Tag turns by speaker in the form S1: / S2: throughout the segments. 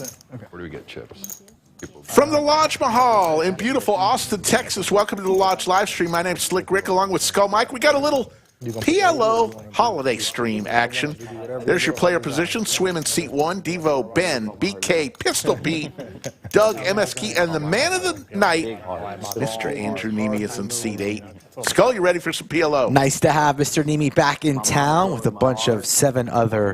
S1: Okay.
S2: Where do we get chips?
S3: From the Lodge Mahal in beautiful Austin, Texas, welcome to the Lodge live stream. My name's Slick Rick along with Skull Mike. We got a little PLO holiday stream action. There's your player position. Swim in seat 1, Devo, Ben, BK, Pistol Pete, Doug, MSK, and the man of the night, Mr. Andrew Neeme is in seat 8. Skull, you ready for some PLO?
S4: Nice to have Mr. Neeme back in town with a bunch of 7 other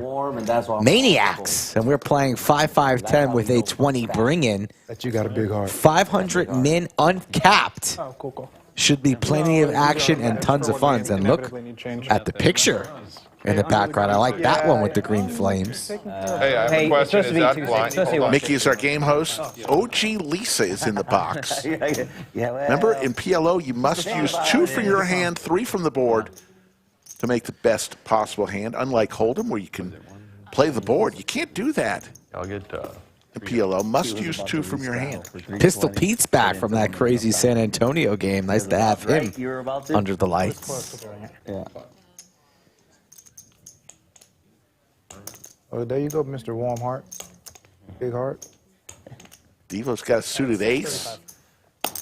S4: maniacs. And we're playing 5-5-10 with a 20 bring-in.
S1: That you got a big heart.
S4: 500 min uncapped. Should be plenty of action and tons of funds. And look at the picture in the background. I like that one with the green flames.
S2: Hey, I have a question. Is that blind?
S3: Mickey is our game host. OG Lisa is in the box. Remember, in PLO, you must use 2 from your hand, 3 from the board to make the best possible hand. Unlike Hold'em, where you can play the board, you can't do that.
S2: I'll get
S3: in PLO, must use 2 from your hand.
S4: Pistol Pete's back from that crazy San Antonio game. Nice to have him under the lights.
S1: Yeah. Oh, there you go, Mr. Warm Heart. Big heart.
S3: Devo's got a suited ace,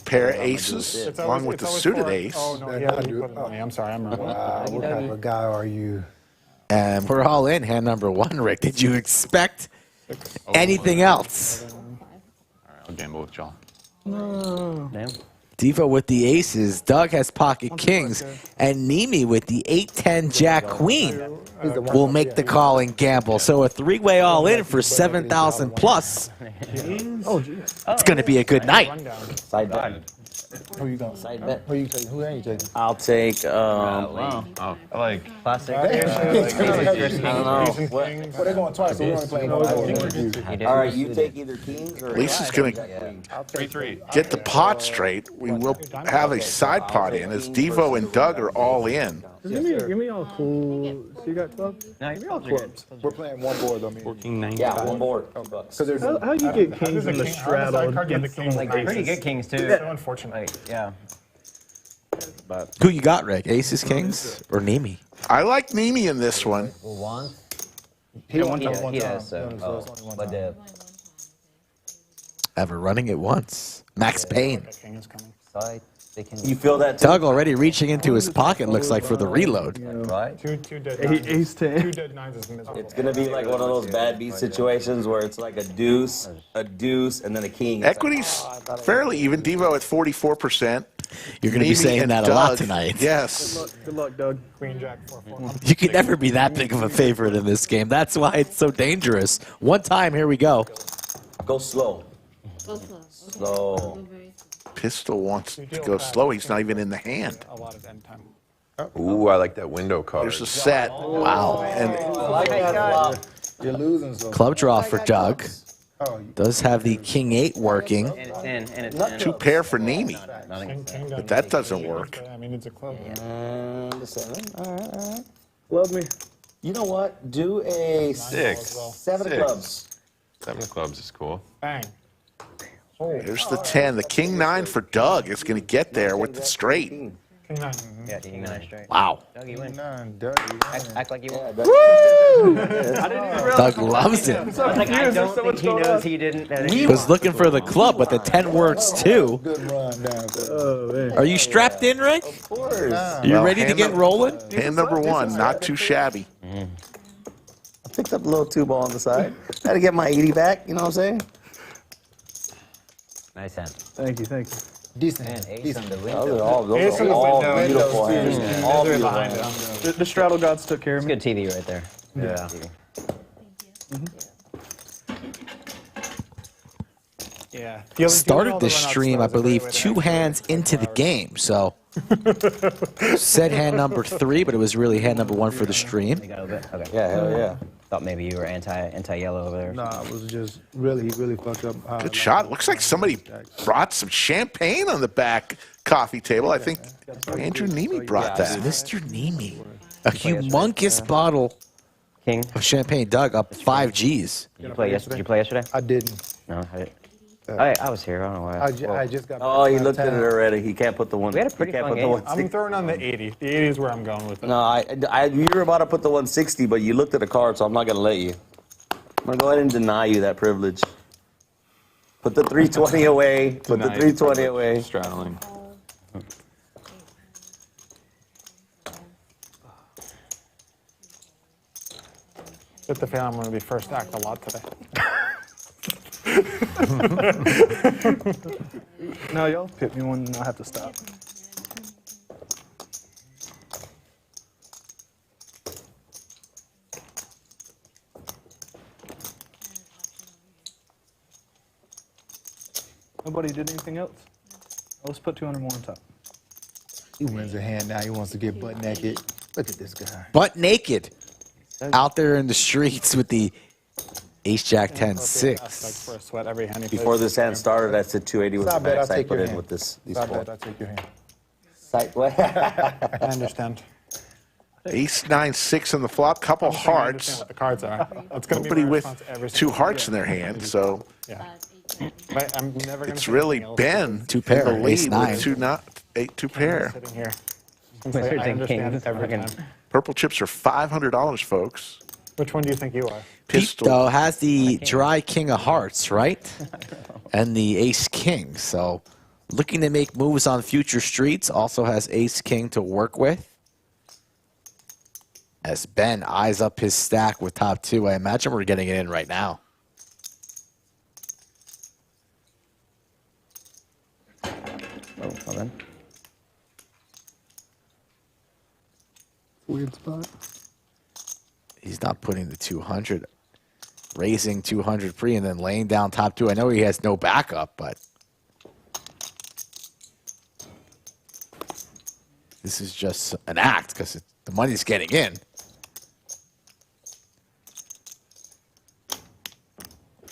S3: pair of aces, along with the suited ace.
S1: Oh, no, yeah, I'm sorry, I'm wrong. What type of guy are you?
S4: And we're all in hand number 1, Rick. Did you expect anything else?
S2: All right, I'll gamble with y'all.
S4: Devo with the aces, Doug has pocket kings, and Neeme with the 8-10 Jack Queen will make the call and gamble. So a 3-way all in for 7,000 plus. It's going to be a good night.
S5: Side bet.
S1: Who you going?
S5: Side bet.
S1: Who are you taking?
S5: I'll take,
S2: Oh, I like.
S5: classic.
S1: I
S5: don't know.
S1: Well, they're going twice, so we're only playing one.
S5: All right, you take either kings or...
S3: Lisa's going to
S2: 3-3.
S3: get the pot straight. We will have a side pot in as Devo and Doug are all in.
S6: Give me all cool. So you got 12?
S5: No, give me all clubs.
S1: We're playing one board, though.
S6: 14.90.
S5: Yeah, one board.
S6: How you get kings in the straddle?
S7: Like pretty good kings too.
S6: Yeah.
S7: Unfortunately, yeah.
S4: Who you got, Rick? Aces, kings, or Neeme?
S3: I like Neeme in this one.
S5: One?
S1: He won one
S7: He
S1: time.
S7: does, so.
S5: But
S4: Ever running it once. Max Payne.
S5: side. You feel that too?
S4: Doug already reaching into his pocket, looks like, for the reload.
S5: Right?
S6: Two dead nines. Ace 10.
S7: 2 dead nines is miserable.
S5: It's going to be like one of those bad beat situations where it's like a deuce, and then a king.
S3: Equity's fairly even. Devo at 44%.
S4: You're going to be
S3: Neeme
S4: saying
S3: and
S4: that a
S3: Doug,
S4: lot tonight.
S3: Yes.
S6: Good luck, Doug. Queen Jack 4-4.
S4: You can never be that big of a favorite in this game. That's why it's so dangerous. One time, here we go.
S5: Go slow.
S8: Go slow.
S5: Slow.
S3: Pistol wants to go slow. He's not even in the hand.
S7: A lot of end time.
S2: Ooh, I like that window card.
S3: There's a set.
S4: Wow.
S3: And
S1: You're losing. So.
S4: Club draw for Doug.
S1: Oh,
S4: Does have the king 8 working.
S7: And it's 10. And it's 10.
S3: 2 pair for Neeme.
S7: Nothing.
S3: But that doesn't work.
S7: I mean, it's a club.
S5: And the 7. All right.
S6: Love me.
S5: You know what? Do a
S2: 6.
S5: 7 of
S2: Six.
S5: clubs.
S2: 7 of clubs is cool.
S7: Bang.
S3: There's the 10. The king 9 for Doug is going to get there with the straight.
S7: King 9. Yeah, King 9 straight.
S4: Wow.
S7: Doug, you win.
S1: none, dirty.
S7: Act like you won.
S4: Doug loves it.
S7: I was like, I don't think he knows he didn't.
S4: He was looking for the club, but the 10 works too.
S1: Good run down.
S6: Oh, man.
S4: Are you strapped in, Rick?
S5: Of course.
S4: You
S3: Well,
S4: ready to
S3: hand
S4: get
S3: up-
S4: rolling?
S3: Hand number 1, not too shabby.
S5: I picked up a little 2 ball on the side. Had to get my 80 back, you know what I'm saying?
S7: Nice hand.
S6: Thank you, thank you.
S1: Decent.
S7: Ace on the
S5: Those
S7: window.
S5: are all
S7: Ace on the
S5: all
S7: window.
S5: beautiful hands. All
S7: They're
S5: beautiful
S7: behind
S5: hands.
S7: it.
S6: The straddle gods took care of me.
S7: Good TV right there.
S6: Yeah.
S7: Yeah.
S4: Started the stream, I believe, 2 hands into the game. So said hand number 3, but it was really hand number 1 for the stream.
S7: You got a bit? Okay.
S5: Yeah, hell yeah.
S7: Thought maybe you were anti-yellow over there.
S1: Nah, it was just really, he really fucked up.
S3: Good shot. Looks like somebody brought some champagne on the back coffee table. I think Andrew Neeme brought that.
S4: Mr. Neeme. A humongous bottle
S7: King.
S4: of champagne. Doug up 5 Gs.
S7: Did you play yesterday?
S1: I didn't.
S7: No, I was here. I don't know why.
S1: I just got.
S5: Oh, he looked at it already. He can't put the one.
S7: We had a pretty
S5: he can't
S7: fun
S5: put
S7: game.
S5: the
S7: I'm
S5: 160.
S7: I'm throwing on the 80. The 80 is where I'm going with it.
S5: No, you were about to put the 160, but you looked at the card, so I'm not gonna let you. I'm gonna go ahead and deny you that privilege. Put the 320 away. Put the
S2: Tonight,
S5: 320 away.
S2: Straddling.
S1: Get the feeling I'm going to be first act a lot today.
S6: No, y'all pit me when I have to stop. Nobody did anything else? Let's put 200 more on top.
S1: He wins a hand now. He wants to get butt naked. Look at this guy.
S4: Butt naked. Out there in the streets with the Ace Jack 10 6.
S1: For a sweat every hand he
S5: Before
S1: plays.
S5: this hand started, I said 280 was the
S1: Stop that,
S5: max
S1: I'll
S5: I
S1: take
S5: put
S1: your
S5: in
S1: hand.
S5: with this. These
S1: Stop
S5: four.
S1: that, I'll take your hand.
S5: Sight, what?
S1: I understand.
S3: Ace, 9, 6 on the flop. Couple
S1: I understand
S3: hearts.
S1: what the cards are. That's going to be
S3: Nobody
S1: my
S3: with
S1: response every
S3: 2
S1: single
S3: hearts in
S1: time.
S3: their hand, so
S1: Yeah. But I'm never going
S3: it's
S1: to
S3: really Ben
S4: Two
S3: in
S4: pair,
S3: the
S4: ace
S3: lead
S4: nine.
S3: with 2 pair.
S1: Sitting here.
S7: Wait, you're
S1: I
S7: thinking
S1: understand
S7: kings,
S1: every
S7: fucking-
S1: time.
S3: Purple chips are $500, folks.
S1: Which one do you think you are?
S4: Pete,
S3: Pistol.
S4: though, has the dry king of hearts, right? And the ace king. So looking to make moves on future streets. Also has ace king to work with. As Ben eyes up his stack with top 2, I imagine we're getting it in right now.
S7: Oh, well then.
S1: Weird spot.
S4: He's not putting the 200, raising 200 pre and then laying down top 2. I know he has no backup, but this is just an act because the money's getting in.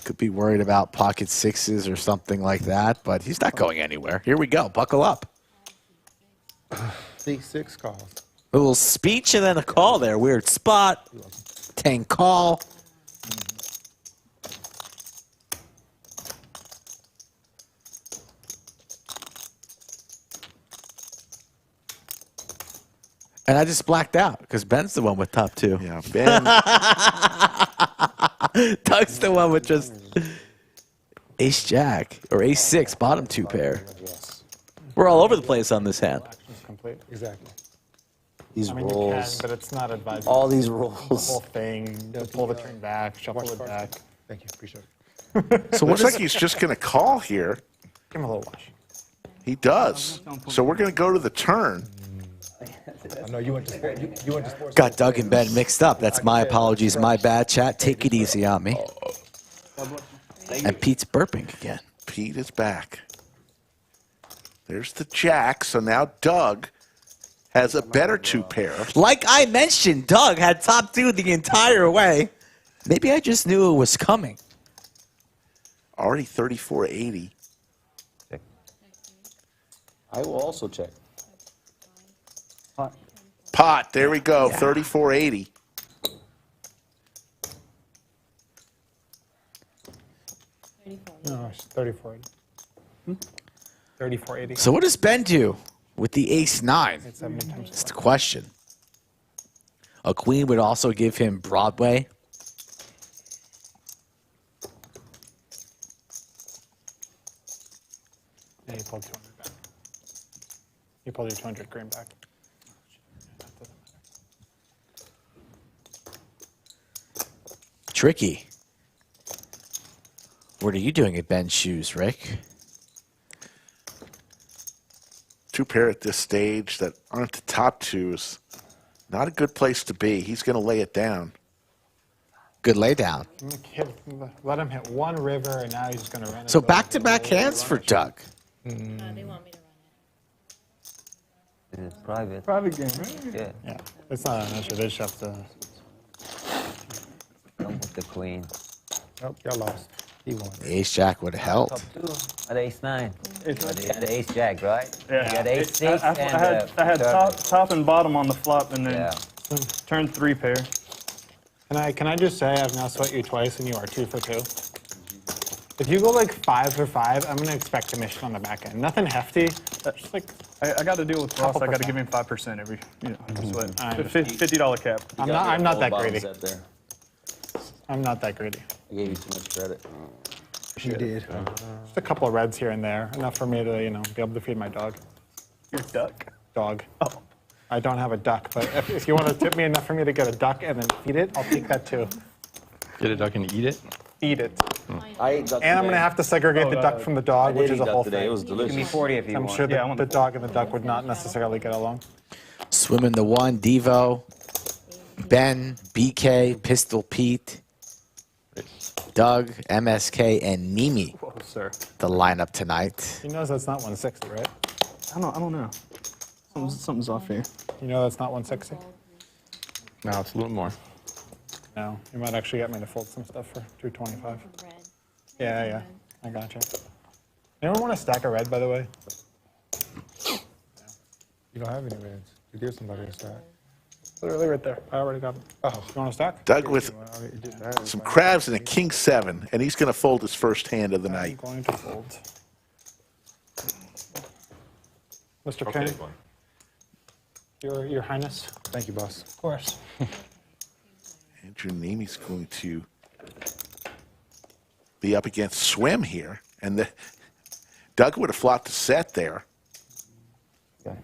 S4: Could be worried about pocket sixes or something like that, but he's not going anywhere. Here we go. Buckle up.
S1: See, 6 calls.
S4: A little speech and then a call there. Weird spot. 10 call. And I just blacked out because Ben's the one with top 2.
S3: Yeah, Ben.
S4: Doug's the one with just ace jack or ace 6, bottom 2 pair.
S1: Yes.
S4: We're all over the place on this hand.
S1: Action's complete. Exactly.
S5: These
S1: I mean, you can,
S5: rolls.
S1: but it's not advisable.
S5: All these
S1: The whole
S5: rolls.
S1: thing, pull the turn back, shuffle it back.
S8: Thank you. Appreciate it.
S4: So what
S3: Looks
S4: is
S3: like he's just going to call here.
S1: Give him a little wash.
S3: He does. So we're going to go to the turn.
S8: I know you went to sport. You went to sports.
S4: Got Doug and Ben mixed up. That's my apologies, my bad, chat. Take it easy on me. And Pete's burping again.
S3: Pete is back. There's the jack. So now Doug has a better 2 pair.
S4: Like I mentioned, Doug had top 2 the entire way. Maybe I just knew it was coming.
S3: Already 3480.
S5: I will also check.
S3: Pot. There we go. 3480.
S1: No, it's 3480. 3480.
S4: So what does Ben do with the ace 9?
S1: It's 70 times.
S4: That's the question. A queen would also give him Broadway.
S1: Yeah, you pulled 200 back. You pulled your 200 green back.
S4: Tricky. What are you doing at Ben's shoes, Rick?
S3: 2 pair at this stage that aren't the top 2 is not a good place to be. He's going to lay it down.
S4: Good laydown.
S1: Let him hit 1 river, and now he's going to run it.
S4: So back-to-back hands for Doug.
S9: They want me to run it.
S7: It's private.
S6: Private game, right?
S7: Yeah.
S1: Yeah, it's not an issue. They just have to.
S7: Come with the queen.
S8: Nope, y'all lost. He won.
S4: Ace Jack would have helped.
S7: Top 2 at ace 9.
S6: Ace
S7: But you had the ace jack, right?
S6: Yeah.
S7: You had ace 6
S6: I
S7: and
S6: had top and bottom on the flop, and then
S7: Yeah.
S6: turn 3 pair.
S1: Can I just say I've now sweat you twice, and you are 2 for 2. If you go like 5 for 5, I'm going to expect commission on the back end. Nothing hefty. Just like
S6: I got to deal with Ross. I got to give him 5% every, sweat. $50 cap.
S1: I'm not that
S5: Bottoms
S1: greedy.
S5: out there.
S1: I'm not that greedy.
S5: I gave you too much credit.
S8: You did.
S1: Just a couple of reds here and there, enough for me to, be able to feed my dog.
S6: Your duck.
S1: Dog.
S6: Oh.
S1: I don't have a duck, but if you want to tip me enough for me to get a duck and then feed it, I'll take that too.
S2: Get a duck and eat it?
S1: Eat it.
S5: I ate duck
S1: And I'm going to have to segregate the duck from the dog, which is a whole
S5: today. It
S1: thing.
S5: was delicious.
S7: Give me 40 if you
S1: I'm
S7: want.
S1: sure
S6: Yeah, I
S1: that
S6: want
S1: the
S6: the-
S1: dog and the duck would not necessarily get along.
S4: Swimming the one, Devo, Ben, BK, Pistol Pete, Doug, MSK, and Neeme.
S6: Whoa, sir.
S4: The lineup tonight.
S1: He knows that's not 160, right?
S6: I don't know. Something's off here.
S1: You know that's not 160?
S2: No, it's a little more.
S1: No. You might actually get me to fold some stuff for 225. Yeah. I gotcha. Anyone want a stack of red, by the way?
S8: You don't have any reds. You give somebody a stack.
S1: Literally right there. I already got them.
S8: Oh.
S1: You want a stack?
S3: Doug with
S8: It didn't matter.
S3: some crabs and a king 7, and he's going to fold his first hand of the
S1: I'm
S3: night.
S1: going to fold. Mr. King, Your Highness.
S8: Thank you, boss.
S1: Of course.
S3: Andrew Neme's going to be up against Swim here, and Doug would have flopped the set there.
S7: Okay.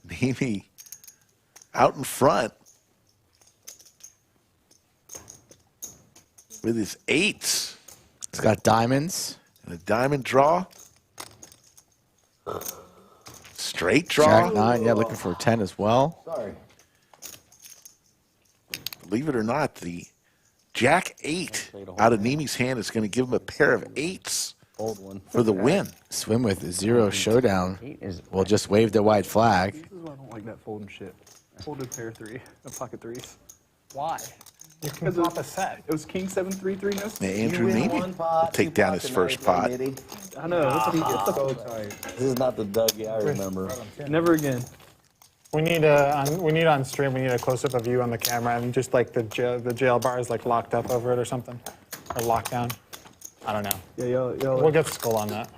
S3: Neme out in front with his 8s
S4: It's got diamonds.
S3: and a diamond draw. Straight draw.
S4: Jack 9, yeah, looking for a 10 as well.
S5: Sorry.
S3: Believe it or not, the Jack 8 out of Neme's hand is going to give him a pair of 8s
S5: Old one.
S3: for the win.
S4: Swim with a 0 showdown.
S7: 8 is.
S4: Will just wave the white flag.
S6: This is why I don't like that folding shit. Folded pair 3, no pocket 3s. Why?
S1: You can flop a set.
S6: It was king 7 3 3 no.
S3: Now, Andrew
S5: You win
S3: Neme
S5: one
S3: will
S5: pot,
S3: take
S5: two
S3: down
S5: pots
S3: his
S5: a
S3: first
S5: night,
S3: pot.
S5: Nitty.
S6: I know. It's a,
S8: So tight.
S5: This is not the Dougie I remember.
S6: never again.
S1: We need on stream. We need a close up of you on the camera and just like the jail bar is like locked up over it or something, or locked down. I don't know.
S6: Yeah, yo.
S1: We'll get Skull on that.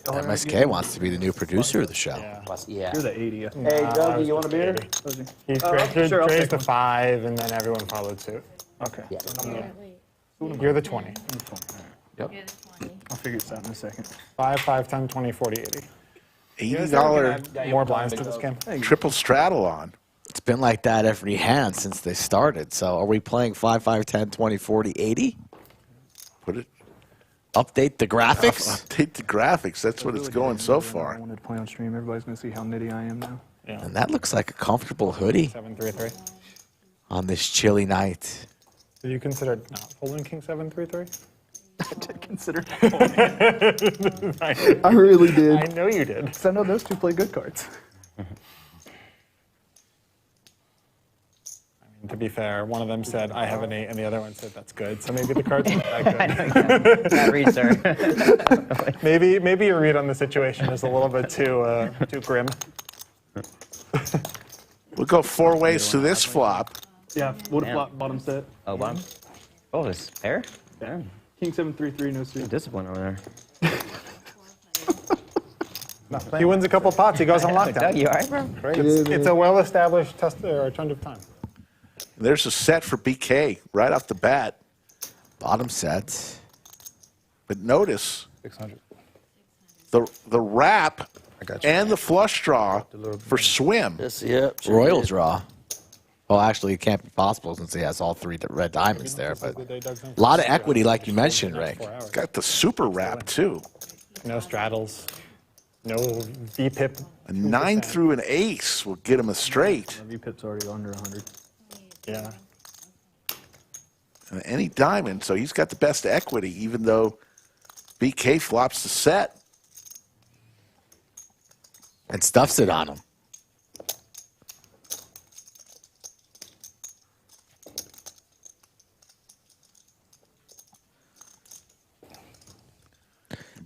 S4: MSK wants to be the new producer of the show.
S1: Yeah.
S5: Yeah.
S6: You're the 80.
S5: Hey, Dougie, you want a beer?
S1: He
S6: sure, I'll
S1: raised
S6: take
S1: the
S6: one.
S1: 5, and then everyone followed suit.
S6: Okay.
S5: Yeah.
S1: You're the 20.
S6: I'll figure this out in a second.
S1: 5, 5, 10, 20, 40, 80.
S3: $80
S1: More blinds to this game.
S3: triple straddle on.
S4: It's been like that every hand since they started. So are we playing 5, 5, 10, 20, 40, 80?
S3: Put it.
S4: Update the graphics?
S3: Update the graphics. That's what it's going so
S6: I
S3: far.
S6: wanted to play on stream. Everybody's gonna see how nitty I am now.
S1: Yeah.
S4: And that looks like a comfortable hoodie
S1: 7, 3, 3.
S4: on this chilly night.
S1: Did you consider not folding King 7, 3, 3?
S6: I did consider.
S1: I
S6: I really did.
S1: I know you did.
S6: Because I know those two play good cards.
S1: To be fair, one of them said, I have an 8, and the other one said, that's good. So maybe the cards aren't that good.
S7: Bad read, sir.
S1: Maybe your read on the situation is a little bit too grim.
S3: We'll go 4 ways to this flop.
S6: Yeah, would have
S7: Damn.
S6: flopped bottom set.
S7: Oh, bottom. Oh, this pair?
S6: Yeah. King 7 3 3 no suit.
S7: Discipline over there.
S1: He wins a couple pots, he goes on
S7: Doug,
S1: lockdown.
S7: you all right, bro?
S1: It's a well-established test or trend of time.
S3: There's a set for BK right off the bat.
S4: Bottom set.
S3: But notice
S8: 600.
S3: the wrap
S8: I got you.
S3: and the flush draw for Swim.
S5: Yes, yep. sure
S4: Royal
S5: did.
S4: draw. Well, actually, it can't be possible since he has all 3 red diamonds there. But a lot of equity, like you mentioned, Rick.
S3: Got the super wrap too.
S1: No straddles. No VPIP.
S3: A 9 through an ace will get him a straight.
S6: VPIP's already under 100.
S1: Yeah.
S3: And any diamond, so he's got the best equity, even though BK flops the set.
S4: And stuffs it on him.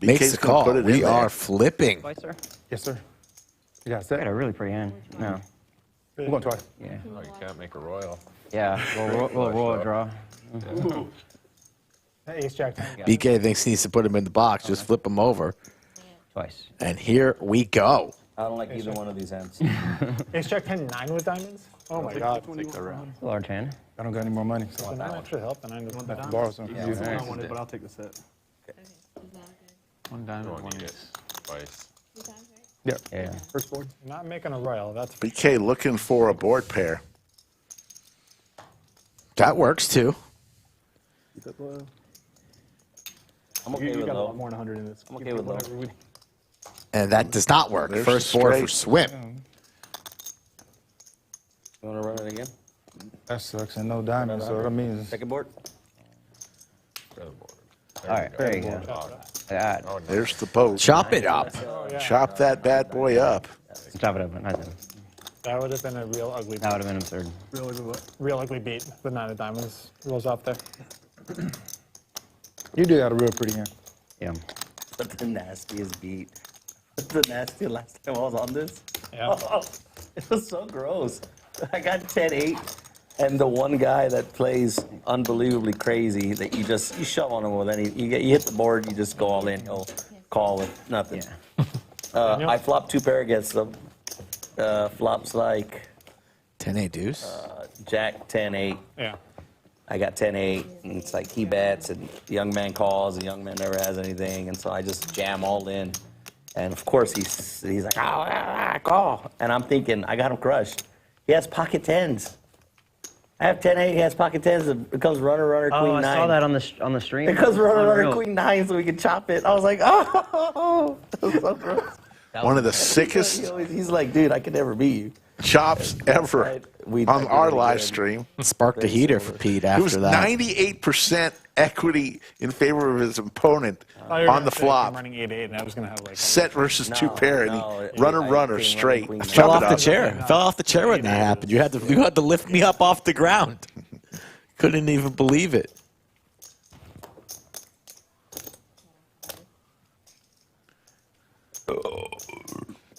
S4: Makes
S3: BK's
S4: the
S3: gonna
S4: call.
S3: put it in
S4: We
S3: there.
S4: are flipping.
S7: Twice, sir?
S8: Yes, sir. You got a
S7: I
S8: set?
S7: got a really pretty hand. No.
S8: We're going twice.
S7: Yeah.
S2: Oh, you can't make a royal.
S7: Yeah, we'll roll a draw.
S1: Ace Jack 10.
S4: BK thinks he needs to put him in the box. Just flip him over.
S7: Twice.
S4: And here we go.
S5: I don't like either one of these hands.
S1: Ace Jack 10 9 with diamonds? Oh my god.
S2: Take the round.
S7: Large hand.
S8: I don't got any more money, so
S1: So that actually helped, and I just
S8: I have to borrow some from you.
S6: I don't want it, but I'll take the set.
S2: One diamond,
S9: Don't
S2: one
S9: need it
S2: ace.
S9: twice.
S7: Yeah.
S6: First board.
S1: not making a royal. That's
S3: BK looking for a board pair.
S4: That works too.
S5: I'm okay
S6: You
S5: with
S6: got a lot
S5: low.
S6: more than 100 in this.
S5: I'm okay with low.
S4: And that does not work.
S3: There's
S4: First board for
S3: straight.
S4: Swim.
S5: You want to run it again?
S8: That sucks, and no diamond, so that means
S5: Second board?
S9: Featherboard.
S7: All right, there you go. That.
S9: Oh, no.
S3: There's the boat.
S4: Chop it up.
S3: Chop that bad boy up.
S7: Chop it up. Nice.
S1: that would have been a real ugly,
S7: That would have been absurd.
S6: Really good.
S1: real ugly beat. The 9 of diamonds rolls off there.
S8: you do got a real pretty hand.
S7: Yeah.
S5: But the nastiest beat. The nastiest last time I was on this.
S1: Yeah.
S5: It was so gross. I got 10-8, and the one guy that plays unbelievably crazy that you shove on him with any, you hit the board, you just go all in, he'll call with nothing.
S7: Yeah.
S5: I flopped 2 pair against them. Flops like
S4: 10-8 deuce.
S5: Jack 10-8.
S1: Yeah.
S5: I got 10-8, and it's like he bets, and the young man calls, the young man never has anything, and so I just jam all in. And of course he's like, call. And I'm thinking, I got him crushed. He has pocket 10s. I have 10-8, he has pocket 10s. It comes runner,
S7: Oh,
S5: queen
S7: I
S5: 9.
S7: saw that on the stream.
S5: It comes runner,
S7: Unreal.
S5: queen 9 so we can chop it. I was like, oh, it was so gross.
S3: One of the sickest
S5: He's like, dude, I could never beat you.
S3: chops ever
S5: We-
S3: on
S5: I
S3: our
S5: really
S3: live
S5: did.
S3: stream.
S4: Sparked a heater for Pete
S3: It was
S4: after that.
S3: 98% equity in favor of his opponent
S1: Oh, you're
S3: on
S1: gonna
S3: the
S1: say I'm
S3: flop.
S1: running 8-8, and I was gonna have like.
S3: Set versus 2 pair, and
S5: no,
S3: he runner
S5: I came
S3: straight.
S5: running queen
S4: Fell
S3: Chop
S4: off
S3: it
S4: the
S3: up.
S4: chair. Fell off the chair when that happened. You had to lift me up off the ground. Couldn't even believe it.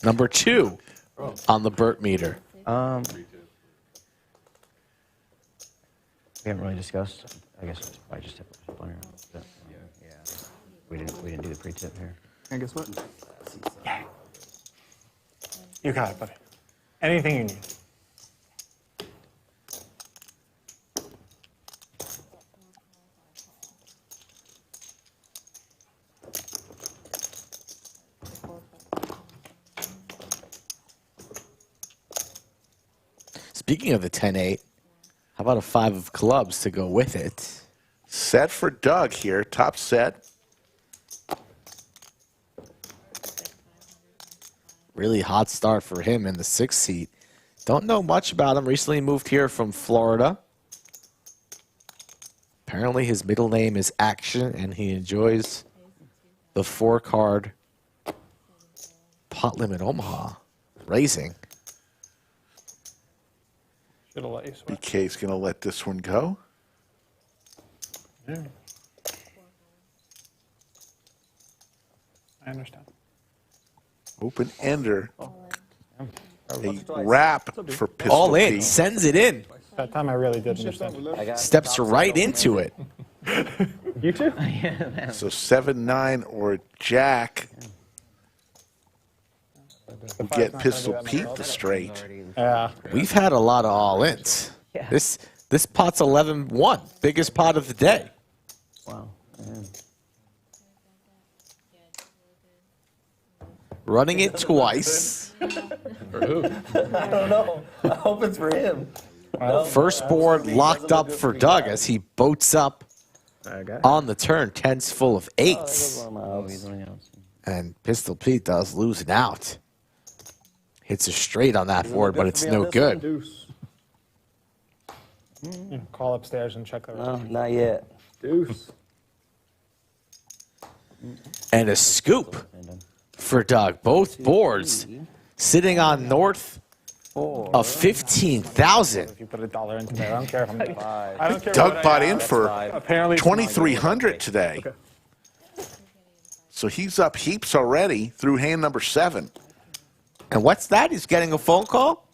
S4: Number 2 on the Burt meter.
S7: We haven't really discussed. I guess it's probably just playing around. Yeah. We didn't do the pre-tip here.
S6: And guess what?
S1: You got it, buddy. Anything you need.
S4: Speaking of the 10-8, how about a 5 of clubs to go with it?
S3: Set for Doug here, top set.
S4: Really hot start for him in the 6th seat. Don't know much about him. Recently moved here from Florida. Apparently his middle name is Action, and he enjoys the 4-card pot limit Omaha racing.
S1: Should have let you sweat.
S3: BK's going to let this one go.
S1: Yeah. I understand.
S3: Open ender. A wrap for Pistol
S4: All in,
S3: Pete.
S4: sends it in.
S1: That time I really did understand.
S4: Steps right into it.
S1: You too?
S3: So 7-9 or Jack will get Pistol Pete the straight.
S1: Yeah.
S4: We've had a lot of all-ins.
S7: Yeah.
S4: This pot's 11-1, biggest pot of the day.
S7: Wow. Yeah.
S4: Running it twice.
S5: I don't know. I hope it's for him.
S4: First board locked up for Doug as he boats up on the turn, 10s full of 8s.
S7: Oh, he's only out.
S4: And Pistol Pete does lose an out. Hits a straight on that board, but it's no good.
S6: Deuce.
S1: Call upstairs and check the
S5: No, not yet.
S6: Deuce.
S4: And a scoop for Doug. Both boards sitting on north of 15,000.
S1: If you put $1 into there, I don't care if I'm. I don't care.
S3: Doug
S1: what
S3: bought
S1: I
S3: in
S1: have.
S3: for
S1: Apparently, it's not good.
S3: 2,300 today. So he's up heaps already through hand number 7.
S4: And what's that? He's getting a phone call?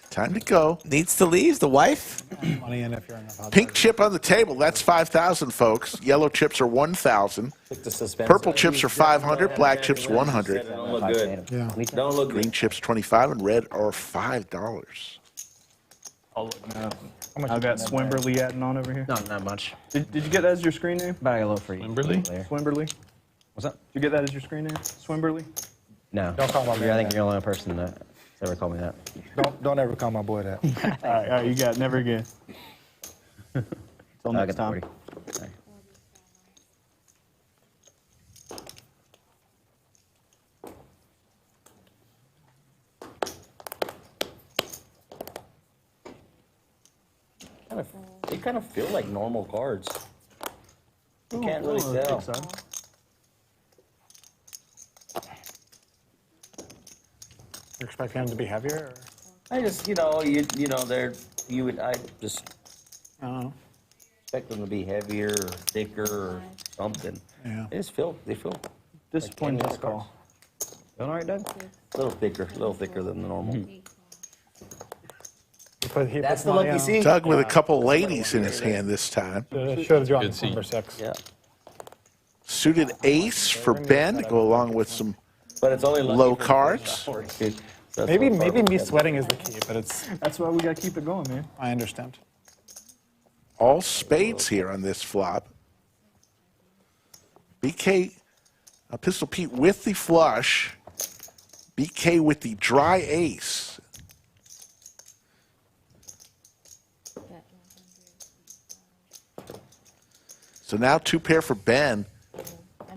S3: Time to go.
S4: Needs to leave, the wife.
S1: Money in if you're in the pod.
S3: Pink chip on the table. That's 5,000, folks. Yellow chips are 1,000.
S5: Pick the suspense.
S3: Purple chips are 500. Black chips 100.
S5: Don't look good.
S1: Yeah.
S5: Don't look
S3: Green
S5: good.
S3: chips 25 and red are $5.
S6: I'll look now. I've got Swimberly adding on over here.
S7: No, not much.
S6: Did you get that as your screen name?
S7: But I got a little free.
S2: Wimberly?
S7: Player.
S6: Swimberly?
S7: What's up?
S6: Did you get that as your screen name? Swimberly?
S7: No.
S8: Don't call my man
S7: I think
S8: that.
S7: you're the only person that's ever called me that.
S8: Don't ever call my boy that.
S6: All right, you got it. Never again. Till
S7: I
S6: next
S7: got the
S6: time.
S7: 40. Sorry.
S5: They kind of feel like normal cards. You can't really tell.
S1: You're expecting them to be heavier? Or?
S5: I just, you know, I just
S1: I don't know.
S5: expect them to be heavier or thicker or something.
S1: Yeah.
S5: They feel
S6: Disappointing
S5: Like
S6: this call.
S7: Doing all right, Doug?
S5: a little thicker than the normal.
S1: He
S5: That's
S1: puts
S5: the
S1: money
S5: lucky
S1: on-
S5: seat.
S3: Doug with a couple ladies in his hand this time.
S1: Should have drawn
S2: Good seat.
S1: number 6.
S5: Yeah,
S3: Suited ace for Ben to go along with some.
S5: but it's only lucky
S3: Low
S5: for the
S3: cards.
S5: first hour, dude. So that's
S1: Maybe
S5: what
S1: me
S5: Barbara's got.
S1: sweating is the key, but it's
S6: That's why we got to keep it going, man.
S1: I understand.
S3: All spades here on this flop. BK, Pistol Pete with the flush. BK with the dry ace. So now 2 pair for Ben.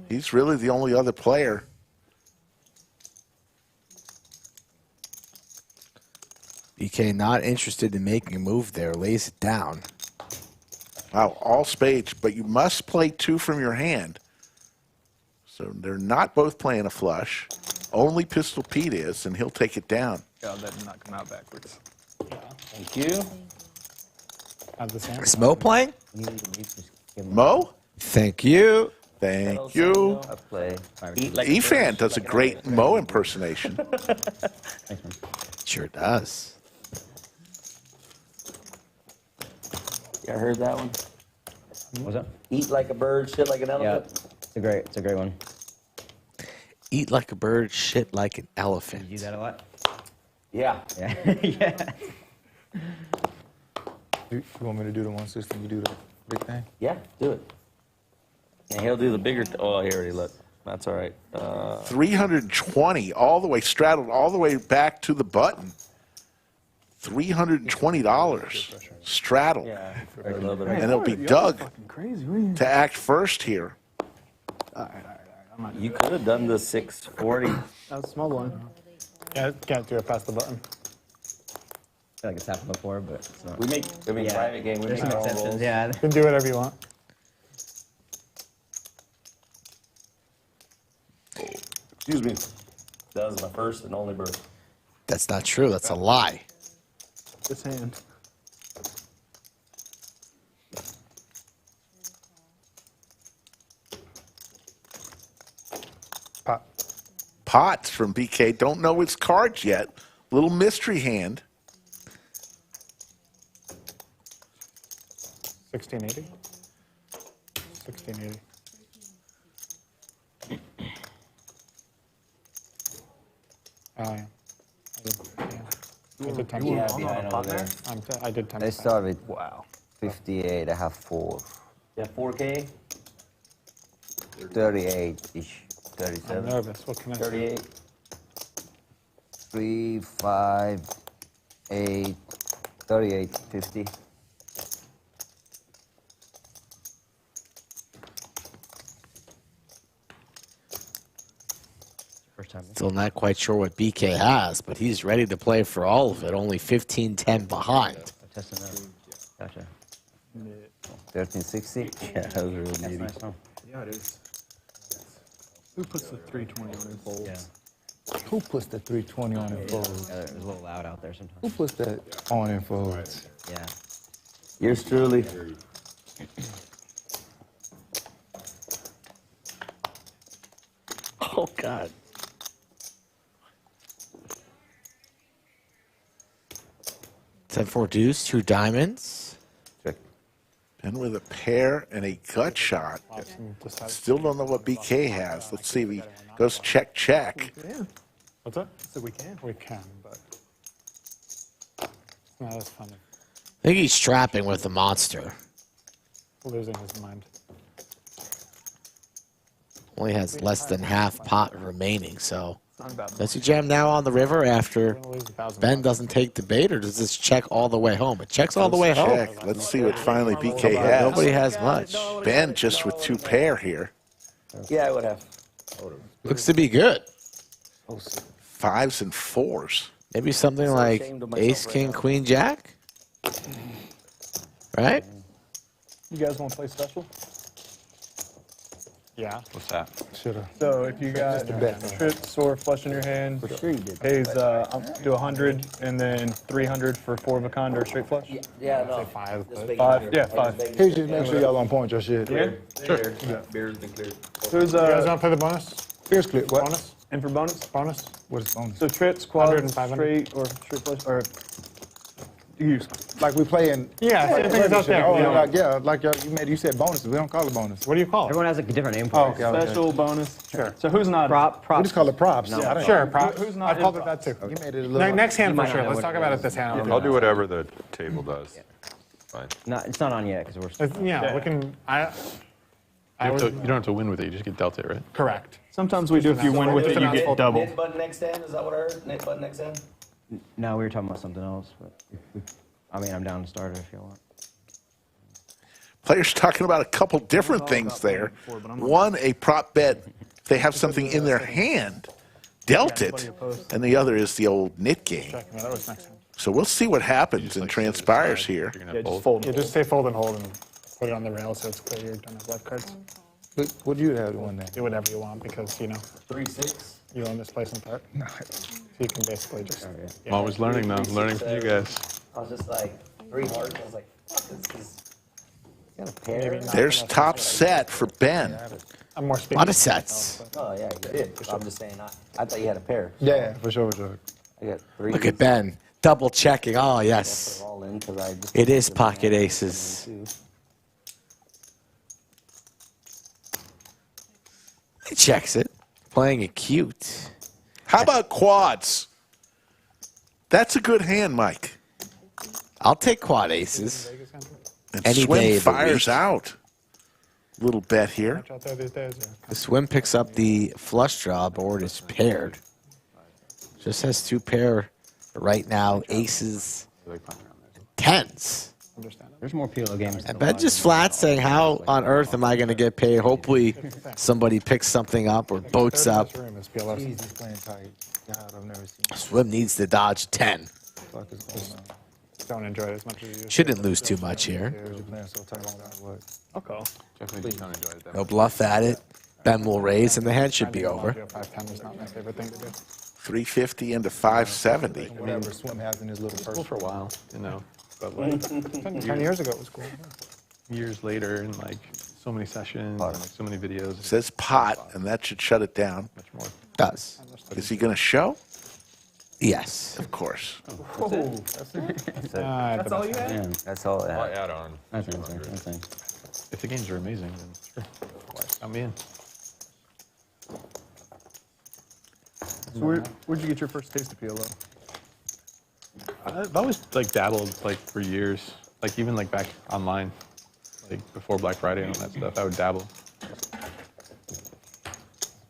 S3: He's really the only other player.
S4: BK not interested in making a move there. Lays it down.
S3: Wow, all spades, but you must play 2 from your hand. So they're not both playing a flush. Only Pistol Pete is, and he'll take it down.
S6: God, that did not come out backwards.
S5: Thank you.
S1: Have the same.
S4: Is Mo playing?
S3: Mo,
S4: Thank you.
S3: thank you.
S5: I play. Eat like
S3: Efan does a great Mo impersonation.
S4: Sure does.
S5: You heard that one?
S7: What's up?
S5: Eat like a bird, shit like an
S7: Yeah,
S5: elephant.
S7: it's a great one.
S4: Eat like a bird, shit like an elephant.
S7: You do that a lot?
S5: Yeah.
S7: Yeah. Yeah.
S8: You want me to do the 160? You do the big thing?
S5: Yeah, do it. And he'll do the bigger. Oh, he already looked. That's all right.
S3: 320, all the way straddled, all the way back to the button. $320 straddle.
S5: Yeah, a little bit.
S3: And it'll be Doug
S6: Fucking crazy. What are you-
S3: to act first here.
S5: You could have done the 640.
S6: That's a small one.
S1: Yeah, can't do it past the button.
S7: I feel like it's happened before, but it's not.
S5: We make,
S7: Yeah.
S5: private game. We
S7: There's
S5: make
S7: some
S5: our own
S7: exceptions,
S5: rules.
S7: yeah.
S1: You can do whatever you want.
S5: Excuse me. That was my first and only bird.
S4: That's not true. That's a lie.
S6: This hand.
S1: Pot.
S3: Pots from BK. Don't know its cards yet. Little mystery hand.
S1: 1680. 1680. Oh yeah. I did 10.
S5: Yeah, behind over there.
S1: I did 10.
S10: They start with
S6: Wow.
S10: 58. I have 4.
S5: Yeah, 4K,
S10: 38-ish.
S1: I'm
S10: 37.
S1: nervous. What can I say?
S5: 38.
S10: 3, 5, 8, 38, 50.
S7: First time.
S4: Still not quite sure what BK has, but he's ready to play for all of it. Only 15-10 behind.
S7: I'm testing that. Gotcha.
S10: 1360.
S5: Yeah, that was really
S7: That's
S5: needy.
S7: nice, huh?
S6: Yeah, it is. Who puts the 320 on his fold?
S7: Yeah.
S8: Who puts the 320 on and folds?
S7: Yeah, it was a little loud out there
S8: Who
S7: sometimes.
S8: puts that on and folds?
S7: Yeah.
S5: Yours truly. Oh, God.
S4: 10-4 deuce, 2 diamonds.
S10: Check.
S3: Ben with a pair and a gut shot. Still don't know what BK has. Let's see if he goes check, check.
S1: What's that? So we can? We can, but it's not as fun.
S4: I think he's trapping with the monster.
S1: Losing his mind.
S4: Only has less than half pot remaining, so does he jam now on the river after Ben doesn't take the bait, or does this check all the way home? It checks all the way home.
S3: Check. Let's see what finally BK has.
S4: Nobody has much.
S3: Ben just with 2 pair here.
S5: Yeah, I would have.
S4: Looks to be good.
S3: 5s and 4s.
S4: Maybe something like ace, king, queen, jack? Right?
S6: You guys want to play special?
S1: Yeah.
S2: What's that?
S8: Should've.
S6: So if you got trips or flush in your hand, pays do 100 and then 300 for 4 of a kind or straight flush.
S5: Yeah, no.
S1: 5.
S5: Just make it
S6: 5,
S5: happen.
S6: yeah, 5.
S8: Please just make sure y'all on point your shit.
S6: Yeah.
S2: Sure.
S5: Beer's been cleared.
S6: Who's
S1: You guys want to play the bonus?
S8: Here's clip. What?
S1: Bonus?
S6: and for bonus?
S1: Bonus?
S8: What is bonus?
S6: So trips,
S1: 100
S6: quads,
S1: and 500.
S6: straight or straight flush or use.
S8: Like we playing.
S1: Yeah, same thing as out there.
S8: Oh,
S1: You know.
S8: like you said bonuses. We don't call it bonus.
S1: What do you call it?
S7: Everyone has like a different name for
S8: Oh,
S7: it.
S8: okay. okay.
S6: Special bonus.
S1: Sure.
S6: So who's not?
S7: Prop.
S8: We just call it props.
S6: No.
S8: I don't-
S1: Sure, prop.
S6: Who's not
S1: I've called
S6: in
S1: it that too.
S8: You made it a little.
S1: Next hand for
S7: might
S1: sure.
S7: not know
S1: Let's
S7: what
S1: talk
S7: it
S1: about
S7: is.
S1: it this hand.
S9: I'll do whatever the table does. Fine.
S7: No, it's not on yet because we're.
S1: Yeah, we can. I
S2: You
S1: was
S2: don't have to win with it. You just get dealt it, right?
S1: correct.
S6: Sometimes we do. If you win with it, you get double.
S5: Knit button next hand, is that what I heard? Knit button next hand?
S7: No, we were talking about something else. But I mean, I'm down to start it if you want.
S3: Players talking about a couple different things there. One, a prop bet. They have something in their hand, dealt it, and the other is the old knit game.
S1: Checking. That was next hand.
S3: So we'll see what happens and transpires here.
S2: You're gonna
S6: Yeah,
S2: have
S6: just
S2: both.
S6: fold.
S1: Yeah, just say fold and hold and put it on the rail so it's clear you don't have left cards.
S8: What do you have one day?
S1: Do whatever you want because, you know,
S5: 3-6.
S1: you own this place in part.
S8: No.
S1: So you can basically just.
S2: I'm always learning though. Learning from you guys.
S5: I was just like, 3 hearts. I was like, fuck, this is. Got a pair?
S1: Maybe not.
S3: There's top set for Ben.
S1: I'm more
S4: A
S1: speaking.
S4: lot of sets.
S5: Oh, yeah, you did. I'm just saying, I thought you had a pair.
S8: Yeah, for sure, for sure.
S5: I got 3.
S4: Look at Ben. Double checking. Oh,
S5: Put
S4: yes.
S5: it all in 'cause I just.
S4: It is pocket aces. He checks it. Playing it cute.
S3: How about quads? That's a good hand, Mike.
S4: I'll take quad aces.
S3: And
S4: Any day
S3: Swim
S4: of the
S3: fires
S4: week.
S3: out. Little bet here.
S1: Much out there these days.
S4: The swim picks up the flush draw. Board is paired. Just has 2 pair right now. Aces, tens.
S1: Understand.
S7: There's more PLO games.
S4: And Ben just flat saying, how on earth am I going to get paid? Hopefully somebody picks something up or boats up.
S1: Room is PLO.
S8: He's playing tight. God, I've never seen.
S4: Swim needs to dodge 10.
S8: What the fuck is going on?
S1: Don't enjoy it as much as you.
S4: Shouldn't lose too much here.
S8: You're playing so tight like that. What?
S1: I'll call.
S2: Definitely don't enjoy it.
S4: No bluff at it. Ben will raise and the hand should be over.
S1: 5-10 was not my favorite thing to do.
S3: 350 into 570.
S8: Whatever Swim has in his little
S2: Cool
S8: purse.
S2: for a while, you know. But like
S1: 10 years ago it was cool.
S2: years later, and like so many sessions, and, like so many videos,
S3: It says pot, and that should shut it down.
S2: much more.
S4: Does.
S3: Is he going to show?
S4: Yes.
S3: Of course.
S1: That's all you had?
S7: Yeah,
S10: That's all.
S9: I'll add on.
S7: that's insane. That's insane.
S2: If the games are amazing, then sure, count me in.
S6: So where'd you get your first taste of PLO?
S2: I've always like dabbled like for years, like even like back online, like before Black Friday and all that stuff. I would dabble.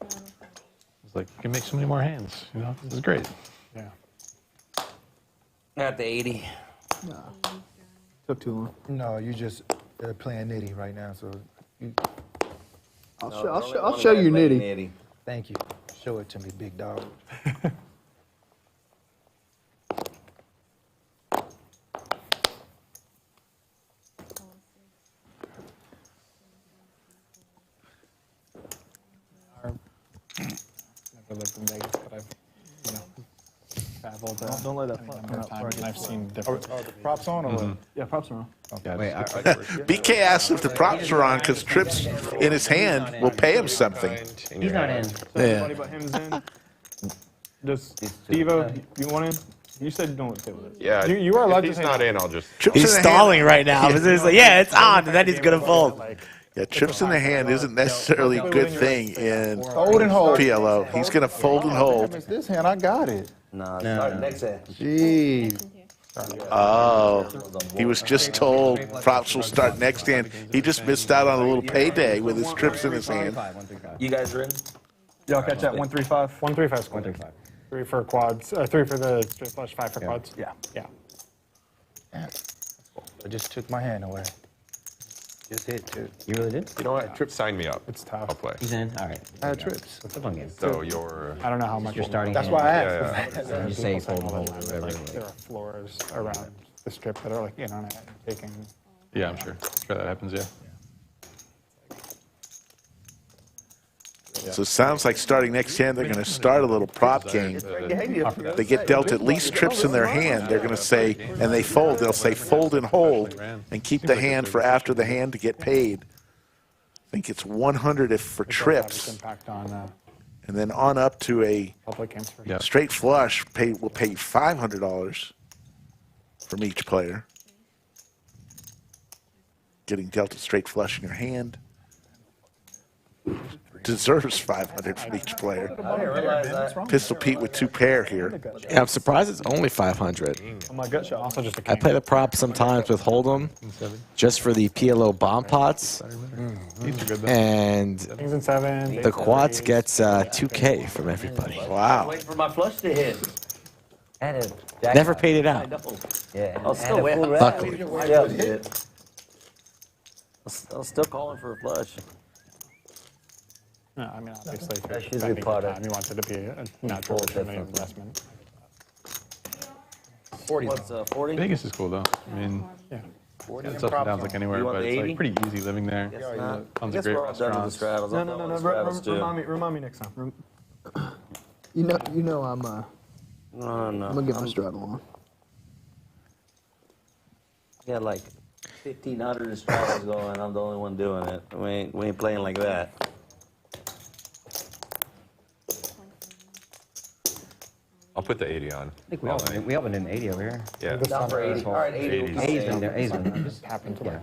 S2: It's like you can make so many more hands. You know, this is great.
S1: Yeah.
S5: At the 80.
S6: Took too long.
S8: No, you just playing nitty right now. So you,
S6: I'll show you nitty.
S8: thank you. Show it to me, big dog.
S1: Never lived in Vegas, but I've, you know, traveled
S6: Don't let that
S1: any
S6: flop
S1: number of
S6: come out
S1: times, and I've seen
S8: Oh,
S1: different.
S8: the props on or what?
S6: Yeah, props are on.
S2: Yeah,
S7: Wait,
S3: BK asked if the props are on because Trips in his hand will pay him something.
S7: he's not in.
S6: So
S4: Yeah.
S6: everybody but him's in. Does Stevo, you want in? You said you don't want to play with it.
S9: Yeah.
S1: You are allowed
S9: if
S1: to
S9: he's
S1: say
S9: not
S1: no.
S9: in, I'll just.
S3: Trips
S4: He's
S3: in the hand.
S4: stalling right now. He's like, yeah, it's on, and then he's going to fold.
S3: Yeah, trips in the hand isn't necessarily a good thing in
S8: Fold and hold.
S3: PLO. He's going to fold and hold.
S8: It's this hand, I got it.
S5: No, start next hand.
S8: Jeez.
S3: Oh, he was just told props will start next hand. He just missed out on a little payday with his trips in his hand.
S5: You guys ready?
S6: Y'all catch that 135?
S1: 135 square.
S7: 135.
S1: 3 for quads. 3 for the straight flush. 5 for quads.
S6: Yeah.
S1: Yeah.
S8: I just took my hand away. Just hit two.
S7: You really did?
S9: You know what? Trip, sign me up.
S1: It's tough.
S9: I'll play.
S7: He's in. All right.
S8: I had trips.
S7: It's a fun game.
S9: So you're.
S1: I don't know how much.
S7: You're starting.
S8: That's
S7: hand.
S8: why I
S9: Yeah,
S8: asked.
S9: yeah.
S7: You just say fold and hold or whatever.
S1: There are floors around the strip that are like in on it and taking.
S2: Yeah, I'm sure. Sure that happens. Yeah.
S3: So it sounds like starting next hand, they're going to start a little prop game. They get dealt at least trips in their hand. They're going to say, and they fold. They'll say fold and hold and keep the hand for after the hand to get paid. I think it's 100 if for trips.
S1: Impact on
S3: And then on up to a
S1: public games for
S2: Yeah.
S3: straight flush, will pay $500 from each player. Getting dealt a straight flush in your hand deserves 500 from each player.
S5: I didn't realize that.
S3: Pistol Pete with 2 pair here.
S4: Yeah, I'm surprised it's only 500.
S6: Oh my gut shot.
S1: also just a
S4: I
S1: king.
S4: play the prop sometimes with Hold'em just for the PLO bomb pots,
S2: These are good though.
S4: and
S1: Kings and 7.
S4: the quads gets 2K from everybody.
S3: Wow.
S5: Waiting for my flush to hit.
S10: And a jack.
S4: Never paid it out.
S10: Yeah,
S5: I'll still win.
S4: Luckily.
S5: Yeah, shit. I'm still calling for a flush.
S1: No, I mean, obviously, if you're
S10: That's usually
S1: spending
S10: part
S1: your
S10: of
S1: time, you want it to be a natural return on your investment.
S5: What's 40?
S2: Vegas is cool though. I mean,
S1: Yeah.
S2: it's up and downs like anywhere,
S5: You want
S2: but
S5: the
S2: it's
S5: 80?
S2: like pretty easy living there.
S5: Guess not.
S2: Tons
S5: Guess
S2: of great
S5: we're all done with the
S2: restaurants.
S5: straddles.
S6: No,
S5: I'm
S6: no,
S5: done
S6: no,
S5: with
S6: no.
S5: the straddles, too.
S6: Remind me next time.
S11: You know, I'm
S5: No,
S11: I'm
S5: no.
S11: gonna get my straddle on.
S5: Yeah, like 1,500 straddles going. I'm the only one doing it. We ain't playing like that.
S9: I'll put the 80 on.
S7: I think we all been in 80 over here.
S9: Yeah.
S5: Down for 80. All right, 80.
S9: 80.
S7: A's been there. A's been there.
S1: Just happened to like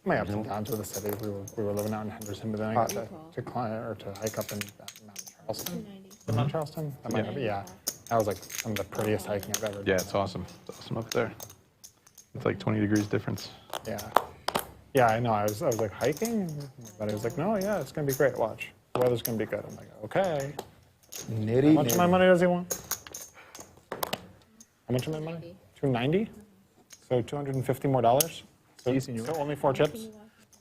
S1: my ups and downs with the city. We were living out in Henderson, but then I got to climb or to hike up in Mount Charleston. Mount Charleston? That might have, yeah. That was like some of the prettiest hiking I've ever done.
S2: Yeah, it's awesome. It's awesome up there. It's like 20 degrees difference.
S1: Yeah. Yeah, I know. I was like hiking, but I was like, no, yeah, it's gonna be great. Watch, the weather's gonna be good. I'm like, okay.
S8: Nitty,
S1: How much of my money does he want? How much of my money? 290. So $250 more. So only 4 chips.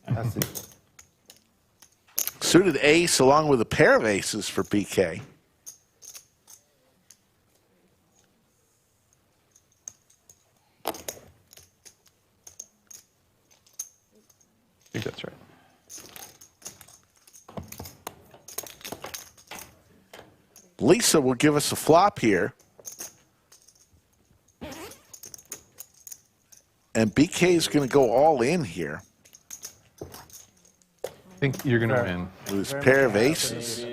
S8: That's it.
S3: Suited ace along with a pair of aces for BK.
S2: I think that's right.
S3: Lisa will give us a flop here. And BK is going to go all in here
S2: I think you're gonna win.
S3: with his pair of aces.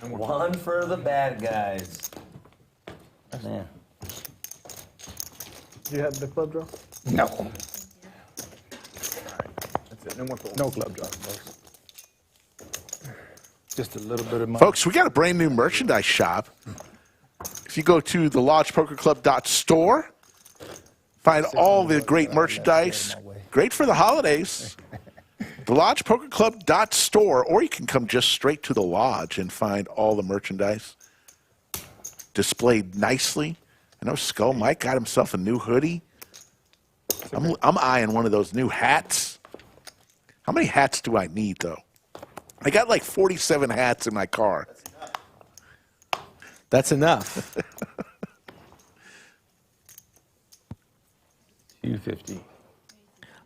S5: One for the bad guys. Man.
S6: You had the club draw?
S8: No.
S6: That's it. No more fold.
S8: No club draw, folks. Just a little bit of money.
S3: Folks, we got a brand new merchandise shop. If you go to the lodgepokerclub.store, find all the great merchandise. Great for the holidays. The lodgepokerclub.store, or you can come just straight to the lodge and find all the merchandise displayed nicely. I know Skull Mike got himself a new hoodie. I'm eyeing one of those new hats. How many hats do I need, though? I got like 47 hats in my car.
S4: That's enough.
S2: 250.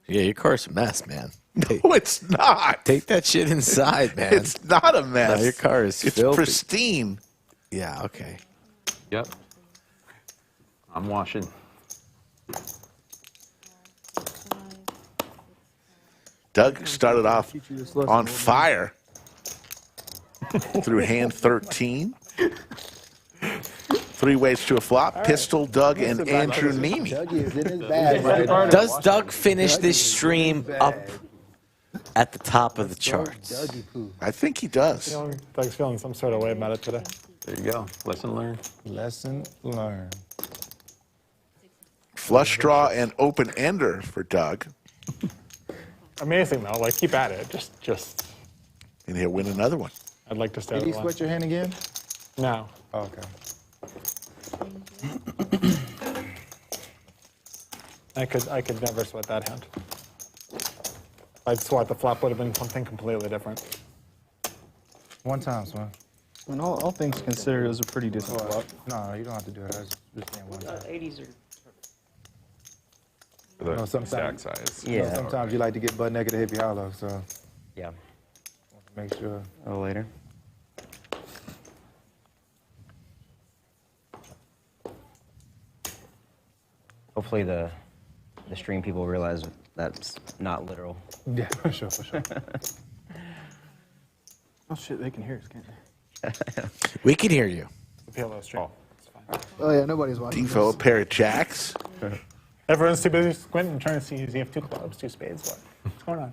S4: Yeah, your car's a mess, man.
S3: No, it's not.
S4: Take that shit inside, man.
S3: It's not a mess.
S4: No, your car is
S3: It's
S4: filthy.
S3: pristine.
S4: Yeah, okay.
S2: Yep. I'm washing.
S3: Doug started off on fire through hand 13. 3 ways to a flop. Pistol, Doug, and Andrew Neeme.
S8: Dougie is in his bag right now.
S4: Does Doug finish this stream up at the top of the charts?
S8: Dougie poo.
S3: I think he does.
S1: Doug's feeling some sort of way about it today.
S2: There you go. Lesson learned.
S8: Lesson learned.
S3: Flush draw and open ender for Doug.
S1: Amazing though, like keep at it. Just.
S3: And he'll win another one.
S1: I'd like to stay
S8: Did
S1: on
S8: he
S1: the line.
S8: sweat your hand again?
S1: No.
S8: Oh, okay.
S1: I could never sweat that hand. If I'd swat the flop would have been something completely different.
S8: One time, son.
S6: And all things considered, it was a pretty decent flop.
S8: No, you don't have to do it. I was just saying one time.
S10: 80s are.
S9: For the
S8: No, sometimes-
S9: stack size.
S8: You know,
S10: Yeah.
S8: sometimes you like to get butt naked to Hippie Hollow, so
S10: Yeah.
S8: make sure.
S10: A little later. Hopefully the stream people realize that's not literal.
S8: Yeah, for sure, for sure.
S6: Oh shit, they can hear us, can't they?
S4: We can hear you.
S1: The PLO stream. It's fine.
S11: Oh yeah, nobody's watching.
S3: Devo, a pair of jacks.
S1: Everyone's too busy squinting and trying to see if you have 2 clubs, 2 spades. What's going on?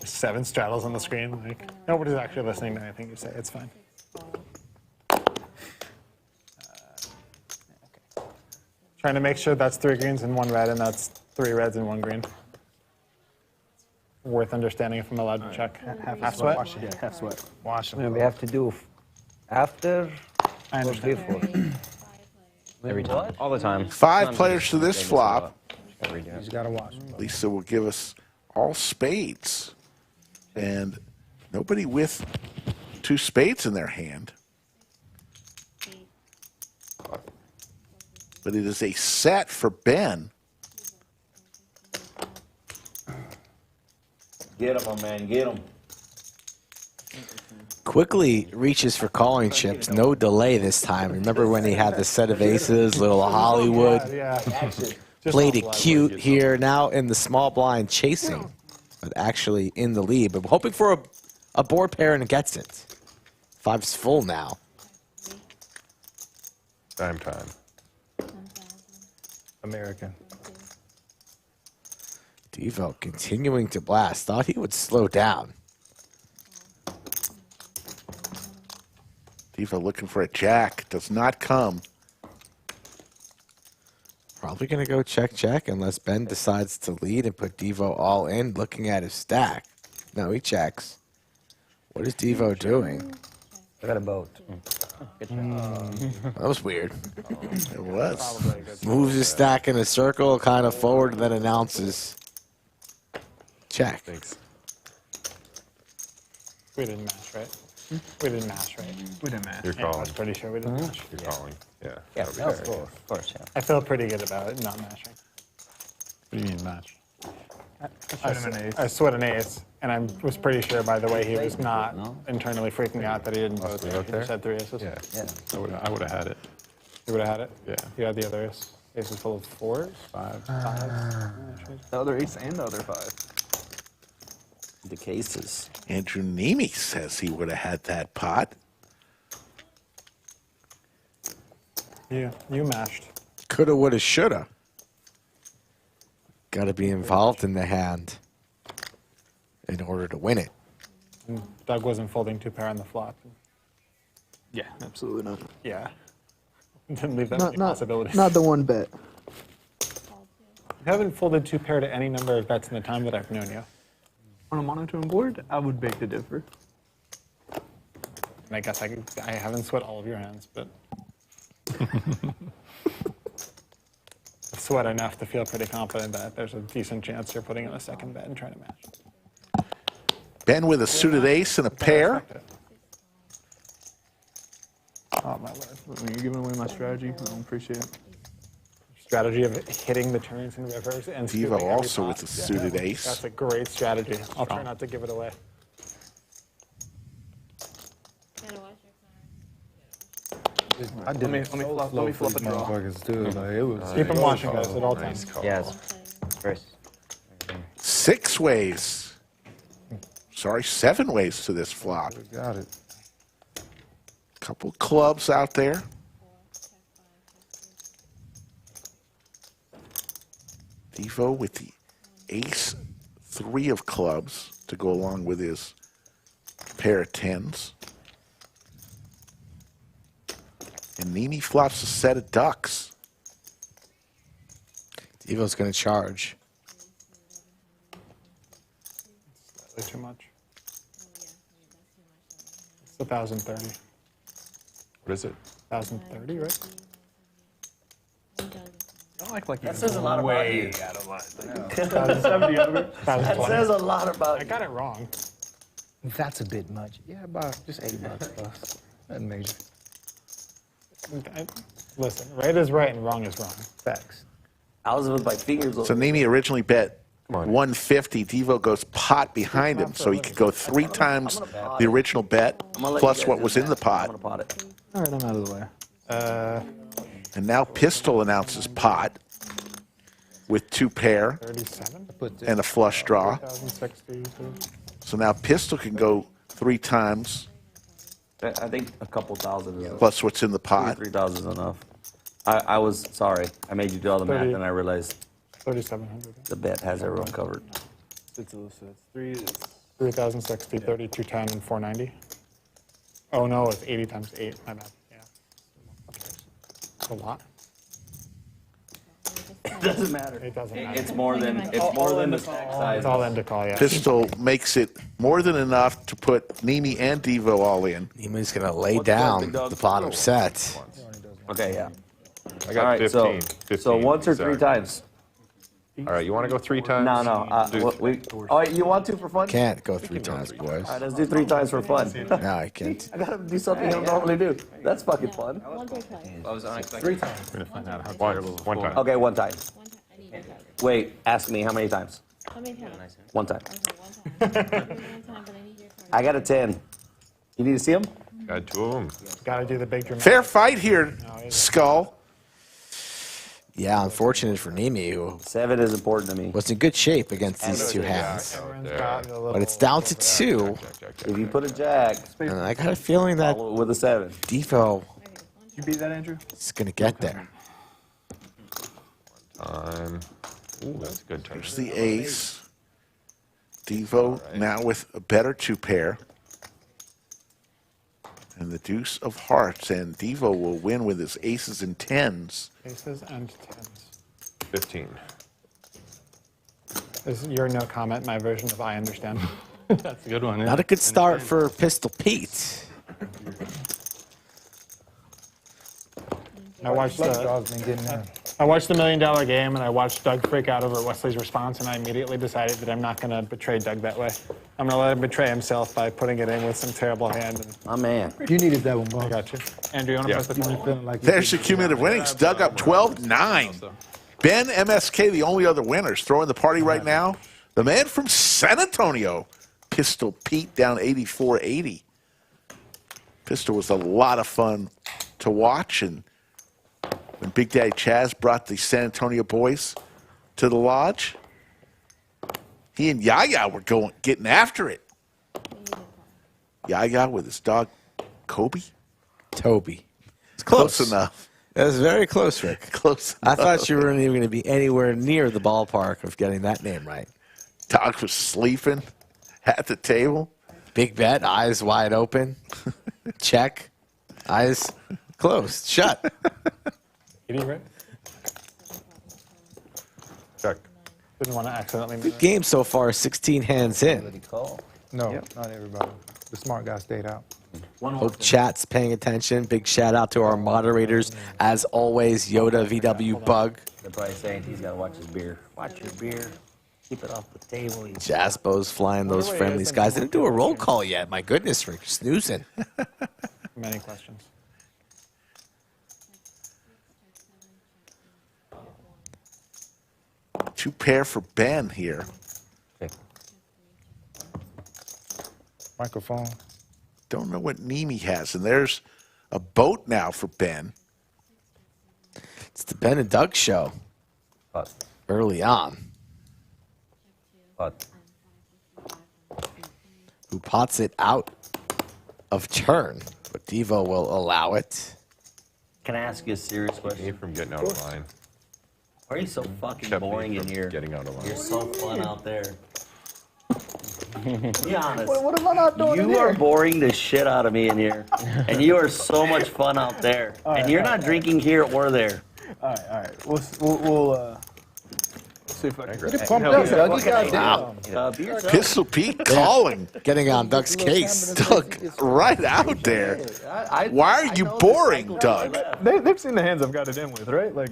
S1: 7 straddles on the screen. Like nobody's actually listening to anything you say. It's fine. Trying to make sure that's 3 greens and 1 red, and that's 3 reds and 1 green. Worth understanding if I'm allowed to check. Half sweat?
S6: Yeah, half sweat.
S8: Wash them.
S10: And we have to do after
S1: I
S10: or
S1: understand.
S10: before. Every time. All the time.
S3: 5 players to this flop.
S8: You just gotta wash them.
S3: Lisa will give us all spades. And nobody with 2 spades in their hand. But it is a set for Ben.
S5: Get him, my man. Get him.
S4: Quickly reaches for calling chips. No delay this time. Remember when he had the set of aces, little Hollywood?
S1: Yeah.
S4: Played it cute here. Now in the small blind chasing, but actually in the lead. But hoping for a board pair and gets it. 5's full now.
S9: Time.
S8: American.
S4: Devo continuing to blast. Thought he would slow down.
S3: Devo looking for a jack. Does not come.
S4: Probably going to go check unless Ben decides to lead and put Devo all in. Looking at his stack. No, he checks. What is Devo doing?
S10: I got a boat.
S4: That was weird.
S3: It was.
S4: Moves his stack in a circle, kind of forward, then announces. Check.
S9: Thanks.
S1: We didn't match, right? We didn't match, right?
S6: We didn't match.
S9: You're
S1: Yeah, I
S9: calling.
S1: was pretty sure we didn't match.
S9: You're calling. Yeah.
S10: Yeah,
S9: that'll be
S10: of
S9: fair.
S10: course, yeah.
S1: I feel pretty good about it not matching.
S2: What do you mean match?
S6: I showed him an ace.
S1: I sweat an ace, and I was pretty sure, by the way, he was not internally freaking out that he didn't vote there. He just had 3 aces.
S2: Yeah.
S10: Yeah.
S2: I would have had it.
S1: You would have had it?
S2: Yeah.
S1: You had the other ace. Ace was full of 4s?
S2: 5.
S6: The other ace and the other 5.
S5: The cases.
S3: Andrew Neeme says he would have had that pot.
S1: You matched.
S4: Coulda, woulda, shoulda. Got to be involved in the hand in order to win it.
S1: And Doug wasn't folding 2 pair on the flop.
S6: Yeah, absolutely not.
S1: Yeah. Didn't leave that
S11: Not
S1: many
S11: not
S1: possibilities.
S11: not the one bet.
S1: You haven't folded 2 pair to any number of bets in the time that I've known you.
S6: On a monotone board, I would beg to differ.
S1: And I guess I haven't sweat all of your hands, but I've sweat enough to feel pretty confident that there's a decent chance you're putting in a second bet and trying to match.
S3: Ben with a suited ace and a pair.
S1: Oh, my word.
S6: When you're giving away my strategy, I don't appreciate it.
S1: Strategy of hitting the turns and rivers and
S3: Devo
S1: scooping every
S3: also
S1: pot.
S3: with a suited ace.
S1: That's a great strategy. I'll try not to give it away.
S8: I did
S6: Let me
S8: it so
S6: flop
S8: slow
S6: a
S8: for these
S6: draw.
S8: motherfuckers too. Like it was.
S1: Keep them watching, guys, at all
S9: Nice
S1: times.
S9: call.
S10: Yeah, it's very
S3: 6 ways. Sorry, 7 ways to this flop.
S8: Got it.
S3: Couple clubs out there. Devo with the ace 3 of clubs to go along with his pair of 10s. And Neeme flops a set of ducks.
S4: Devo's going to charge.
S1: Slightly too much. It's 1,030.
S9: What is it?
S1: 1,030, right?
S5: That says a lot about you.
S6: Out of line.
S1: 1,070 over.
S5: That
S1: 1,020.
S5: says a lot about
S1: I
S5: you.
S1: got it wrong.
S8: That's a bit much. Yeah, about just $80 plus. Nothing major.
S1: Listen, right is right and wrong is wrong.
S8: Facts.
S5: I was with my fingers over
S3: So Neeme originally bet 150. Devo goes pot behind him, so he could go 3 times the original bet plus what was in the pot.
S5: I'm gonna pot it.
S11: All right, I'm out of the way.
S3: And now Pistol announces pot with 2 pair
S1: 37?
S3: and a flush draw.
S1: 1,060.
S3: So now Pistol can go 3 times
S5: I think a couple thousand is
S3: plus what's in the pot.
S5: 3,000 is enough. I was sorry. I made you do all the math,
S1: 30.
S5: and I realized
S1: 3,700.
S5: the bet has everyone covered.
S6: It's 3.
S1: 3,060, 3210, and 490. Oh no, it's 80 times 8. My bad. Yeah. Okay. It's a lot.
S5: It doesn't matter.
S1: It doesn't matter.
S5: It's more than the stack size.
S1: It's all in to call, yeah.
S3: Pistol makes it more than enough to put Neeme and Devo all in.
S4: Neeme's going to lay
S5: What's that,
S4: down
S5: big dog?
S4: the bottom set.
S5: Okay, yeah.
S9: I got
S5: All right,
S9: 15.
S5: so
S9: 15
S5: once or 3
S9: exact.
S5: times.
S9: All right, you want to go 3 times?
S5: No. Oh, you want to for fun?
S4: Can't go 3 times, boys.
S5: All right, let's do 3 times for fun.
S4: No, I can't.
S5: I gotta do something I don't normally do. That's fucking fun.
S10: I was unexpected.
S6: 3 times.
S2: We're going to find out how
S9: One time.
S5: Okay, 1 time. Wait, ask me how many times?
S12: How many times?
S5: 1 time.
S12: Okay, 1 time. One time, but I need your card.
S5: I got a 10. You need to see them?
S9: Got 2 of them.
S1: Got to do the big dramatic.
S3: Fair fight here, Skull.
S4: Yeah, unfortunate for Neeme, who
S5: 7 is important to me.
S4: was in good shape against these 2 hands. But it's down to 2,
S5: If you put a jack,
S4: and I got a feeling that
S5: follow it with a 7.
S4: Devo
S6: You beat that, Andrew?
S4: is going to get there.
S9: Ooh, that's a good turn.
S3: There's the ace. Devo now with a better 2 pair. And the deuce of hearts. And Devo will win with his aces and 10s.
S1: Aces and 10s.
S9: 15.
S1: Is your no comment my version of I understand?
S2: That's a good one. Yeah.
S4: Not a good start for Pistol Pete.
S1: I watched
S8: Dog's been getting there.
S1: I watched the $1 Million Game, and I watched Doug freak out over Wesley's response, and I immediately decided that I'm not going to betray Doug that way. I'm going to let him betray himself by putting it in with some terrible hand. And
S5: My man.
S8: You needed that one,
S1: I
S8: bro.
S1: got you. Andrew, you want to press the
S8: You been
S1: 20?
S8: feeling like
S3: There's your cumulative winnings. Doug up 12-9. Ben, MSK, the only other winners. Throwing the party right now. The man from San Antonio, Pistol Pete, down 84-80. Pistol was a lot of fun to watch, and when Big Daddy Chaz brought the San Antonio boys to the lodge, he and Yaya were getting after it. Yaya with his dog, Kobe.
S4: Toby.
S3: It's close enough.
S4: That was very close, Rick.
S3: Close
S4: I
S3: enough.
S4: thought you weren't even going to be anywhere near the ballpark of getting that name right.
S3: Dog was sleeping at the table.
S4: Big bet, eyes wide open. Check. Eyes closed. Shut.
S1: 80, right?
S9: Check.
S1: Didn't want to accidentally
S4: Good game so far, 16 hands in.
S8: No, not everybody. The smart guy stayed out.
S4: Hope chat's paying attention. Big shout out to our moderators. As always, Yoda, VW, Bug.
S5: They're probably saying he's got to watch his beer. Watch your beer. Keep it off the table.
S4: Jaspo's flying those friendlies. Guys, didn't do a roll call yet. My goodness, Rick, snoozing.
S1: Many questions.
S3: Two pair for Ben here.
S8: Microphone.
S3: Don't know what Neeme has. And there's a boat now for Ben.
S4: It's the Ben and Doug show. Early on. Who pots it out of turn. but Devo will allow it.
S5: Can I ask you a serious
S9: Keep me
S5: question?
S9: from getting out of line.
S5: Why are you so fucking
S9: Kept me
S5: boring in
S9: from
S5: here?
S9: Getting out of line.
S5: You're so fun out there. Be honest.
S6: What am I not doing in
S5: You are
S6: here?
S5: boring the shit out of me in here. And you are so much fun out there. And you're not drinking here or there.
S6: All right. We'll see if I can.
S8: Get pumped up, Dougie. Goddamn.
S5: Be yourself.
S3: Pistol Pete calling.
S4: Getting on Doug's case.
S3: Doug, right out there. Why are you boring, Doug?
S6: They've seen the hands I've got it in with, right? Like,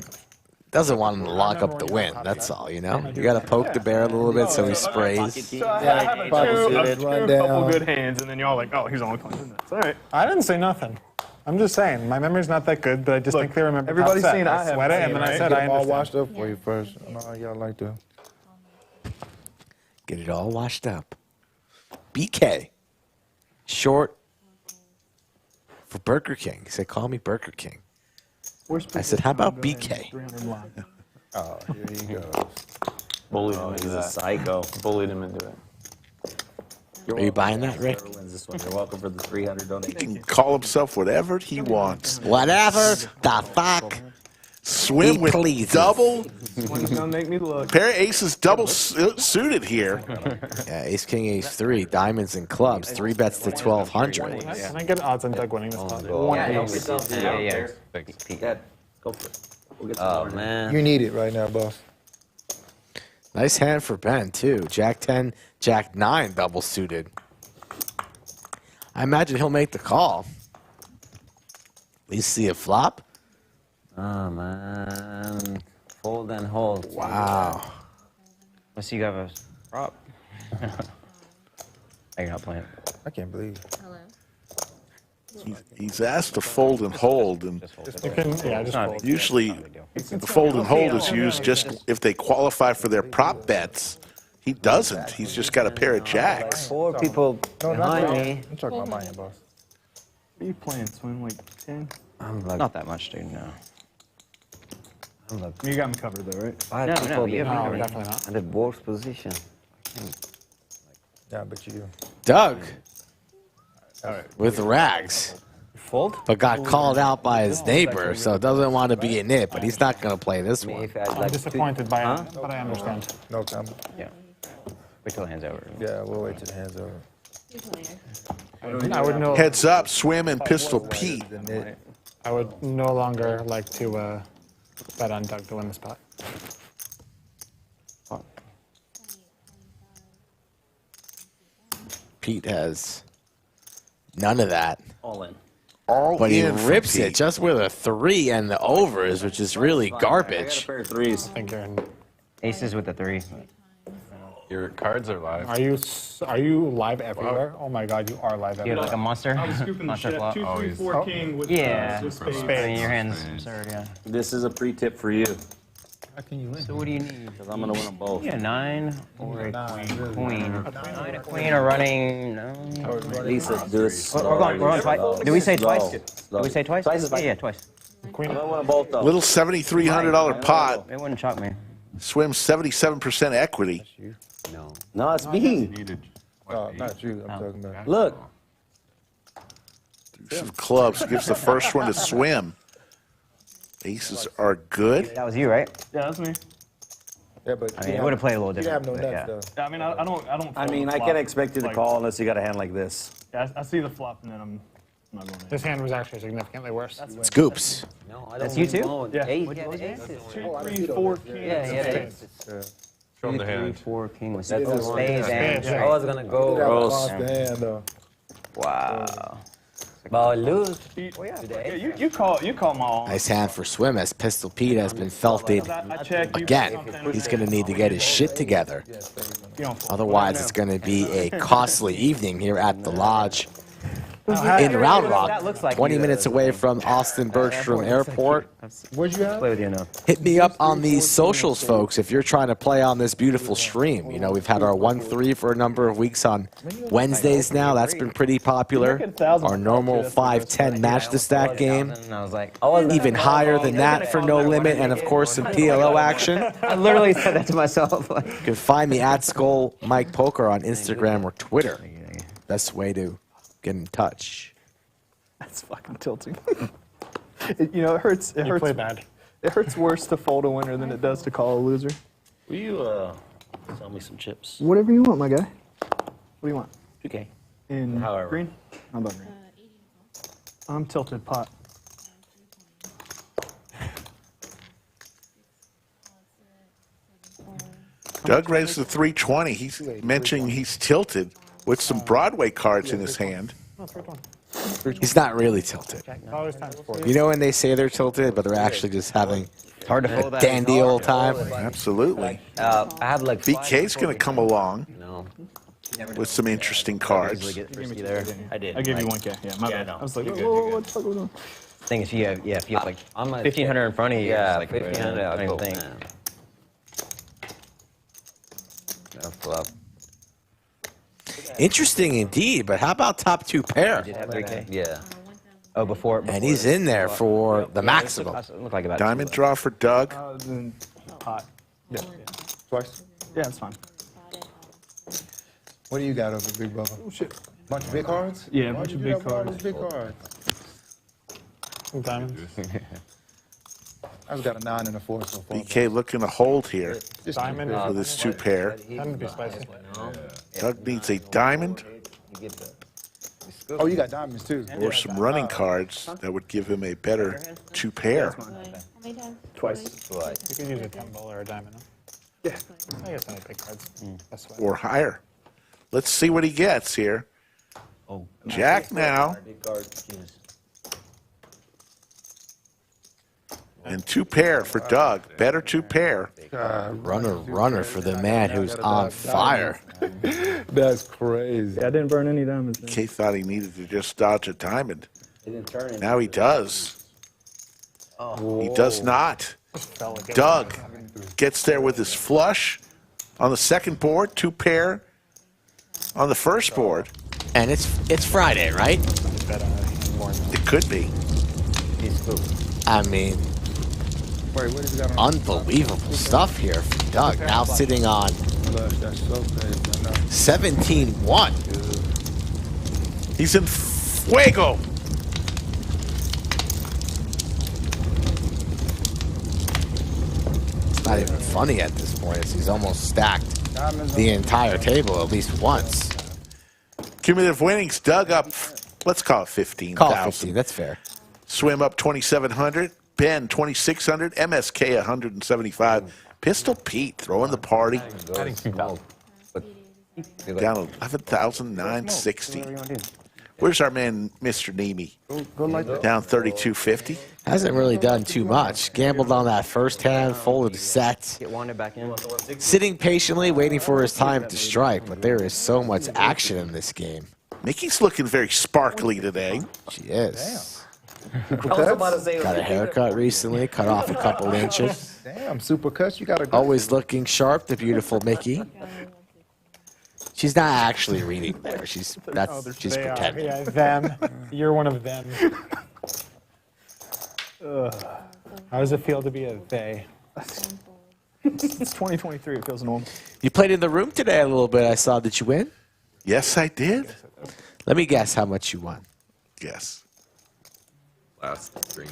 S4: Doesn't want him to lock up the win. That's all, you know? You got to poke the bear a little bit so he sprays.
S5: Pocket
S6: so I
S5: king,
S6: have
S5: like,
S6: a couple good hands, and then y'all like, oh, he's only playing this. All right.
S1: I didn't say nothing. I'm just saying, my memory's not that good, but I distinctly remember.
S6: everybody's
S1: top set.
S6: seen I have
S1: sweat it,
S6: seen,
S1: and then I
S6: right?
S1: said
S8: Get
S1: I
S8: them all
S1: understand.
S8: washed up for you first. No, y'all like to.
S4: Get it all washed up. BK. Short for Burger King. He said, call me Burger King. I said, how about BK?
S8: Oh, here he goes.
S2: Bullied
S5: Oh,
S2: him
S5: he's
S2: into
S5: a
S2: that.
S5: psycho.
S2: Bullied him into it.
S4: Are you buying that, Rick?
S5: Whoever wins this one, you're welcome for the 300
S3: He
S5: donation.
S3: can call himself whatever he wants.
S4: Whatever the fuck.
S3: Swim
S4: He
S3: with
S4: pleases.
S3: double.
S6: One's gonna make me look.
S3: Pair of aces double suited here.
S4: Yeah, ace, king, ace, three. Diamonds and clubs. 3 bets to 1,200.
S1: Can I get odds on Doug winning this spot?
S10: God.
S1: One
S5: Yeah, help
S1: ace.
S5: yourself.
S10: Yeah.
S9: Thanks.
S5: Yeah, go for it. We'll get some
S10: Oh,
S5: water.
S10: man.
S8: You need it right now, boss.
S4: Nice hand for Ben, too. Jack 10, Jack 9 double suited. I imagine he'll make the call. At least see a flop.
S10: Oh, man. Fold and hold.
S4: Wow.
S10: Let's see you have a prop. Oh, you're not playing.
S8: I can't believe it.
S12: Hello.
S3: He's asked to fold and hold, and
S10: Just hold it.
S1: You can, yeah, just fold.
S3: usually the fold and hold is used just if they qualify for their prop bets. He doesn't. He's just got a pair of jacks.
S10: 4 people behind me.
S8: I'm talking about my hand, boss.
S6: What are you playing, Swim? Like 10?
S10: I'm like, not that much, dude, no. I'm like
S6: You got me covered though, right?
S10: 5
S5: No,
S10: people
S5: you have
S1: No,
S10: behind me.
S1: definitely not.
S10: And the worst position.
S8: Yeah, but you.
S4: Doug. With rags.
S10: Fold?
S4: But got called out by his neighbor, so doesn't want to be in it, but he's not going to play this one.
S10: If I
S1: I'm
S10: like
S1: disappointed by it, but I understand.
S8: No time.
S10: Yeah. Wait till the hand's over.
S8: Yeah, we'll wait till the hands over.
S1: I would no,
S3: Heads up, Swim and Pistol Pete.
S8: The net.
S1: I would no longer like to bet on Doug to win the spot.
S4: Pete has none of that.
S5: All in.
S3: All
S4: But he
S3: in for
S4: rips
S3: Pete.
S4: it just with a 3 and the overs, which is really
S5: I got a
S4: garbage.
S5: pair of threes.
S1: I think you're in.
S10: Aces with the 3.
S9: Your cards are live.
S1: Are you live everywhere? Oh my God, you are live
S10: You
S1: everywhere.
S10: like a monster?
S6: I was scooping the
S10: monster
S6: shit.
S10: flop.
S6: 2, 3, 4 king with
S10: Yeah.
S6: with spades.
S10: I mean, your hand's absurd, yeah.
S5: This is a pre-tip for you,
S10: So what do you need?
S5: because I'm going to win them both.
S10: Yeah, 9 or a queen. 9, a queen, or running. No.
S5: Lisa, do this.
S10: We're going twice. Do we say twice?
S5: Slow.
S10: Do we say twice?
S5: Twice is fine.
S10: Yeah, twice.
S5: I'm going to win them both, though.
S3: Little $7,300 pot.
S10: It wouldn't shock me.
S3: Swim 77% equity.
S5: No, it's me.
S8: No, not you. I'm talking about.
S5: Look.
S3: Deuce of clubs gives the first one to Swim. Aces are good.
S10: That was you, right?
S6: Yeah, that's me.
S8: Yeah, but
S10: I mean, it would have played a little
S8: you have
S10: different.
S8: no
S10: but
S8: nuts,
S10: yeah.
S8: though.
S6: Yeah, I mean, I don't.
S5: I mean, I
S6: fold
S5: can't
S6: flop.
S5: expect you to
S6: Like,
S5: call unless you got a hand like this.
S6: Yeah, I see the flop and then I'm not going
S1: This hand was actually significantly worse.
S4: Scoops.
S10: That's you too?
S6: Yeah.
S10: 8?
S6: 2, 3, 4 king.
S10: Yeah, yeah.
S9: Show them the hand.
S10: 4 king with
S6: That's
S10: spades
S1: Spades,
S10: and
S1: yeah.
S10: I was gonna go.
S8: You have a
S5: Gross.
S8: lost hand, though.
S10: Wow. But lose.
S6: Yeah, you call my all.
S4: Nice hand for Swim as Pistol Pete has been felted
S6: I check you
S4: again.
S6: put something.
S4: He's going to need to get his shit together.
S6: You don't fold.
S4: Otherwise, it's going to be a costly evening here at the Lodge
S6: How-
S4: in Round
S10: That
S4: Rock,
S10: looks like
S4: 20
S10: you.
S4: minutes away from Austin Bergstrom Airport.
S8: What'd you have?
S10: Play with you now.
S4: Hit me up on these socials, folks, if you're trying to play on this beautiful stream. You know, we've had our 1-3 for a number of weeks on Wednesdays now. That's been pretty popular. Our normal 5-10 match to stack game.
S10: And I was like,
S4: Even higher than that for No Limit, and of course some PLO action.
S10: I literally said that to myself. Like,
S4: You can find me at Skull Mike Poker on Instagram or Twitter. Best way to get in touch.
S6: That's fucking tilting. You know, it hurts. It
S1: You
S6: hurts.
S1: play bad.
S6: It hurts worse to fold a winner than it does to call a loser.
S5: Will you sell me some chips?
S6: Whatever you want, my guy. What do you want?
S5: 2K.
S6: In
S5: However.
S6: green? How about green? I'm tilted pot.
S3: Doug raised the 320. He's mentioning he's tilted with some Broadway cards in his hand.
S1: No, 320.
S4: He's not really tilted.
S1: Always times 4.
S4: You know when they say they're tilted, but they're actually just having
S10: It's hard to fold that.
S4: dandy old time?
S3: Absolutely.
S10: I have like.
S3: BK's going to come along
S10: No.
S3: with some interesting
S10: Easily
S3: cards.
S10: get frisky there.
S5: I did.
S6: I gave you
S5: Like,
S6: 1K. Yeah, my bad.
S5: no.
S6: I was like,
S5: You're good,
S6: whoa,
S5: you're good.
S6: what the fuck was on?
S10: Thing is, if you have like
S7: I'm at
S10: 1,500 in front of you,
S7: Yeah,
S10: it's like
S7: 1,500.
S10: I
S7: I'll
S10: don't
S7: go.
S10: even think.
S7: No flop.
S4: Interesting indeed, but how about top 2 pair?
S10: Did have 3K?
S7: Yeah.
S10: Oh, before.
S4: And he's in there for the maximum.
S10: Look like about
S3: Diamond
S10: two,
S3: draw for Doug.
S6: Then pot.
S11: Yeah. Twice.
S6: Yeah, it's fine.
S11: What do you got over Big Bubba? Oh, shit. Bunch of big cards?
S6: Yeah, a
S11: Why'd
S6: bunch
S11: you
S6: of
S11: get
S6: big
S11: up all
S6: cards.
S11: those big cards?
S1: Some diamonds.
S11: I've got a 9 and a 4 so far.
S3: BK looking to hold here
S1: Diamond.
S3: for this 2 pair.
S1: That'd be spicy.
S3: Doug needs a diamond
S11: Oh, you got diamonds too.
S3: or some running cards that would give him a better 2 pair.
S12: How many times?
S6: Twice.
S1: You could use a 10 ball or a diamond. Huh?
S6: Yeah.
S1: I guess any big cards. That's what.
S3: Or higher. Let's see what he gets here.
S10: Oh.
S3: Jack now. And 2 pair for Doug. Better 2 pair.
S4: Runner for the man who's on fire.
S11: That's crazy.
S6: Yeah, I didn't burn any diamonds. Man.
S3: K thought he needed to just dodge a diamond. Now he does. He does not. Doug gets there with his flush on the second board, 2 pair on the first board.
S4: And it's Friday, right?
S3: It could be.
S4: I mean, unbelievable stuff here from Doug. Now sitting on 17-1.
S3: He's in fuego.
S4: It's not even funny at this point, as he's almost stacked the entire table at least once.
S3: Cumulative winnings, Doug up, let's call it 15,000.
S4: Call it 15, that's fair.
S3: Swim up 2,700. Ben 2,600. MSK 175. Pistol Pete throwing the party.
S2: Adding 2,000.
S3: Down 11,960. Where's our man, Mr. Neeme? Down 3,250.
S4: Hasn't really done too much. Gambled on that first hand, folded set.
S10: Get wanted back in.
S4: Sitting patiently, waiting for his time to strike, but there is so much action in this game.
S3: Nikki's looking very sparkly today.
S4: She is.
S5: say
S4: Got a haircut recently, cut off a couple inches.
S11: Damn, super cuts. You got a
S4: Always looking sharp, the beautiful Mickey. She's not actually reading there. She's she's
S1: They are,
S4: pretending.
S1: yeah, them. You're one of them. How does it feel to be a they?
S6: It's 2023. It feels normal.
S4: You played in the room today a little bit. I saw. Did you win?
S3: Yes, I did.
S4: Let me guess how much you won.
S3: Yes.
S9: Last string.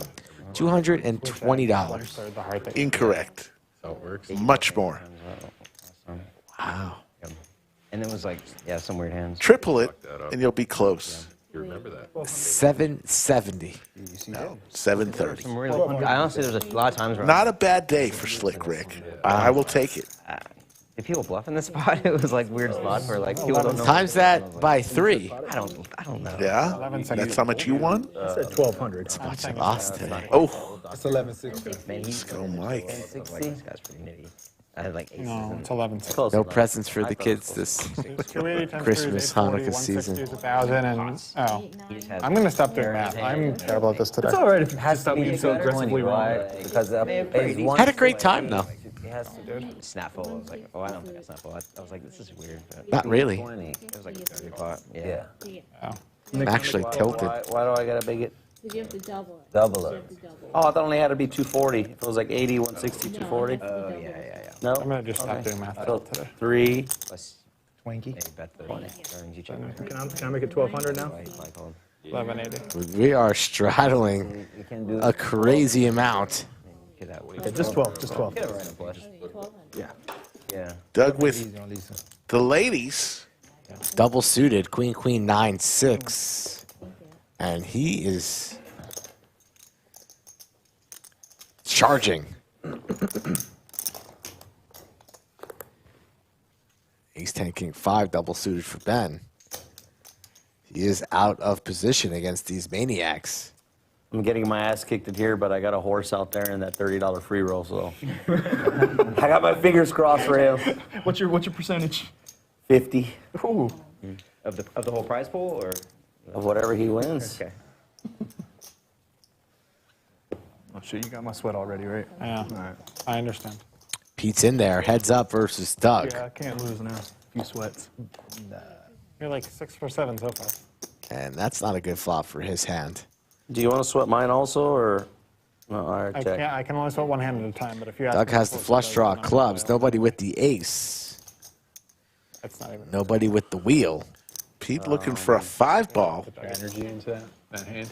S4: $220.
S3: Incorrect.
S9: That's how it works.
S3: Much more.
S4: Wow.
S10: And it was like, yeah, some weird hands.
S3: Triple it, and you'll be close.
S9: You remember that?
S4: 770.
S3: No, 730.
S10: Some really, I honestly, there's a lot of times where
S3: Not a bad day for Slick Rick. I will take it.
S10: did people bluff in this spot? It was like weird spot where like people don't know.
S4: Times that by 3.
S10: I don't know.
S3: Yeah? That's how much you won?
S6: I said 1,200.
S4: How much I lost today.
S3: Oh,
S11: It's 1160.
S10: Man, he's
S3: go Mike.
S10: like, this guy's pretty nitty. I had like aces.
S1: No,
S10: and-
S1: it's 11.
S10: Close
S4: No
S10: enough.
S4: presents for the kids this
S1: 280 times
S4: Christmas,
S1: 3 is 840,
S4: Hanukkah season.
S1: 160 is 1,000, and oh,
S10: He just has
S1: I'm gonna stop doing math. I'm terrible at this today.
S6: It's all right if you stop being so aggressively wrong.
S5: Because
S4: Had a great time though.
S10: He has to do snap full. I was like, oh, I don't think I snap full. I was like, this is weird. But
S4: Not really.
S10: it was like a 30 pot. Yeah.
S4: I'm actually tilted.
S5: Why do I gotta make it
S12: Because you have to double it.
S5: double
S12: You
S5: it?
S12: have to double it.
S5: Oh, I thought it only had to be 240. If it was like 80, 160, 240.
S10: Oh, yeah.
S5: No?
S1: I'm gonna just stop doing math
S5: So
S1: today.
S5: 3.
S10: Plus,
S11: Twinkie.
S10: maybe bet the earnings each other.
S6: Can I make it 1,200 now?
S10: He probably called.
S1: 1180.
S4: We are straddling
S10: You can do
S4: a crazy amount.
S10: Get that way.
S6: Yeah, just 12, just 12.
S10: Get it right in flush.
S6: Yeah.
S10: Yeah.
S3: Doug with the ladies.
S4: Double suited, queen, queen, 9-6. And he is charging. Ace 10, king 5, double suited for Ben. He is out of position against these maniacs.
S5: I'm getting my ass kicked in here, but I got a horse out there in that $30 free roll, so I got my fingers crossed for him.
S6: What's your percentage?
S5: 50
S6: Ooh.
S10: Of the whole prize pool, or?
S5: of whatever he wins.
S10: Okay.
S6: Oh shit, you got my sweat already, right?
S1: Yeah,
S6: All right.
S1: I understand.
S4: Pete's in there, heads up versus Doug.
S6: Yeah, I can't lose now. A few sweats.
S1: You're like 6 for 7 so far.
S4: And that's not a good flop for his hand.
S5: Do you want to sweat mine also, or no? All right,
S1: I
S5: check.
S1: can't. I can only sweat one hand at a time. But if you ask
S4: Doug
S1: me
S4: has the
S1: before,
S4: flush
S1: so
S4: draw
S1: then I'm
S4: clubs,
S1: gonna-
S4: nobody with the ace,
S1: That's not even.
S4: nobody with the wheel.
S3: Pete looking for a 5-ball.
S2: Energy into that hand.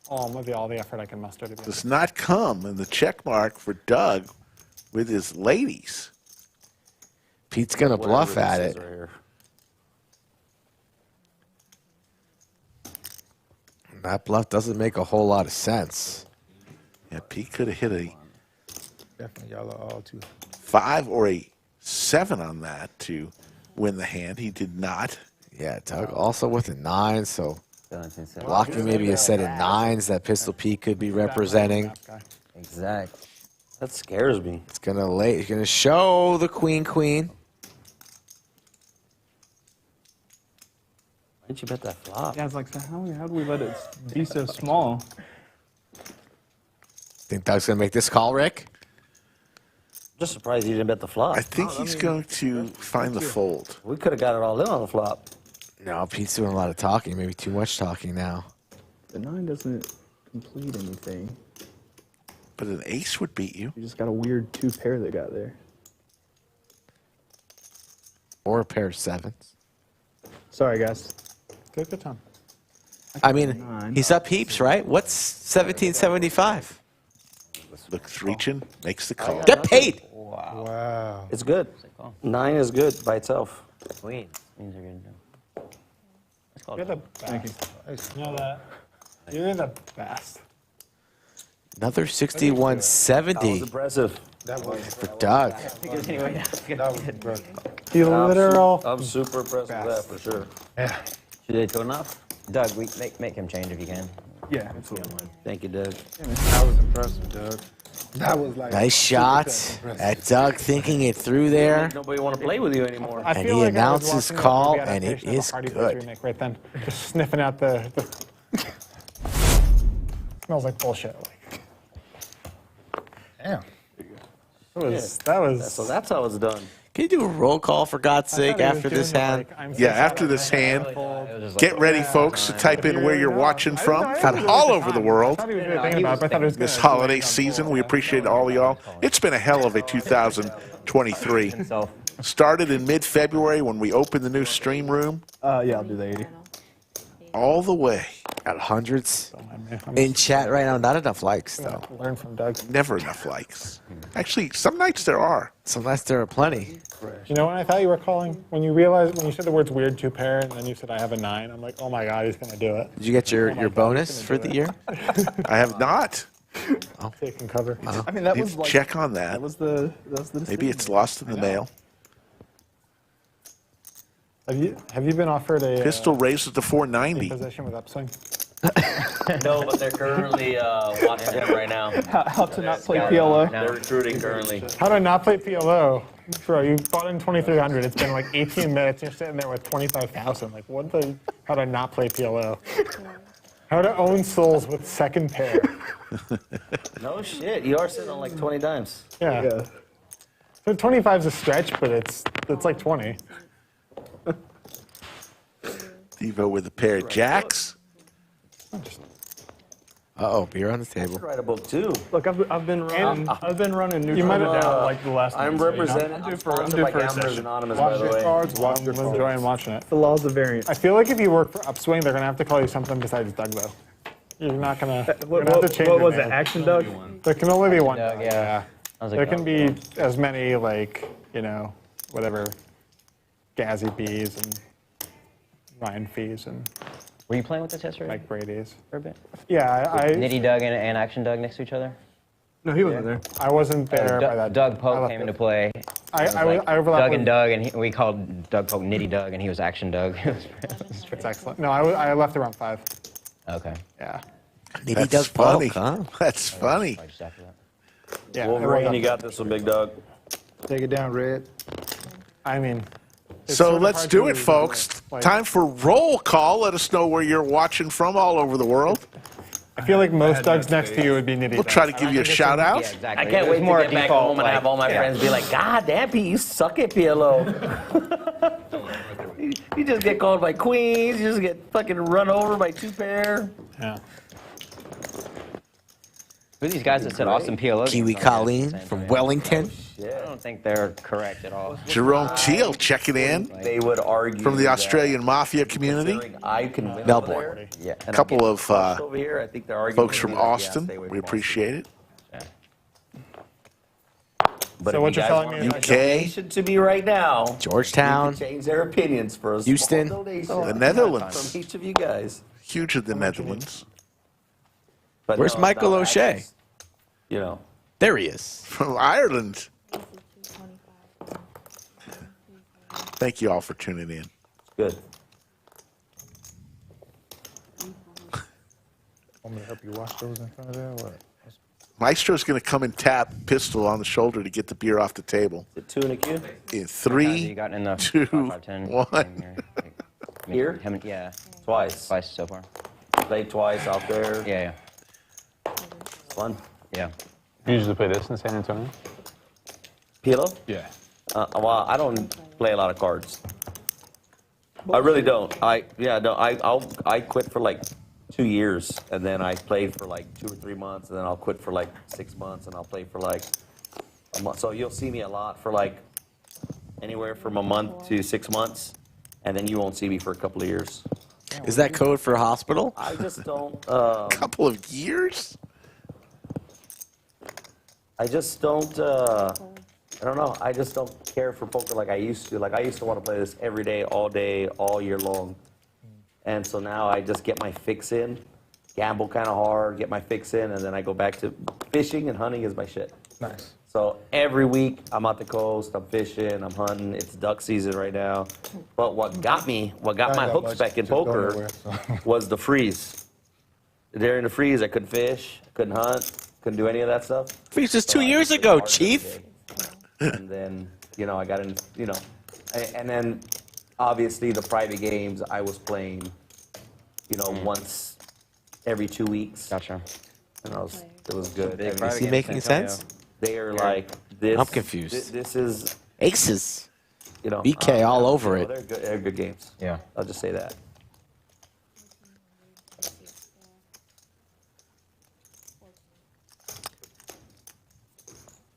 S1: All the effort I can muster to be.
S3: Does not come in the check mark for Doug with his ladies.
S4: Pete's gonna bluff
S5: Whatever
S4: at
S5: this
S4: it.
S5: is right here.
S4: That bluff doesn't make a whole lot of sense.
S3: Yeah, Pete could have hit a
S11: Definitely, y'all are all too.
S3: 5 or a 7 on that to win the hand. He did not.
S4: Yeah, Doug also with a 9, so
S10: 17, 17.
S4: blocking maybe a set of 9s that Pistol Pete could be representing.
S10: Exact.
S5: That scares me.
S4: It's gonna show the queen, queen.
S5: Why didn't you bet that flop?
S6: Yeah, I was like, so how do we let it be so small?
S4: Think Doug's gonna make this call, Rick?
S5: Just surprised you didn't bet the flop.
S3: I think he's going to find the fold.
S5: We could have got it all in on the flop.
S4: No, Pete's doing a lot of talking, maybe too much talking now.
S6: The 9 doesn't complete anything.
S3: But an ace would beat you.
S6: You just got a weird 2 pair they got there.
S4: Or a pair of 7s.
S6: Sorry, guys.
S1: Good time.
S4: I mean, he's up heaps, right? What's 1775?
S3: Looks reaching, makes the call.
S4: Get paid!
S11: Wow.
S5: It's good. 9 is good by itself.
S10: Queen. Queens are good. Let's call
S1: You're
S10: it.
S1: the best. You know that. You're the best.
S4: Another
S5: That was
S4: 6170
S5: impressive.
S11: That was
S4: for Doug.
S10: Anyway,
S11: that was impressive.
S1: You literal.
S5: I'm super impressed with that for sure.
S11: Yeah.
S10: should they turn enough? Doug, make him change if you can.
S6: Yeah, absolutely.
S5: Thank you, Doug.
S11: That was impressive, Doug. That was like
S4: Nice shot at Doug thinking it through there.
S5: Nobody want to play with you anymore.
S1: I
S4: And
S1: feel
S4: he
S1: like I was
S4: announces
S1: watching that
S4: call,
S1: movie
S4: and it
S1: adaptation of
S4: is
S1: the Hardy Boys
S4: good.
S1: remake right then, just sniffing out the smells like bullshit. Like,
S11: damn.
S1: that was.
S5: So that's how it's done.
S4: Can you do a roll call for God's sake after this hand?
S3: Yeah, after this hand, get ready, folks, to type in where you're watching from. All over the world.
S1: I thought he was really thinking about it, but I thought it was
S3: This
S1: gonna-
S3: holiday season, we appreciate all of y'all. It's been a hell of a 2023. Started in mid-February when we opened the new stream room,
S6: Yeah, I'll do the 80.
S3: all the way.
S4: Got hundreds in chat right now. Not enough likes, though.
S1: Learn from Doug.
S3: Never enough likes. Actually, some nights there are.
S4: Sometimes there are plenty.
S1: You know what I thought you were calling? When you realized, when you said the words weird 2 pair, and then you said I have a 9, I'm like, oh my God, he's going to do it.
S4: Did you get your
S1: God,
S4: bonus
S1: he's
S4: for
S1: gonna
S4: the
S1: do
S4: year?
S3: I have not.
S1: Taking cover.
S6: I mean, that
S3: Need
S6: was
S3: to
S6: like,
S3: check on that.
S6: that was the
S3: Maybe
S6: decision.
S3: it's lost in the mail.
S1: Have you been offered a
S3: Pistol raises to
S1: a
S3: 490.
S1: position with upswing?
S5: No, but they're currently watching him right now.
S6: How to not play PLO.
S5: They're recruiting currently.
S1: How do I not play PLO? Bro, you bought in 2,300. It's been like 18 minutes. You're sitting there with 25,000. Like, what the? How do I not play PLO? How to own souls with second pair?
S5: No shit, you are sitting on like 20 dimes.
S1: Yeah.
S6: Yeah.
S1: So 25 is a stretch, but it's like 20.
S3: Devo with a pair of jacks.
S4: Uh-oh, beer on the
S5: I
S4: table.
S5: could write a book too.
S6: Look, I've been running neutral
S1: might-
S6: down like the last.
S5: I'm
S6: month, so, you know,
S5: represented.
S6: I'm
S5: I'm
S6: due for a
S5: sponsored by Gamblers
S6: session.
S5: Anonymous, by
S1: Watch
S5: the
S1: your
S5: way.
S1: cards.
S6: Watch your
S1: I'm
S6: cards.
S1: enjoying watching it.
S6: The laws of variance.
S1: I feel like if you work for Upswing, they're gonna have to call you something besides Doug, though. You're not gonna. You're
S6: What,
S1: gonna have to change
S6: what
S1: your
S6: was it?
S1: name.
S6: Action Doug?
S1: There can only be one.
S10: Doug,
S1: Doug,
S10: yeah. I was like,
S1: There can
S10: oh.
S1: be as many like whatever, Gazzy B's and Ryan Fees and
S10: Were you playing with the test
S1: Mike Brady's.
S10: for a bit?
S1: Yeah,
S10: Nitty Doug and Action Doug next to each other?
S6: No, he wasn't there.
S1: I wasn't there by that.
S10: Doug
S1: I
S10: Pope
S1: left
S10: came
S1: it.
S10: into play.
S1: I
S10: Like
S1: overlapped
S10: Doug
S1: with-
S10: and Doug, and we called Doug Pope Nitty Doug, and he was Action Doug.
S1: It's excellent. No, I left around 5.
S10: Okay.
S1: Yeah.
S4: Nitty
S3: That's
S4: Doug
S3: funny.
S4: Polk, huh?
S3: That's funny.
S10: Probably just after that.
S1: Yeah.
S5: Wolverine, you got this one, Big Dog.
S11: Take it down, Red.
S1: I mean. it's
S3: So
S1: sort of
S3: let's
S1: hard
S3: do
S1: to
S3: it, folks.
S1: like-
S3: Time for roll call. Let us know where you're watching from all over the world.
S1: I feel like most Dougs next to you would be Nitty.
S3: We'll try to give you a shout out.
S10: Yeah, exactly.
S5: I can't wait to
S10: More
S5: get back
S10: default,
S5: home and have all my friends be like, God damn, Pete, you suck at PLO. You just get called by queens. You just get fucking run over by 2 pair.
S1: Yeah.
S10: Who are these guys that said Austin PLO?
S4: Kiwi Colleen from Wellington.
S10: I don't think they're correct at all.
S3: Jerome Teal checking in
S5: They would argue
S3: from the
S5: that
S3: Australian Mafia community.
S5: considering I can win
S4: Melbourne.
S5: over there, yeah, and I'm
S3: Couple
S5: getting
S3: of,
S5: crushed over here, I think they're arguing
S3: Folks
S5: with
S3: from
S5: me like, yeah,
S3: Austin.
S5: stay away
S3: We
S5: from
S3: appreciate it.
S5: But
S1: So
S5: if
S1: what
S5: you
S1: you're
S5: guys
S1: telling
S5: want
S1: me
S5: to
S1: is
S5: make
S3: UK,
S5: a donation to me right now,
S4: Georgetown.
S5: you can change their opinions for a
S4: Houston.
S5: small donation
S3: The Netherlands.
S5: from each of you guys.
S3: Huge in the Netherlands.
S5: But
S4: Where's
S5: no,
S4: Michael
S5: no, I
S4: O'Shea?
S5: just, You know,
S4: There he is.
S3: From Ireland. Thank you all for tuning in.
S5: good.
S11: Want me to help you wash those in front of there? What?
S3: Maestro's going to come and tap Pistol on the shoulder to get the beer off the table.
S5: Is it 2 in a queue?
S3: In
S10: You
S3: 3,
S10: got in the
S3: 2,
S10: 5-10
S3: 1.
S10: game here. Like,
S5: Here?
S10: Yeah,
S5: Twice.
S10: twice so far.
S5: Played twice out there.
S10: Yeah,
S5: Fun.
S10: yeah.
S2: You usually play this in San Antonio?
S5: PLO?
S2: Yeah.
S5: Well, I don't play a lot of cards. I really don't. I quit for like 2 years, and then I played for like 2 or 3 months, and then I'll quit for like 6 months, and I'll play for like a month. So you'll see me a lot for like anywhere from a month to 6 months, and then you won't see me for a couple of years.
S4: Is that code for hospital?
S5: I just don't.
S3: Couple of years?
S5: I just don't. I don't know. I just don't care for poker like I used to. Like I used to want to play this every day, all year long. And so now I just get my fix in, gamble kind of hard, get my fix in, and then I go back to fishing, and hunting is my shit.
S11: Nice.
S5: So every week I'm out the coast, I'm fishing, I'm hunting. It's duck season right now. But what got my
S11: Not
S5: hooks
S11: much
S5: back in
S11: to go
S5: poker
S11: nowhere, so.
S5: was the freeze. During the freeze, I couldn't fish, couldn't hunt, couldn't do any of that stuff.
S4: Freeze was 2
S5: So I
S4: years
S5: just
S4: ago,
S5: played cards
S4: Chief.
S5: every day. And then, I got in, and then obviously the private games I was playing, once every 2 weeks.
S10: Gotcha.
S5: And it was good.
S10: Big
S5: I mean,
S10: private
S4: Is he
S10: game in
S4: making
S10: San Antonio.
S4: sense?
S5: they are like this.
S4: I'm confused.
S5: This is,
S4: Aces.
S5: BK
S4: BK all over it.
S5: They're good games.
S10: Yeah.
S5: I'll just say that.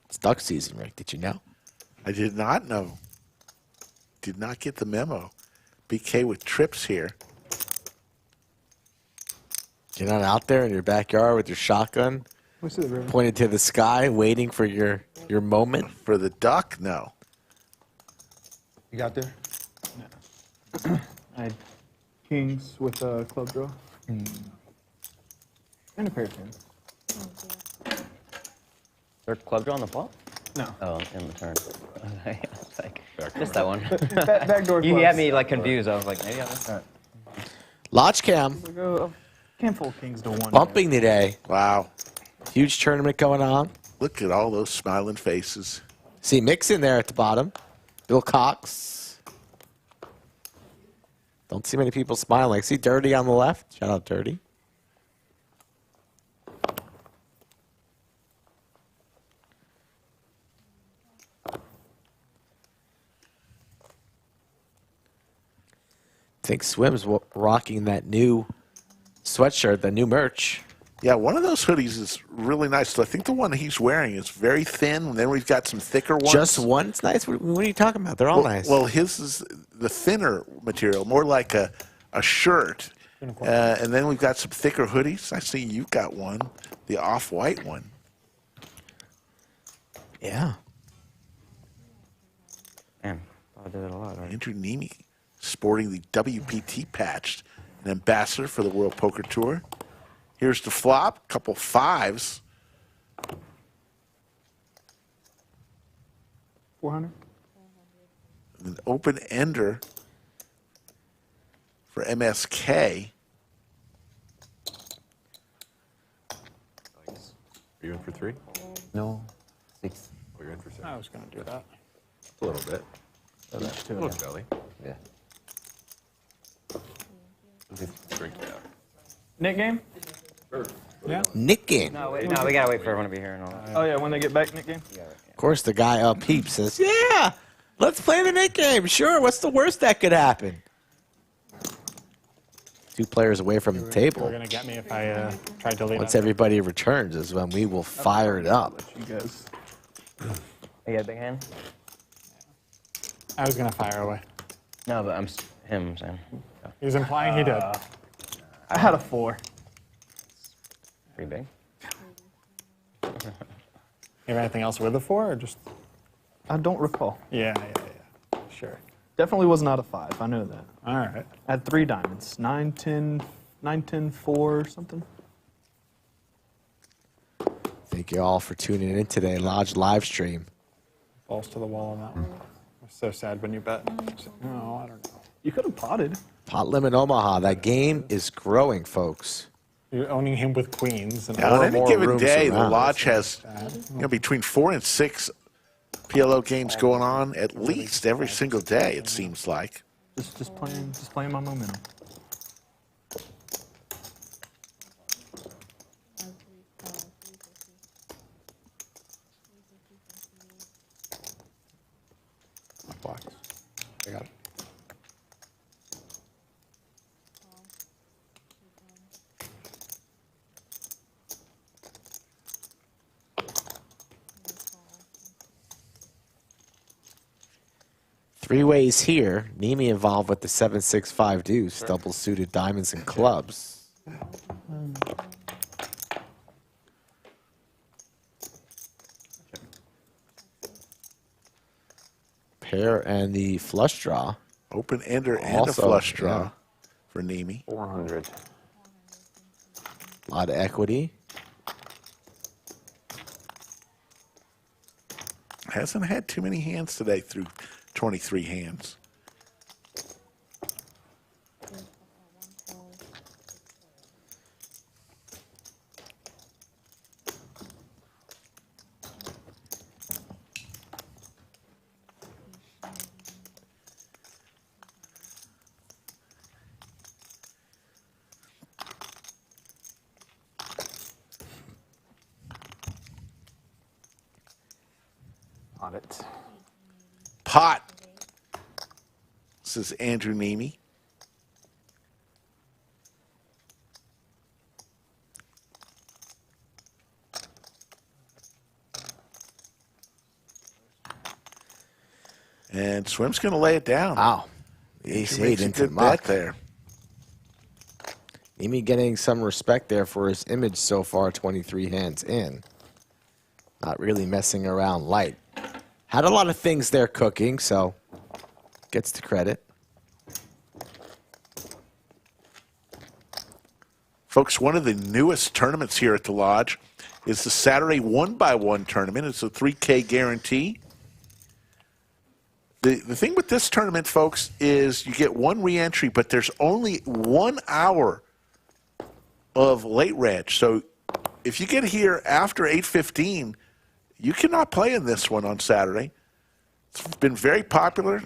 S4: It's duck season, Rick. Did you know?
S3: I did not know. Did not get the memo. BK with trips here.
S4: You're not out there in your backyard with your shotgun,
S6: What's the river?
S4: pointed to the sky, waiting for your moment.
S3: For the duck, no.
S11: You got there?
S6: I had kings with a club draw. And a pair of tens.
S10: Is there a club draw on the flop?
S6: No.
S10: Oh, in the turn. I was like, just that one.
S6: Backdoor
S10: You
S6: clubs.
S10: had me like confused. I was like, maybe I'll.
S4: Lodge cam
S6: We go a handful of kings to 1.
S4: bumping today.
S3: Wow.
S4: Huge tournament going on.
S3: Look at all those smiling faces.
S4: See Mixon there at the bottom. Bill Cox. Don't see many people smiling. I see Dirty on the left. Shout out Dirty. I think Swim's rocking that new sweatshirt, the new merch.
S3: Yeah, one of those hoodies is really nice. I think the one he's wearing is very thin. And then we've got some thicker ones.
S4: Just one's nice? What are you talking about? They're all nice.
S3: Well, his is the thinner material, more like a shirt. And then we've got some thicker hoodies. I see you've got one, the off-white one.
S4: Yeah.
S10: Man, I do that a lot. Right?
S3: Andrew Neeme sporting the WPT patch, an ambassador for the World Poker Tour. Here's the flop, couple fives.
S6: 400.
S3: An open ender for MSK.
S9: Are you in for 3?
S7: No. 6.
S9: Oh, you're in for 6.
S1: I was going to do that.
S9: A little bit.
S7: So that's 2.
S9: A little jelly.
S7: Yeah.
S9: Drink it out.
S6: Nick game?
S1: Yeah.
S4: Nick game.
S10: No, wait, no, we gotta wait for everyone to be here and all that.
S6: Oh, yeah, when they get back, Nick game?
S4: Of course, the guy up Peep says, yeah, let's play the Nick game. Sure, what's the worst that could happen? 2 players away from the
S1: You were
S4: table.
S1: going to get me if I tried to lead
S4: Once
S1: up.
S4: everybody returns is when we will fire it up.
S6: You guys.
S10: You got a big hand?
S1: I was going to fire away.
S10: No, but I'm saying.
S1: He was implying he did.
S6: I had a 4.
S10: Pretty big.
S1: You have anything else with a 4 or just?
S6: I don't recall.
S1: Yeah. Sure.
S6: Definitely was not a 5. I know that.
S1: All right.
S6: I had 3 diamonds. 9, 10, 4, something.
S4: Thank you all for tuning in today. Lodge live stream.
S1: Balls to the wall on that one. I was so sad when you bet. No, I don't know.
S6: You could have potted.
S4: Pot Limit Omaha. That game is growing, folks.
S1: You're owning him with queens. And
S3: Now, on any
S4: more
S3: given
S4: rooms
S3: day, the
S4: around.
S3: lodge has between 4 and 6 PLO games going on at least every single day, it seems like.
S6: Just playing my momentum.
S1: blocks. I got it.
S4: Three ways here. Neeme involved with the 7-6-5 deuce, double suited diamonds and clubs. Pair and the flush draw.
S3: Open ender and
S4: Also,
S3: a flush draw
S4: yeah.
S3: for Neeme.
S2: 400.
S4: A lot of equity.
S3: Hasn't had too many hands today through 23 hands.
S1: On it.
S3: Pot. This is Andrew Neeme. And Swim's going to lay it down.
S4: Wow.
S3: He
S4: Ace
S3: makes
S4: 8
S3: a
S4: into
S3: good
S4: muck
S3: bet there.
S4: Neeme getting some respect there for his image so far, 23 hands in. Not really messing around light. Had a lot of things there cooking, so gets the credit.
S3: Folks, one of the newest tournaments here at the Lodge is the Saturday 1x1 tournament. It's a 3K guarantee. The thing with this tournament, folks, is you get one re-entry, but there's only 1 hour of late reg. So if you get here after 8:15, you cannot play in this one on Saturday. It's been very popular.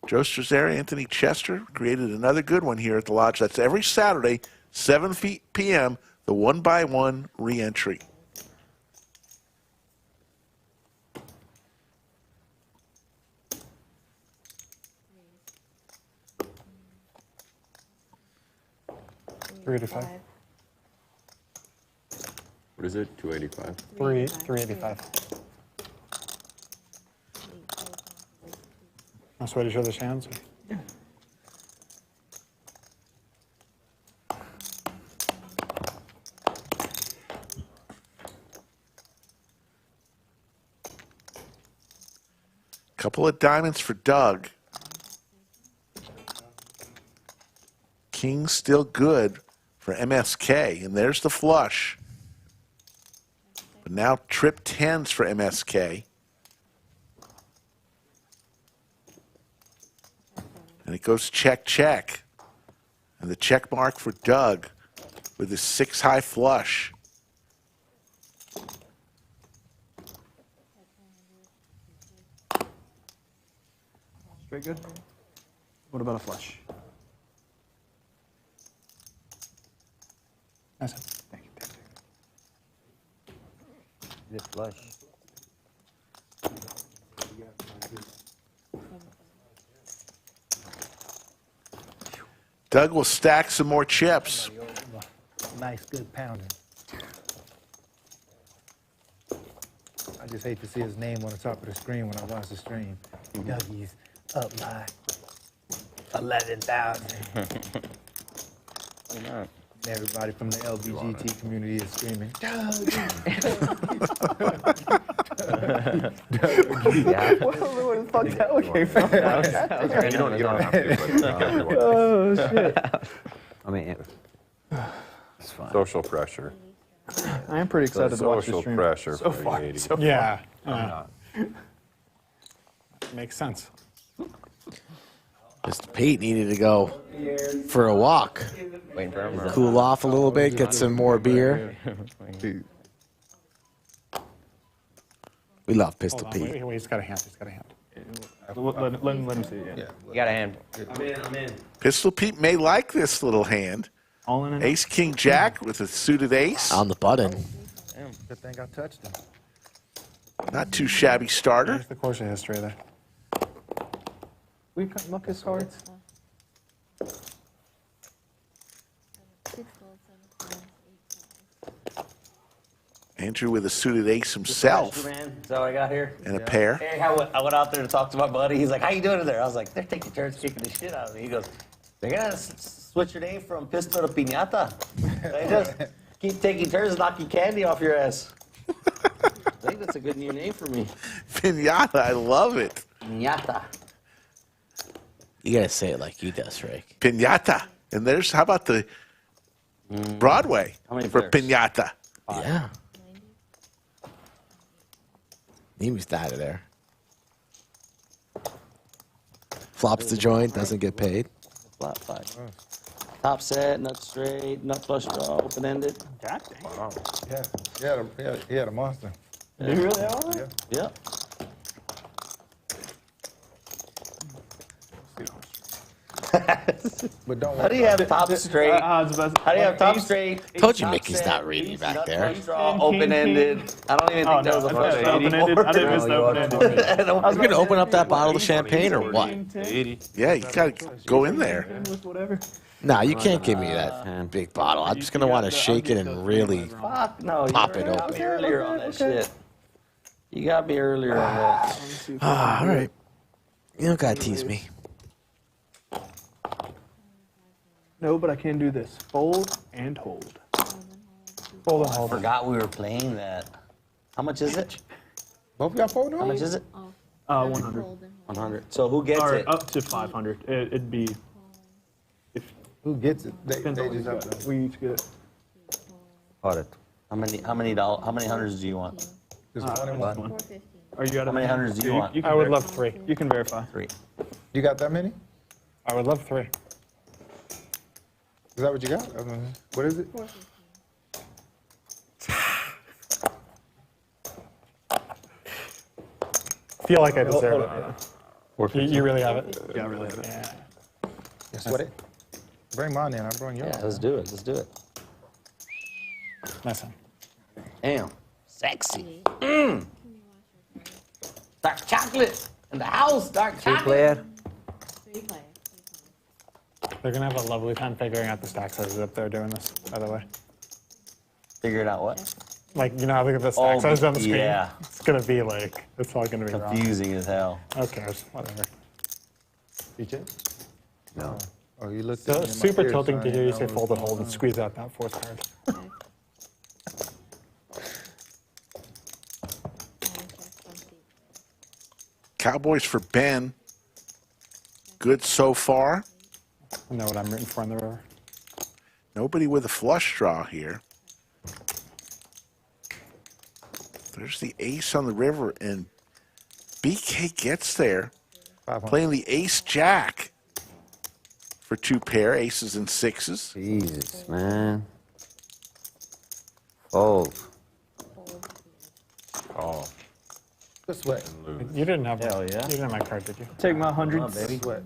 S3: Joe Strazzeri, Anthony Chester created another good one here at the Lodge. That's every Saturday, 7 p.m., the 1x1 re-entry.
S1: Three to five.
S9: What is it? 285.
S1: 385. That's way to show the hands.
S3: Couple of diamonds for Doug. King's still good for MSK, and there's the flush. But now trip 10s for MSK. And it goes check, check. And the check mark for Doug with his 6-high flush.
S6: Straight good. What about a flush?
S1: Nice. Thank you.
S7: Good flush.
S3: Doug will stack some more chips.
S8: Nice, good pounding. I just hate to see his name on the top of the screen when I watch the stream. Dougie's up by 11,000.
S10: Why not?
S8: Everybody from the LBGT community is screaming, Dougie!
S10: Yeah.
S6: Where the fuck that one came from?
S9: You don't have to. But,
S6: Oh, shit.
S7: I mean, it's fine.
S9: social pressure.
S6: I am pretty excited to watch this
S9: Social
S6: stream.
S9: pressure
S6: So
S9: for
S6: far,
S9: 80.
S6: so far.
S1: Yeah. Makes sense.
S4: Mr. Pete needed to go for a walk.
S10: Waiting for him. or-
S4: Cool off a little bit, get some more beer. We love Pistol
S1: Hold on.
S4: Pete.
S1: Wait, he's got a hand. He's got a hand.
S6: Let him see it. Yeah.
S10: You got a hand.
S5: I'm in.
S3: Pistol Pete may like this little hand.
S6: All in and
S3: Ace, King, Jack with a suited ace.
S4: On the button.
S8: Damn, good thing I touched him.
S3: Not too shabby starter.
S1: There's the course of history there.
S6: we cut muck his cards.
S3: Andrew with a suited ace himself
S5: Man, is that what I got here?
S3: and a pair.
S5: Hey, I went out there to talk to my buddy. He's like, "How you doing in there?" I was like, "They're taking turns kicking the shit out of me." He goes, "They gotta switch your name from Pistol to Piñata. They just keep taking turns knocking candy off your ass." I think that's a good new name for me.
S3: Pinata, I love it.
S5: Piñata.
S4: You gotta say it like he does, Rick.
S3: Pinata. And there's, how about the Broadway
S5: How many
S3: for
S5: players?
S3: Pinata?
S4: Yeah. Neeme's out of there. Flops the joint, doesn't get paid.
S5: Flat 5. Top set, nut straight, nut flush draw, open ended.
S6: God dang.
S11: Yeah, he had a monster.
S6: Do you really are?
S11: Yeah.
S5: Yep.
S11: But don't
S5: How do you have top straight?
S6: I was about to-
S5: How do you have top
S6: Ace-
S5: straight?
S4: Told you
S5: top
S4: Mickey's
S5: set,
S4: not reading
S5: ace,
S4: back
S5: nut
S4: there.
S5: flush draw,
S6: King,
S5: open ended. I don't even
S6: Oh,
S5: think that was a
S6: no,
S5: flush
S6: that's
S5: draw
S6: open-ended. I didn't miss the open-ended.
S4: I was gonna open up that bottle of champagne or what?
S9: 80.
S3: Yeah, you got to go in there.
S6: Whatever.
S4: Nah, you can't give me that big bottle. I'm just gonna want to shake it and really.
S5: Fuck no.
S4: Pop
S5: You
S4: it
S5: got
S4: open.
S5: me earlier on that shit. You got me earlier on that.
S4: Ah, all right. You don't gotta tease me.
S6: No, but I can do this. Fold and hold.
S1: Hold on,
S5: I
S1: hold on.
S5: forgot we were playing that. How much is it?
S11: Both y'all folding
S5: How
S11: on?
S5: much is it?
S6: 100.
S5: 100. So who gets
S6: Or
S5: it?
S6: up to 500. It'd be. If
S11: Who gets it? They
S6: depends on what
S11: just
S6: you
S11: have
S6: got.
S11: to.
S6: We each get it.
S7: Got it.
S5: How many hundreds do you want?
S11: Just one and one.
S6: One. Or you got
S5: How many hundreds do you want?
S6: can
S1: I would
S6: verify.
S1: love 3.
S6: You can verify.
S5: 3.
S11: You got that many?
S1: I would love 3.
S11: Is that what you got? I mean, what is it?
S1: Feel like I deserve it. You really have it?
S6: Yeah, I really have it.
S1: Yeah.
S11: You sweat it? Bring mine in. I bring yours.
S5: Yeah, let's do it. Let's do it.
S1: Nice one.
S5: Damn. Sexy. Dark chocolate in the house. Dark chocolate.
S7: Player.
S12: 3 players.
S1: They're going to have a lovely time figuring out the stack sizes if they're doing this, by the way.
S5: Figure it out what?
S1: Like, you know how look at the stack size on the screen?
S5: yeah.
S1: It's gonna be like, it's all gonna be wrong.
S5: Confusing as hell.
S1: Okay, whatever.
S11: Beat it?
S7: No.
S11: Oh, you looked
S1: So
S11: at me in my
S1: super
S11: ear,
S1: tilting
S11: so I
S1: to hear you
S11: didn't
S1: say
S11: know
S1: fold
S11: what
S1: and
S11: was
S1: hold and
S11: going on.
S1: squeeze out that fourth card.
S3: Cowboys for Ben. Good so far.
S1: I know what I'm rooting for in the river.
S3: Nobody with a flush draw here. There's the ace on the river, and BK gets there.
S11: 500.
S3: Playing the ace-jack for 2 pair, aces and sixes.
S7: Jesus, man. Fold.
S9: Call.
S11: Just sweat.
S9: Lose.
S1: You didn't have
S5: Hell yeah.
S1: You didn't have my card, did you?
S6: Take my 100.
S11: Sweat.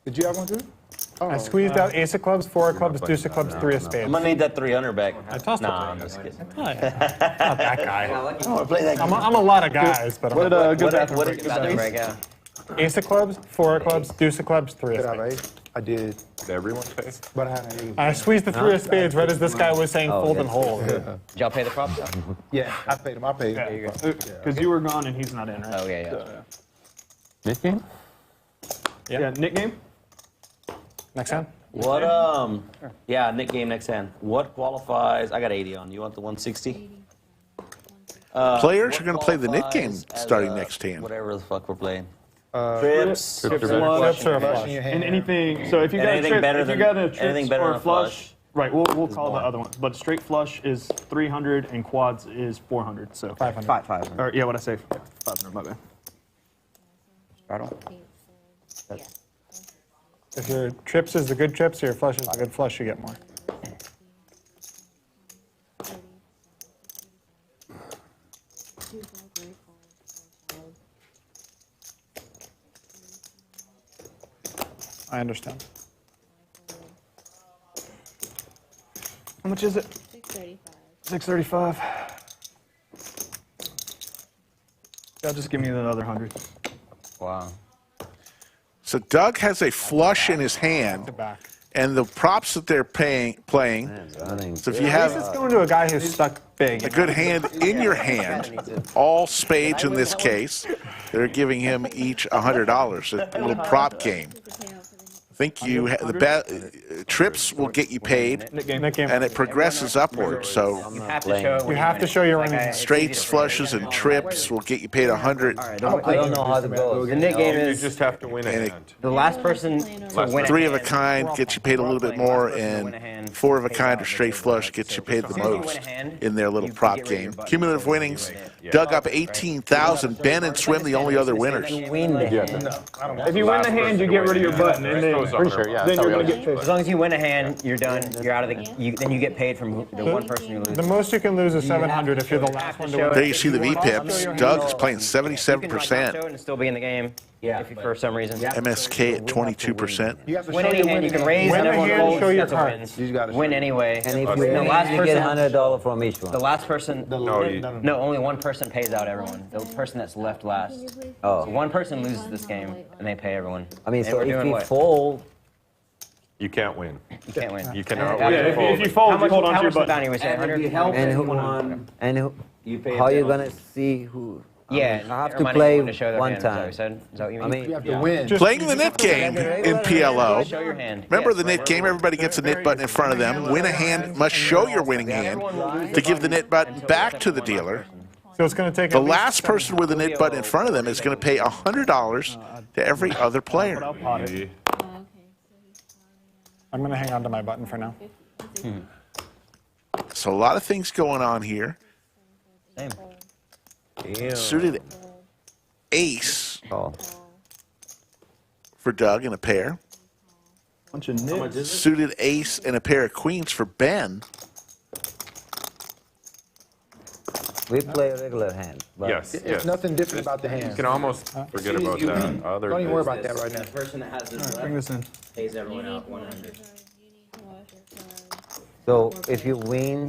S11: Did you have one too?
S1: I squeezed out ace of clubs, 4 of clubs, deuce of clubs, 3 of spades.
S5: I'm gonna need that 300 back.
S1: I tossed it.
S5: Nah, I'm just kidding.
S1: Oh, yeah. Not that guy.
S5: I want to play that game.
S1: I'm a lot of guys, but
S6: What
S1: I'm
S6: good bathroom
S5: what
S6: break?
S5: is
S6: Good
S5: that?
S6: bathroom break.
S10: Yeah.
S1: ace of clubs, 4 of clubs, deuce of clubs, 3 of
S11: Did I have
S1: spades.
S11: ace? I did,
S9: Did everyone pay?
S11: but I had an ace.
S1: I squeezed the 3 of spades right as this guy was saying fold and hold.
S10: Did y'all pay the props?
S11: Yeah, I paid him. I paid him.
S6: There you go. Because you were gone and he's not in, right?
S10: Oh, yeah.
S2: Nick game?
S6: Yeah, Nick game?
S1: Next hand?
S5: What, yeah, Nick game next hand. What qualifies? I got 80 on. You want the 160?
S3: Players
S5: What
S3: are going to play the Nick game
S5: qualifies as
S3: starting
S5: a-
S3: next hand.
S5: Whatever the fuck we're playing.
S6: Trips,
S5: Trips,
S6: flush,
S1: Flush or a
S11: Flush
S1: flush?
S11: in your hand.
S6: and anything. So if you got a
S5: Anything
S6: trip,
S5: better
S6: if you
S5: than-
S6: got a
S5: anything
S6: trips
S5: better
S6: or
S5: than
S6: a
S5: a
S6: flush, right? We'll call
S5: more.
S6: the other ones. But straight flush is 300 and quads is 400. So
S1: 500.
S10: 500.
S6: Or yeah, what I say? 500. My bad.
S10: Straddle.
S1: If your trips is the good trips or your flush is the good flush, you get more. I understand.
S6: How much is it?
S12: 635.
S6: 635. Y'all just give me the other 100.
S10: Wow.
S3: So Doug has a flush in his hand,
S1: The back.
S3: and the props that they're playing. So if you
S1: At least
S3: have
S1: it's going to a guy who's stuck big.
S3: a good hand in your hand, all spades in this case, they're giving him each $100. A little prop game. I think you trips will get you paid,
S6: Nick game.
S1: Nick game.
S3: and it progresses upward. So
S10: I'm
S5: You
S10: not
S5: have to
S10: playing.
S5: show.
S1: You have to show your winning hand.
S3: straights, flushes, and trips will get you paid 100.
S10: I don't know how to go.
S7: The Nick game
S9: You
S7: is
S9: just have to win a
S3: And it-
S9: hand.
S10: The last person to win a
S3: 3 of a
S10: hand.
S3: kind gets you paid a little bit more, and 4 of a kind or straight flush gets you paid the most in their little prop game. Cumulative winnings, Dug up 18,000. Ben and Swim the only other winners.
S10: Win the hand.
S6: If you win the hand, you get rid of your button, and then
S9: Pretty sure, yeah,
S6: then
S9: that's
S6: you're
S9: how we
S6: gonna
S9: always
S6: get
S10: As long as you win a hand, you're done. You're out of the. Then you get paid from the one person you lose.
S1: The most you can lose is 700 if you're the last one to win.
S3: There you see the V-pips. Doug is playing
S10: You can like not show
S3: 77%.
S10: it and still be in the game.
S5: Yeah,
S10: If you, for some reason.
S3: MSK at 22%.
S11: You have to
S10: Win
S11: show
S10: any
S11: your
S10: hand, you can
S11: winning
S10: raise
S1: Win
S10: and
S1: the
S10: everyone
S1: hand,
S10: folds.
S1: show your
S10: That's a
S1: cards.
S10: win.
S11: You gotta
S10: Win
S11: show.
S10: anyway.
S7: And if
S10: The
S7: you
S10: last
S7: win, you get
S10: person,
S7: $100 from each one.
S10: the last person,
S9: you-
S10: no, only one person pays out everyone. The person that's left last.
S7: Oh.
S10: So one person loses this game, and they pay everyone.
S7: I mean,
S10: And
S7: so
S10: we're
S7: if
S10: doing
S7: we
S10: what?
S7: fold,
S9: You can't win.
S10: You can't win.
S9: You cannot
S10: Yeah,
S9: win.
S6: if you
S10: How
S6: fold, you
S10: much,
S6: hold on
S10: how
S6: to your
S10: much the
S6: button.
S10: bounty? We say 100.
S7: and who, and who,
S5: You pay
S7: how
S5: a
S7: you
S5: bill.
S7: gonna see who?
S10: Yeah,
S7: I have
S10: or
S7: to
S10: money
S7: play
S10: to show their
S7: one
S10: hand, is that what
S7: time.
S10: you said? Is that what you
S7: I
S10: mean?
S7: mean,
S11: You have to win.
S3: Playing the nit game in PLO.
S10: Show your hand.
S3: Remember
S10: Yes.
S3: the nit game? Everybody gets a nit button in front of them. Win a hand must show your winning hand to give the nit button back to the dealer.
S1: So it's going to take
S3: The
S1: at least
S3: last person with a nit button in front of them is going to pay $100 to every other player.
S12: Oh, okay.
S1: I'm going to hang on to my button for now.
S3: So a lot of things going on here. Suited ace
S7: call.
S3: for Doug in a pair.
S6: Bunch of nits.
S3: Suited ace and a pair of queens for Ben.
S7: We play a regular hand. But
S9: Yes,
S11: There's
S9: yes.
S11: nothing different about the
S9: You
S11: hand.
S9: can almost forget about that. Other
S11: Don't even worry about
S9: business.
S11: that right now.
S5: The person that has this
S6: Bring
S5: left
S6: this in.
S5: pays everyone out 100.
S7: So if you win,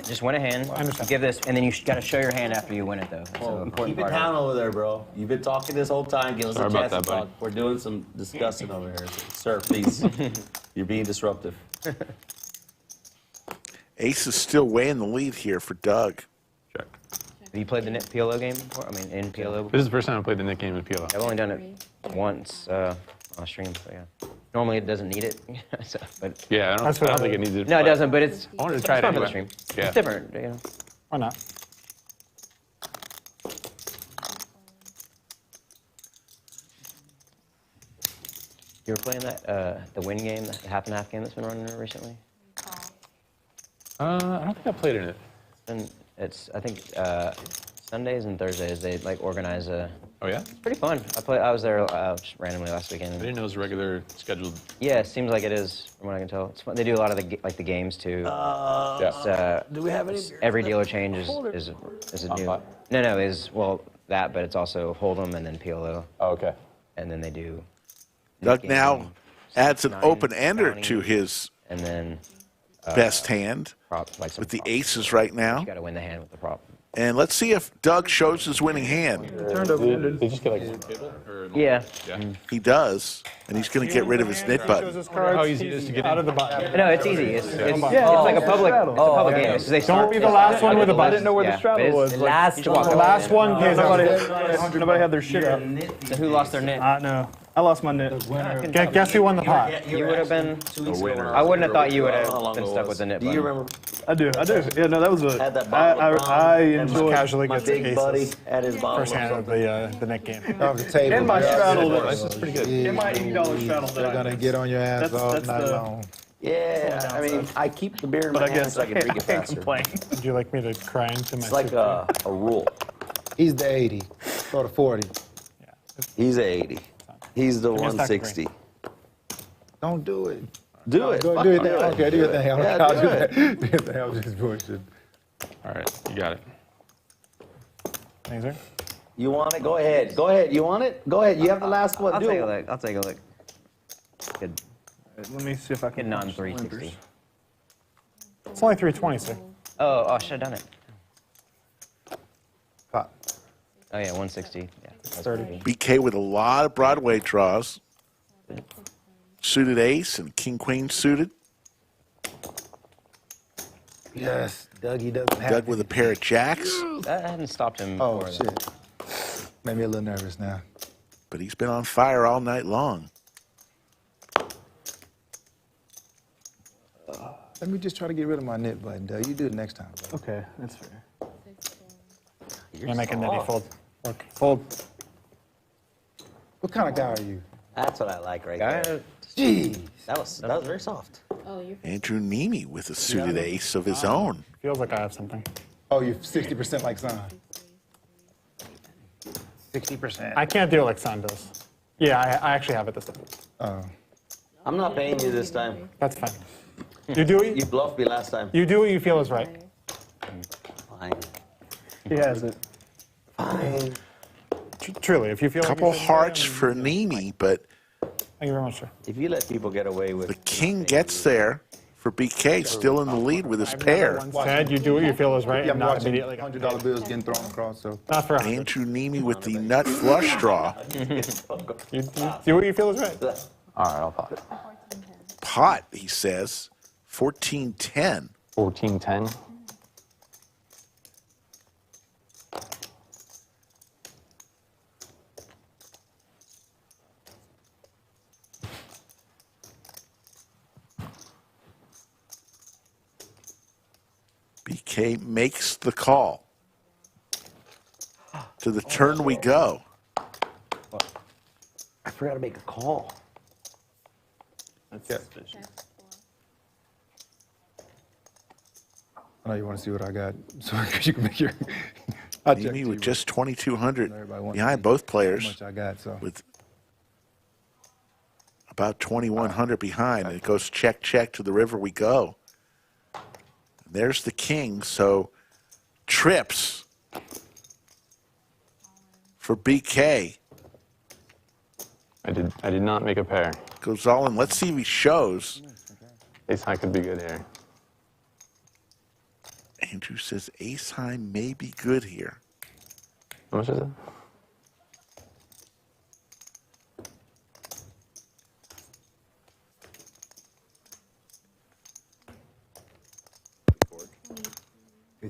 S10: Just win a hand.
S1: understand.
S10: Give this, and then you got to show your hand after you win it, though. That's an important
S5: Keep it
S10: part.
S5: down over there, bro. You've been talking this whole time. Give us
S2: Sorry
S5: a
S2: about
S5: chance to
S2: that, buddy.
S5: talk. We're doing some discussing over here. Sir, please. You're being disruptive.
S3: Ace is still way in the lead here for Doug.
S2: Check.
S10: Have you played the Nick PLO game before? I mean, in PLO?
S2: This is the first time I played the Nick game in PLO.
S10: I've only done it once on a stream, so yeah. Normally it doesn't need it, so, but
S2: Yeah, I don't think it needs it.
S10: no, it doesn't. But it's
S2: I wanted to try it
S10: fun for the
S2: anyway.
S10: stream.
S2: Yeah.
S10: It's different, you know.
S1: Why not?
S10: You were playing that the win game, the half and half game that's been running recently.
S2: I don't think I played in it.
S10: It's I think Sundays and Thursdays they like organize a.
S2: Oh yeah?
S10: It's pretty fun. I was there just randomly last weekend.
S2: I didn't know it was regular scheduled.
S10: Yeah, it seems like it is from what I can tell. It's fun. They do a lot of the games too.
S5: Do we have any?
S10: Every dealer change is a new. No, is well that, but it's also Hold'em and then PLO.
S2: Oh, okay.
S10: And then they do.
S3: Doug
S10: game,
S3: now adds an
S10: 9,
S3: open-ender
S10: bounty,
S3: to his
S10: and then
S3: best hand
S10: prop, like some
S3: with the
S10: props.
S3: aces right now.
S10: You got to win the hand with the prop.
S3: And let's see if Doug shows his winning hand.
S2: They just get like one table? Or
S10: Yeah.
S3: He does, and he's going to get rid of his knit button.
S2: How easy it is to get
S1: Out
S2: in.
S1: of the button.
S10: No, it's easy. It's like a public game. It's, they
S1: Don't be the last one with a
S6: I
S1: button.
S6: didn't know where the straddle was.
S5: The
S6: Like,
S5: last one.
S1: The last one pays out.
S6: nobody had their shit up.
S10: so who lost their knit?
S6: No, I lost my knit.
S1: Guess who won the pot?
S10: You would have been.
S9: The winner.
S10: I wouldn't have thought you would
S5: How
S10: have
S5: long
S10: been
S5: ago
S10: stuck
S5: was
S10: with the knit
S5: Do you
S10: button.
S5: remember
S6: I do. Yeah, no, that was a.
S5: Had that bottle of Crown
S6: I
S5: and
S6: enjoyed.
S1: Casually
S5: my
S1: gets
S5: big buddy
S1: aces.
S5: at his bottle?
S1: First hand of the Nick game.
S11: Off the table.
S6: And my
S11: yeah.
S6: straddle.
S2: This is pretty good.
S6: And my $80 straddle that
S11: They're
S6: I
S11: gonna get on your ass all
S6: That's
S11: night
S6: the-
S11: long.
S5: Yeah, I mean, I keep the beer in
S6: But
S5: my
S6: I
S5: hand
S6: guess
S5: so I can drink it
S6: can't
S5: faster.
S6: complain.
S1: Would you like me to cry into my
S5: It's like
S1: soup?
S5: a rule.
S11: He's the 80 or the 40.
S5: He's a 80. He's the
S1: me a stack of
S5: 160.
S11: Don't do it.
S5: Do it.
S11: Go
S5: Fuck
S11: do your
S5: do
S11: thing.
S5: it.
S11: Okay, do your thing.
S5: Yeah,
S11: I'll
S5: do
S11: do
S5: it.
S11: that. Do your thing. I was just bullshit.
S2: All right, you got it.
S1: Laser?
S5: You want it? Go ahead. Go ahead. You want it? Go ahead. You have the last one.
S10: I'll
S5: Do
S10: take
S5: it.
S10: a look. I'll take a look. Good.
S6: Let me see if I can.
S10: Getting on 360.
S1: It's only 320, sir.
S10: Oh, I should have done it.
S11: Pop.
S10: Oh yeah, 160. Yeah. That's
S1: 30.
S10: pretty-
S3: BK with a lot of Broadway draws. Suited ace and king queen suited.
S11: Yes, Dougie doesn't have.
S3: Doug with a pair of jacks,
S10: That hadn't stopped him.
S11: Oh
S10: before, though.
S11: shit. Made me a little nervous now.
S3: but he's been on fire all night long.
S11: Let me just try to get rid of my knit button, Doug. You do it next time. Bro.
S6: Okay, that's fair.
S1: You're making nitty fold. Look, fold.
S11: What kind of guy are you?
S5: That's what I like right
S10: Guy-
S5: there.
S11: Jeez.
S5: That was very soft.
S12: Oh, you're.
S3: Andrew Neeme with a suited ace of his own.
S1: Feels like I have something.
S11: Oh, you're 60% like Son. 60%.
S1: I can't do it like Son does. Yeah, I actually have it this time.
S11: Oh.
S5: I'm not paying you this time.
S1: That's fine. You do what
S5: You
S1: you,
S5: bluffed me last time.
S1: you do what you feel is right.
S5: Fine.
S6: He has it.
S5: Fine.
S1: Truly, if you feel
S3: Couple
S1: like you feel
S3: hearts
S1: right,
S3: for Neeme, but
S1: thank you very much, sir.
S5: If you let people get away with
S3: the king gets there for BK, still in the lead with his
S1: I've never
S3: pair.
S1: once said you do what you feel is right
S11: Yeah,
S1: and
S11: I'm
S1: not
S11: watching
S1: immediately.
S11: $100 bills getting thrown across, so.
S1: Not for 100.
S3: Andrew Neeme with the nut flush draw.
S1: You do what you feel is right.
S2: All right, I'll pop.
S3: Pot, he says. 14-10.
S2: 14-10.
S3: BK makes the call. To the turn we go.
S5: I forgot to make a call.
S11: I know you want to see what I got, so you can make your. I'll check
S3: Neeme
S11: to
S3: with
S11: you
S3: just 2,200
S11: Everybody wants to
S3: behind
S11: see
S3: both
S11: how
S3: players,
S11: much I got, so.
S3: with about 2,100 behind. And it goes check, check, to the river we go. There's the king, so trips for BK.
S2: I did not make a pair.
S3: Goes all in. Let's see if he shows.
S2: Ace high could be good here.
S3: Andrew says ace high may be good here.
S2: How much is it?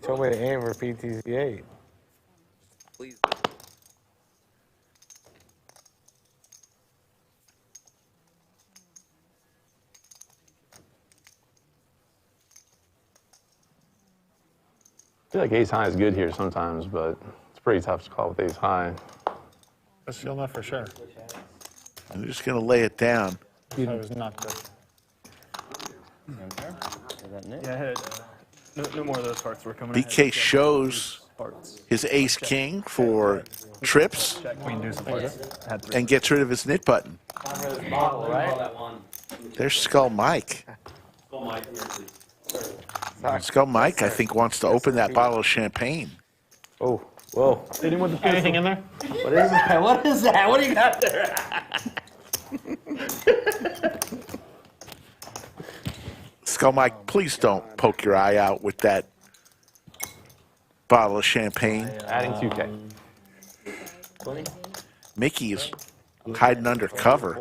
S13: told me to aim for PTC8.
S4: Please.
S2: I feel like ace high is good here sometimes, but it's pretty tough to call with ace high.
S1: But you'll know for sure.
S3: I'm just going to lay it down.
S1: That was not good.
S6: Yeah, no more of those hearts were coming.
S3: BK shows his ace king for trips and gets rid of his nit button. There's Skull Mike. Skull Mike, I think, wants to open that bottle of champagne.
S13: Oh, whoa.
S1: Anything in there?
S5: What is that? What is that? What do you got there?
S3: Skull Mike, please don't poke your eye out with that bottle of champagne.
S2: Adding 2K.
S5: 20?
S3: Mickey is hiding under cover,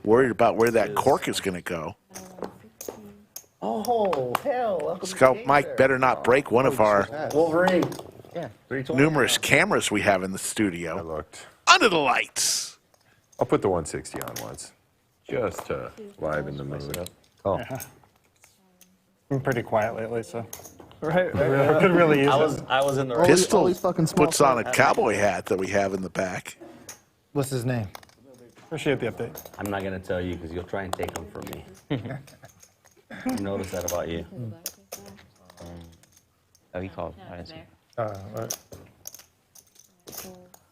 S3: worried about where that cork is going to go.
S5: Oh, hell.
S3: Skull Mike better not break one of our
S5: Wolverine.
S3: numerous cameras we have in the studio.
S9: I looked.
S3: Under the lights.
S9: I'll put the 160 on once, just to liven the mood.
S13: Oh.
S1: Yeah. I'm pretty quiet lately, so
S6: Right.
S1: I could really use it.
S5: I was in the right.
S3: Pistol puts on a cowboy hat that we have in the back.
S8: What's his name?
S1: Appreciate the update.
S5: I'm not going to tell you because you'll try and take them from me. I noticed that about you.
S10: Oh, he called. I didn't see.
S8: Right.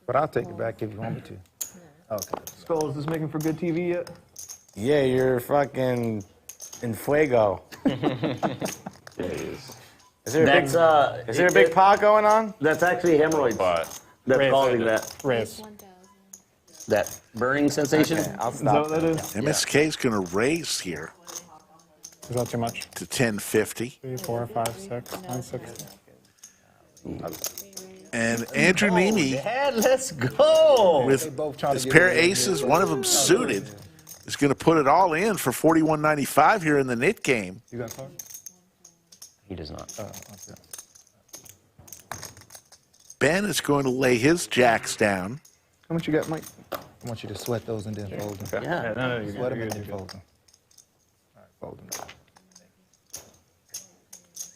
S8: But I'll take it back if you want me to. Okay.
S6: Skull, is this making for good TV yet?
S13: Yeah, you're fucking in fuego.
S5: Is
S13: Is there a big pot going on?
S5: That's actually hemorrhoids. That's
S1: Raise
S5: causing
S1: it.
S5: that.
S1: Raise.
S5: That burning sensation.
S13: Okay, I'll
S6: Is that what
S13: stop.
S6: that is?
S3: MSK is going to raise here
S1: Is that too much?
S3: to 1050.
S1: 3, 4, 5, 6, 960.
S3: And Andrew Neeme,
S5: Dad, let's go.
S3: with his pair of aces, one of them suited, is going to put it all in for 41.95 here in the nit game.
S6: You got card?
S10: He does not.
S3: Ben is going to lay his jacks down.
S6: How much you got, Mike?
S8: I want you to sweat those and then fold them.
S5: Yeah.
S6: No, you're
S8: Sweat them
S6: good.
S8: and then fold them. All right, fold them.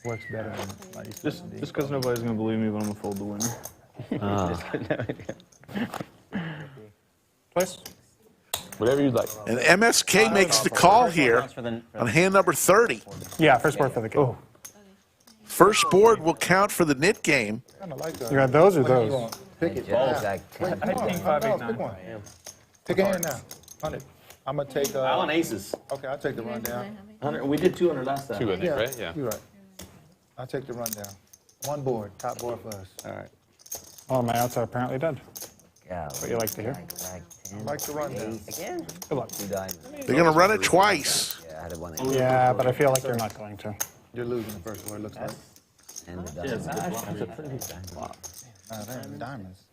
S8: Works better than I used to.
S6: Just because nobody's going to believe me, but I'm going to fold the winner.
S1: Place?
S2: Whatever you'd like.
S3: And MSK makes the call here on hand number 30.
S1: Yeah, first board for the game.
S3: First board will count for the nit game.
S8: Kind of like that.
S1: You got those or
S8: What do you
S1: those?
S8: want? Pick it.
S10: Yeah,
S8: Wait, come on.
S6: think 5, 8,
S8: No,
S6: 9.
S8: pick one. Pick a hand now. 100. I'm going to take...
S5: I want aces.
S8: Okay, I'll take the rundown.
S5: 100. We did 200 last time.
S2: 2 in there, right? Yeah.
S8: You're right. I'll take the rundown. One board, top board first.
S13: All right.
S1: Oh, my outs are apparently dead.
S10: Yeah.
S1: What you like to hear?
S8: I like the rundown.
S10: Again?
S1: Good luck.
S3: They're going to run it twice.
S10: Yeah, I had one.
S1: Yeah, but I feel like you're not going to.
S8: You're losing the first board, looks like.
S10: And the diamond.
S5: That's a pretty good flop.
S8: They're diamonds.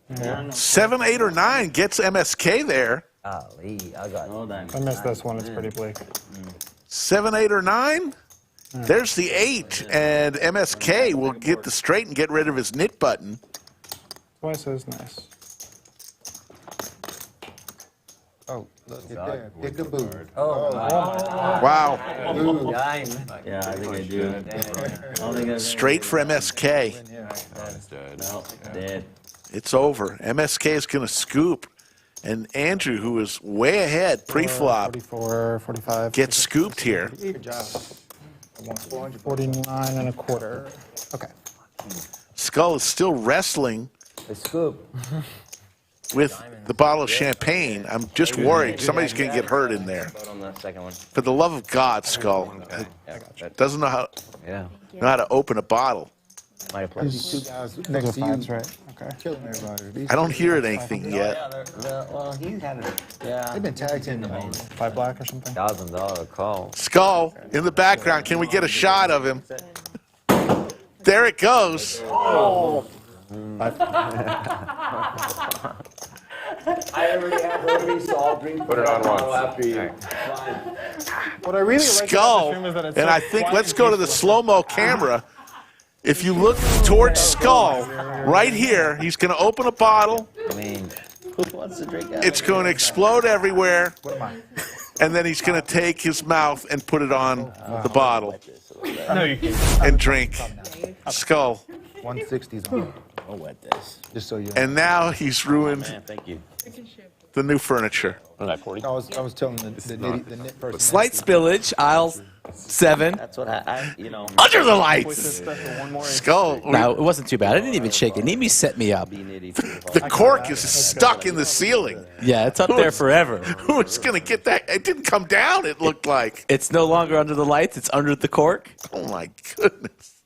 S3: 7, 8, or 9 gets MSK there.
S10: Golly, I got
S5: No diamond.
S1: I missed this one. It's pretty bleak.
S3: 7, 8, or 9. There's the 8, and MSK will get the straight and get rid of his nit button.
S1: Twice is nice.
S8: Oh, look at there. Pick a boo.
S3: Wow.
S10: diamond.
S5: Yeah, I think I do. I don't think I
S3: Straight for MSK.
S5: No, dead.
S3: It's over. MSK is going to scoop. And Andrew, who is way ahead pre-flop,
S1: 44, 45.
S3: gets scooped here.
S8: Good job. I want 400.
S1: 49 and a quarter. Okay.
S3: Skull is still wrestling
S10: The scoop.
S3: with the bottle of champagne. I'm just worried somebody's going to get hurt in there.
S10: Vote on the second one.
S3: For the love of God, Skull, doesn't know how to open a bottle.
S10: Might have played.
S8: These two guys
S1: Those
S8: next
S1: are
S8: to you
S1: fives, right? Okay.
S8: killing everybody. These
S3: I don't hear anything yet.
S10: Well, he's had it.
S8: They've been tag teaming all this.
S1: 5 black or something?
S10: $1,000 call.
S3: Skull in the background. Can we get a shot of him? There it goes.
S5: I already have rotary, so I'll drink
S9: Put it on once.
S5: after you.
S1: What I really like
S3: Skull,
S1: about the stream is that it's
S3: and
S1: so
S3: I think
S1: quiet
S3: let's
S1: and
S3: go to the
S1: peaceful.
S3: slow-mo camera, If you look towards Skull, right here, he's going to open a bottle.
S5: I mean, who wants to drink that?
S3: It's going to explode everywhere. And then he's going to take his mouth and put it on the bottle.
S6: No, you can't.
S3: And drink. Skull.
S11: 160's on.
S5: I'll wet this.
S11: Just so you know.
S3: And now he's ruined
S5: Man, thank you.
S3: the new furniture.
S11: I was telling the knit person.
S4: Slight spillage, aisle 7.
S5: That's what you know.
S3: Under the lights. Skull.
S4: No, it wasn't too bad. I didn't even shake it. Neeme set me up.
S3: The cork is stuck in the ceiling.
S4: Yeah, it's up there forever.
S3: Who's going to get that? It didn't come down, it looked like.
S4: It's no longer under the lights. It's under the cork.
S3: Oh, my goodness.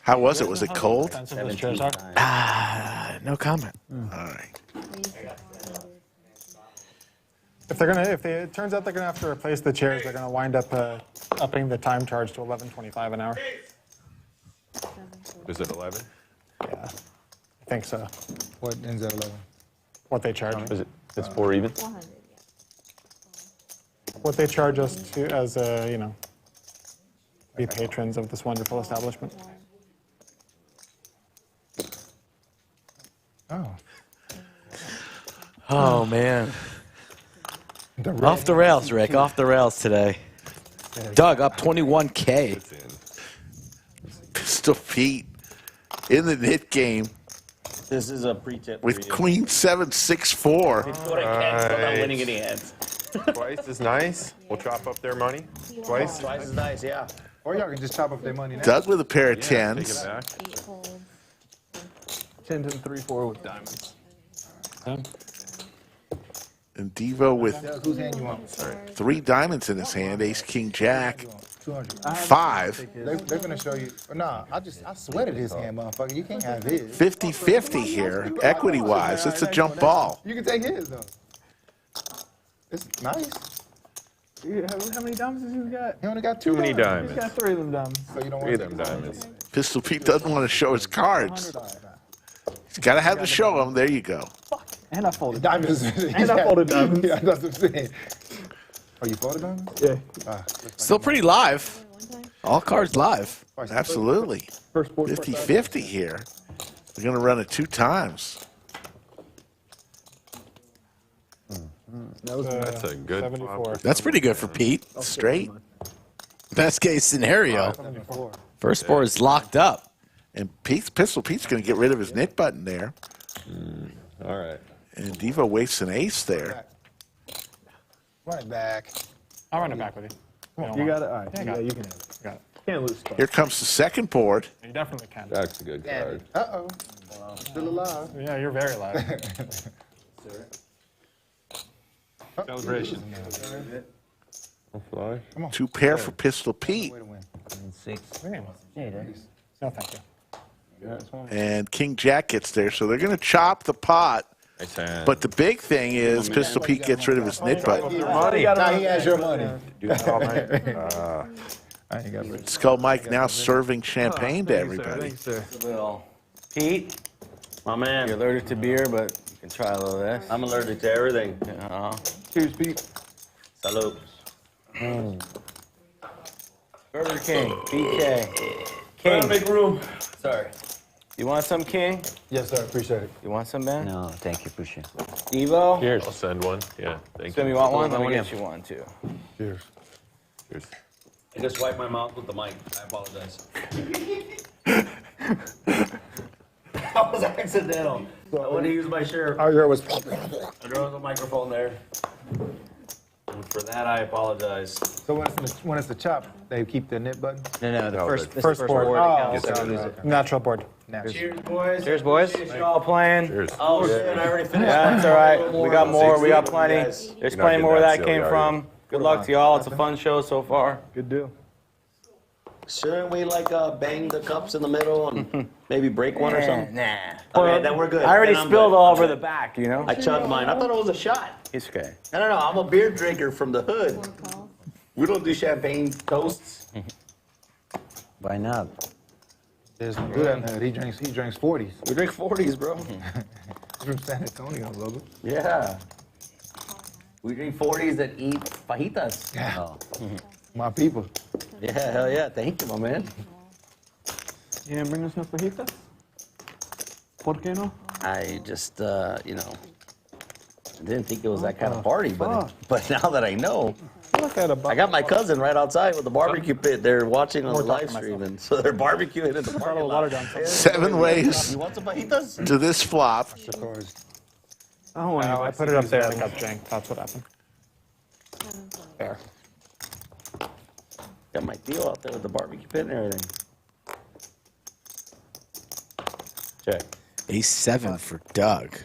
S3: How was it? Was it cold?
S4: No comment.
S3: All right.
S1: If it turns out they're gonna have to replace the chairs, they're gonna wind up upping the time charge to $11.25 an hour.
S9: Is it 11?
S1: Yeah, I think so.
S11: What ends at 11?
S1: What they charge.
S2: Is it? It's 4 even.
S1: What they charge us to as be patrons of this wonderful establishment.
S11: Oh.
S4: Oh, man. Off the rails, Rick. Off the rails today. Doug up 21K.
S3: Pistol Pete in the knit game
S5: This is a pre-tip.
S3: with Queen 7-6-4.
S5: What I can't still not winning any hands.
S9: Twice is nice. We'll chop up their money. Twice.
S5: Twice as nice, yeah.
S11: Or y'all can just chop up their money now.
S3: Doug with a pair of
S9: Take it
S3: tens.
S9: back.
S6: 10 and 3-4 with diamonds.
S3: And Devo with
S11: Doug, whose hand you want?
S3: 3 diamonds in his hand. Ace, King, Jack.
S11: 200.
S3: 5.
S11: They're gonna show you. Nah, I sweated his hand, motherfucker. You can't have his.
S3: 50-50 here, equity-wise. It's a jump ball.
S11: You can take his though. It's nice.
S6: How many diamonds has he got?
S11: He only got 2
S9: Too many
S6: He's
S9: diamonds.
S6: got 3 of them diamonds.
S11: So you don't
S9: 3
S11: want
S9: of them diamonds.
S3: Pistol Pete doesn't want to show his cards. He's got to have to show them. There you go.
S6: And I folded
S11: diamonds.
S6: And I folded diamonds.
S11: Yeah, that's what I'm saying. Oh, you folded diamonds?
S6: Yeah.
S4: Still pretty live. All cards live.
S3: Absolutely. 50-50 here. We're going to run it 2 times.
S9: That's a good
S1: 74.
S4: That's pretty good for Pete.
S3: Straight.
S4: Best case scenario. First board is locked up.
S3: And Pistol Pete's going to get rid of his knit button there.
S9: All right.
S3: And Devo wastes an ace there.
S11: Run it back.
S1: I'll run it back with you.
S6: You got it? All right.
S1: Yeah, I
S6: Yeah,
S1: got it.
S6: you can have it.
S1: Got it.
S6: Can't lose stuff.
S3: Here comes the second board.
S1: You definitely can.
S9: That's a good card.
S11: Uh-oh. Still alive.
S1: Yeah, you're very live.
S2: Celebration.
S9: Fly.
S3: 2 pair for Pistol Pete.
S5: 6.
S1: No, thank you.
S3: And King Jack gets there. So they're going to chop the pot.
S9: Nice hand.
S3: But the big thing is Pistol Pete gets rid of his knit button.
S11: Now he has your money.
S9: Do that all night.
S11: I ain't got it.
S3: Skull Mike now serving champagne to everybody.
S5: Pete, my man.
S13: You're allergic to beer, but you can try a little of this.
S5: I'm allergic to everything.
S11: Cheers, Pete.
S5: Salud.
S13: Burger King, BK. King.
S5: Big room. Sorry.
S13: You want some, King?
S11: Yes, sir. Appreciate it.
S13: You want some, Ben?
S10: No, thank you, appreciate it.
S13: Devo?
S2: Cheers.
S9: I'll send one. Yeah. Thank
S13: Sim,
S9: you.
S13: you want one? Let me
S2: Again.
S13: get you one, too.
S11: Cheers.
S9: Cheers.
S5: I just wiped my mouth with the mic. I apologize. That was accidental. I want to use my shirt.
S11: All you heard was.
S5: I drove the microphone there. And for that, I apologize.
S11: So when it's the chop, they keep the knit button?
S10: No, the
S9: No,
S10: first,
S9: the
S10: this
S1: first
S10: is the
S1: board.
S10: board.
S11: Oh,
S10: It counts, so we lose it.
S1: Natural board.
S5: Cheers, boys.
S10: Cheers, boys.
S13: Appreciate y'all playing.
S9: Cheers.
S5: Oh, shit, I already finished.
S13: Yeah, that's all right. We got more. We got plenty.
S5: Yes.
S13: There's
S9: You're not
S13: plenty more where
S9: getting
S13: that
S9: that
S13: came
S9: silly, are
S13: from. Good luck to y'all. It's a fun show so far.
S6: Good deal.
S5: Shouldn't we, bang the cups in the middle and maybe break one or something?
S13: Nah.
S5: Okay, then we're good.
S13: I already
S5: Then I'm
S13: spilled
S5: good.
S13: all over the back, you know?
S5: I chugged mine. I thought it was a shot.
S13: It's okay.
S5: I don't know. I'm a beer drinker from the hood. We don't do champagne toasts.
S10: Why not?
S11: There's no good in that. He drinks 40s.
S5: We drink 40s, bro.
S11: He's from San Antonio, brother.
S5: Yeah. We drink 40s that eat fajitas.
S11: Yeah. My people.
S5: Yeah, hell yeah. Thank you, my man.
S2: You didn't bring us no fajitas? ¿Por qué no?
S5: I just, you know, I didn't think it was that kind of party, but now that I know, I got my cousin right outside with the barbecue pit. They're watching on the live stream, and so they're barbecuing in the parking lot.
S3: 7 ways
S5: You want some fajitas?
S3: to this flop.
S6: Oh,
S1: I put it up there and it got jank. That's what happened. There.
S5: Got my deal out there with the barbecue pit and everything. Check.
S4: A7 for Doug.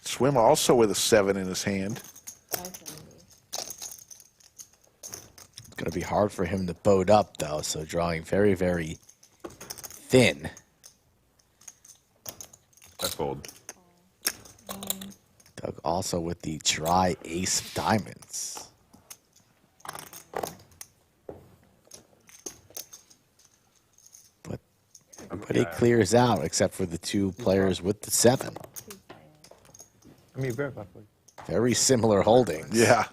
S3: Swim also with a 7 in his hand.
S4: It's going to be hard for him to boat up, though, so drawing very, very thin.
S9: I fold.
S4: Doug also with the dry ace of diamonds. But it clears out, except for the 2 players with the 7.
S6: I mean, very quickly.
S4: Very similar holdings.
S3: Yeah.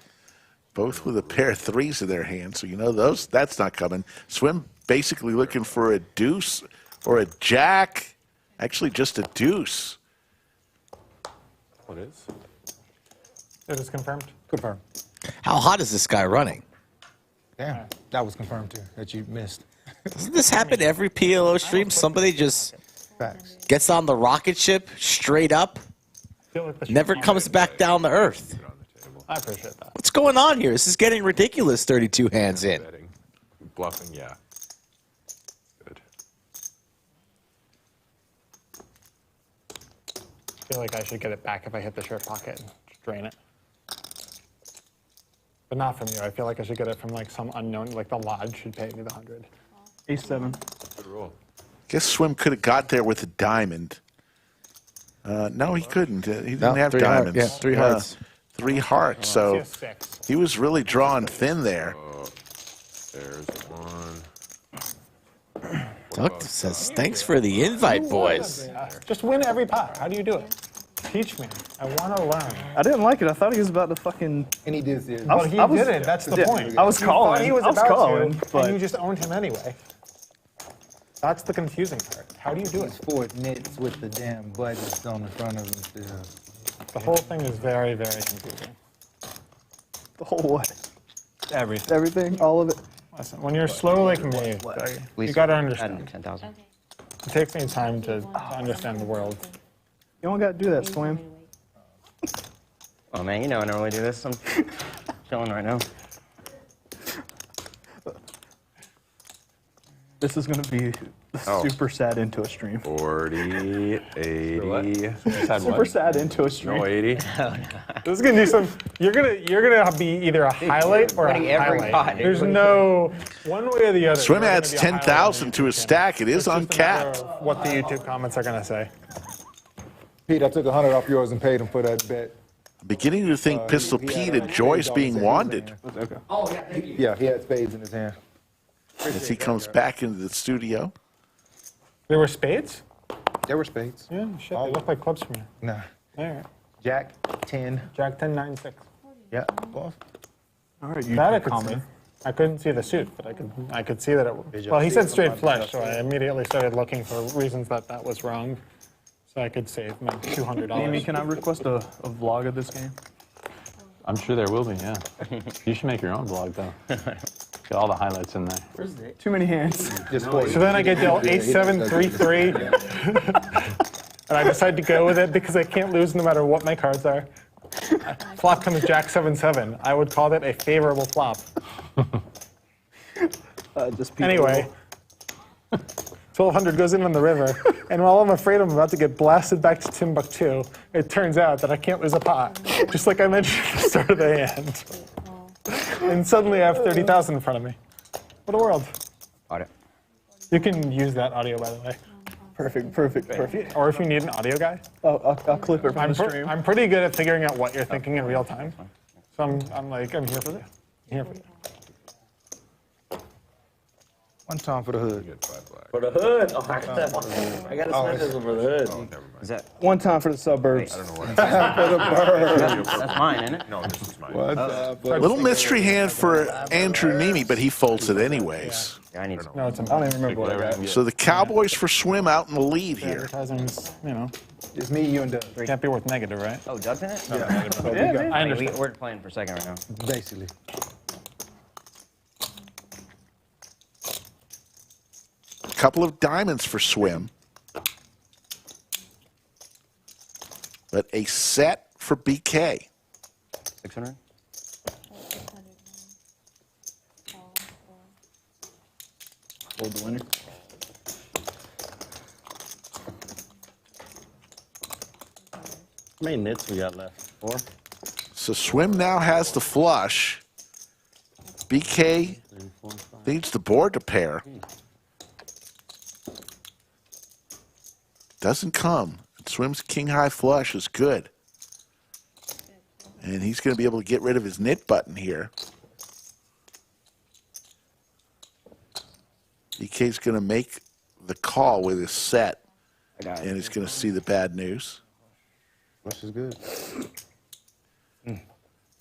S3: Both with a pair of 3s in their hands. So, you know, that's not coming. Swim basically looking for a deuce or a jack. Actually, just a deuce.
S9: What is?
S1: It is confirmed.
S8: Confirmed.
S4: How hot is this guy running?
S8: Damn, that was confirmed too, that you missed.
S4: Doesn't this happen every PLO stream? Somebody just
S8: Facts.
S4: gets on the rocket ship straight up, never comes back down to earth.
S1: I appreciate that.
S4: What's going on here? This is getting ridiculous 32 hands in.
S9: Betting. Bluffing, yeah. Good.
S1: I feel like I should get it back if I hit the shirt pocket and just drain it. But not from you. I feel like I should get it from like some unknown, like the lodge should pay me the 100.
S6: A7.
S9: Good roll.
S3: Guess Swim could have got there with a diamond. No, he couldn't. He didn't have
S4: 3 heart-
S3: diamonds.
S4: yeah, 3 hearts.
S3: 3 hearts. So he was really drawing thin there.
S9: There's one.
S4: Doug says, thanks for the invite, boys.
S1: Just win every pot. How do you do it? Teach me. I want to learn.
S6: I didn't like it. I thought he was about to fucking.
S8: And he did this.
S1: But he didn't. That's the point.
S6: I was
S1: You thought
S6: calling.
S1: He was
S6: I was
S1: about
S6: calling,
S1: to,
S6: but
S1: and you just owned him anyway. That's the confusing part. How do you do
S8: He's
S1: it?
S8: 4 nits with the damn buttons on the front of him still.
S1: The whole thing is very, very confusing.
S6: the whole what? Everything, all of it.
S1: Listen, when you're slow like me, you got to understand.
S10: 10,000.
S1: It takes me time to understand the world.
S6: You don't got to do that, Swim.
S10: Oh man, you know I normally do this. I'm chilling right now.
S6: This is going to be super sad into a stream.
S9: 40, 80.
S6: Super sad into a stream.
S9: No 80.
S1: This is gonna do some. You're gonna be either a highlight or a highlight. There's no one way or the other.
S3: Swim
S1: You're gonna
S3: adds
S1: be a
S3: 10,000 to his stack. It is
S1: It's just a matter
S3: uncapped.
S1: of what the YouTube comments are gonna say.
S11: Pete, I took 100 off yours and paid him for that bet.
S3: Beginning to think Pistol Pete enjoys being wanded
S11: Yeah, he had spades in his hand.
S3: as he comes back into the studio.
S1: There were spades?
S11: There were spades.
S1: Yeah, shit. They look like clubs from you.
S11: Nah.
S1: All right.
S11: Jack 10.
S1: Jack 10, 9, 6.
S11: Yeah. Well,
S6: All right,
S1: That I could see. I couldn't see the suit, but I could see that it. Well, he said straight flush, so I immediately started looking for reasons that that was wrong, so I could save my $200.
S6: Neeme, can I request a vlog of this game?
S2: I'm sure there will be, yeah. You should make your own vlog, though. Get all the highlights in there.
S6: Too many hands.
S1: So then I get dealt 8-7, 3-3, and I decide to go with it because I can't lose no matter what my cards are. Flop comes Jack 7-7. I would call that a favorable flop. Anyway, 1,200 goes in on the river, and while I'm afraid I'm about to get blasted back to Timbuktu, it turns out that I can't lose a pot, just like I mentioned at the start of the hand. And suddenly I have 30,000 in front of me. What a world.
S10: Audio.
S1: You can use that audio, by the way.
S6: Perfect.
S1: Or if you need an audio guy.
S6: I'll clip it from the stream.
S1: I'm pretty good at figuring out what you're thinking in real time. So I'm here for this. I'm here for you.
S11: One time for the hood.
S5: For the hood. Oh, I got that one. I got to spend this one for the hood.
S10: Is that
S6: One time for the suburbs.
S9: I don't know what.
S10: that's mine, isn't it?
S9: No, this is mine.
S3: Little mystery hand for Andrew Neeme, but he folds it anyways.
S10: Yeah, I need.
S6: No, it's I don't even remember what I got.
S3: So the Cowboys for Swim out in the lead here.
S1: Advertising's, you know,
S6: It's me, you, and Doug.
S1: can't be worth negative, right?
S10: Oh, Doug's in it?
S6: Yeah.
S1: I understand.
S10: We're playing for a second right now.
S11: Basically.
S3: A couple of diamonds for Swim. But a set for BK.
S10: 600.
S6: Hold the winner.
S13: How many nits we got left? 4?
S3: So Swim now has the flush. BK needs the board to pair. Doesn't come. Swim's king high flush is good. And he's going to be able to get rid of his nit button here. BK's going to make the call with his set. And he's going to see the bad news.
S11: Flush is good.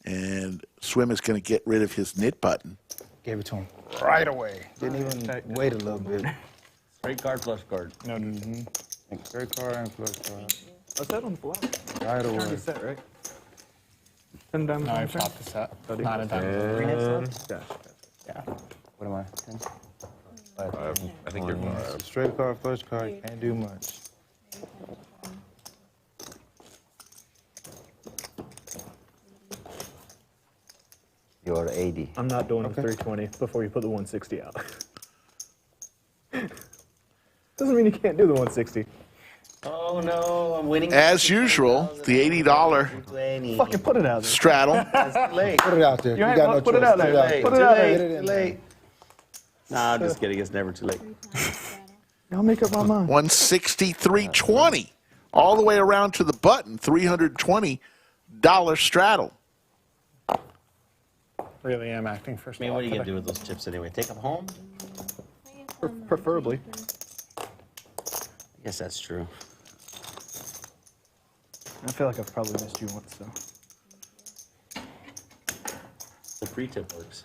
S3: And Swim is going to get rid of his nit button.
S11: Gave it to him right away. Didn't even wait a little bit.
S13: Straight card, flush card.
S6: No.
S11: Straight card and flush card.
S6: What's that on the block?
S11: Right away.
S6: It's set, right? 10 diamonds
S1: No,
S6: on
S1: I
S6: the turn?
S1: flopped the set. Not a diamond.
S10: 3 nits left?
S1: Yeah.
S10: What am I? 10?
S9: I think you're 5.
S11: Straight card, flush card, you can't do much.
S7: You're 80.
S6: I'm not doing the 320 before you put the 160 out. Doesn't mean you can't do the 160.
S5: Oh no, I'm winning.
S3: As usual, the $80
S6: Fucking put it out there.
S3: straddle.
S5: Late.
S11: Put it out there.
S6: You ain't
S11: got no
S6: put it
S11: choice.
S6: out there.
S11: Put it
S6: Put it out
S11: Get
S6: there.
S11: it in there.
S5: Nah, I'm just kidding. It's never too late.
S6: I'll make up my mind.
S3: 163.20. All the way around to the button. $320 straddle.
S1: Really am acting first.
S5: I mean, what are you going to do with those chips anyway? Take them home?
S6: Preferably.
S5: I guess that's true.
S6: I feel like I've probably missed you once, though.
S5: The pre-tip works.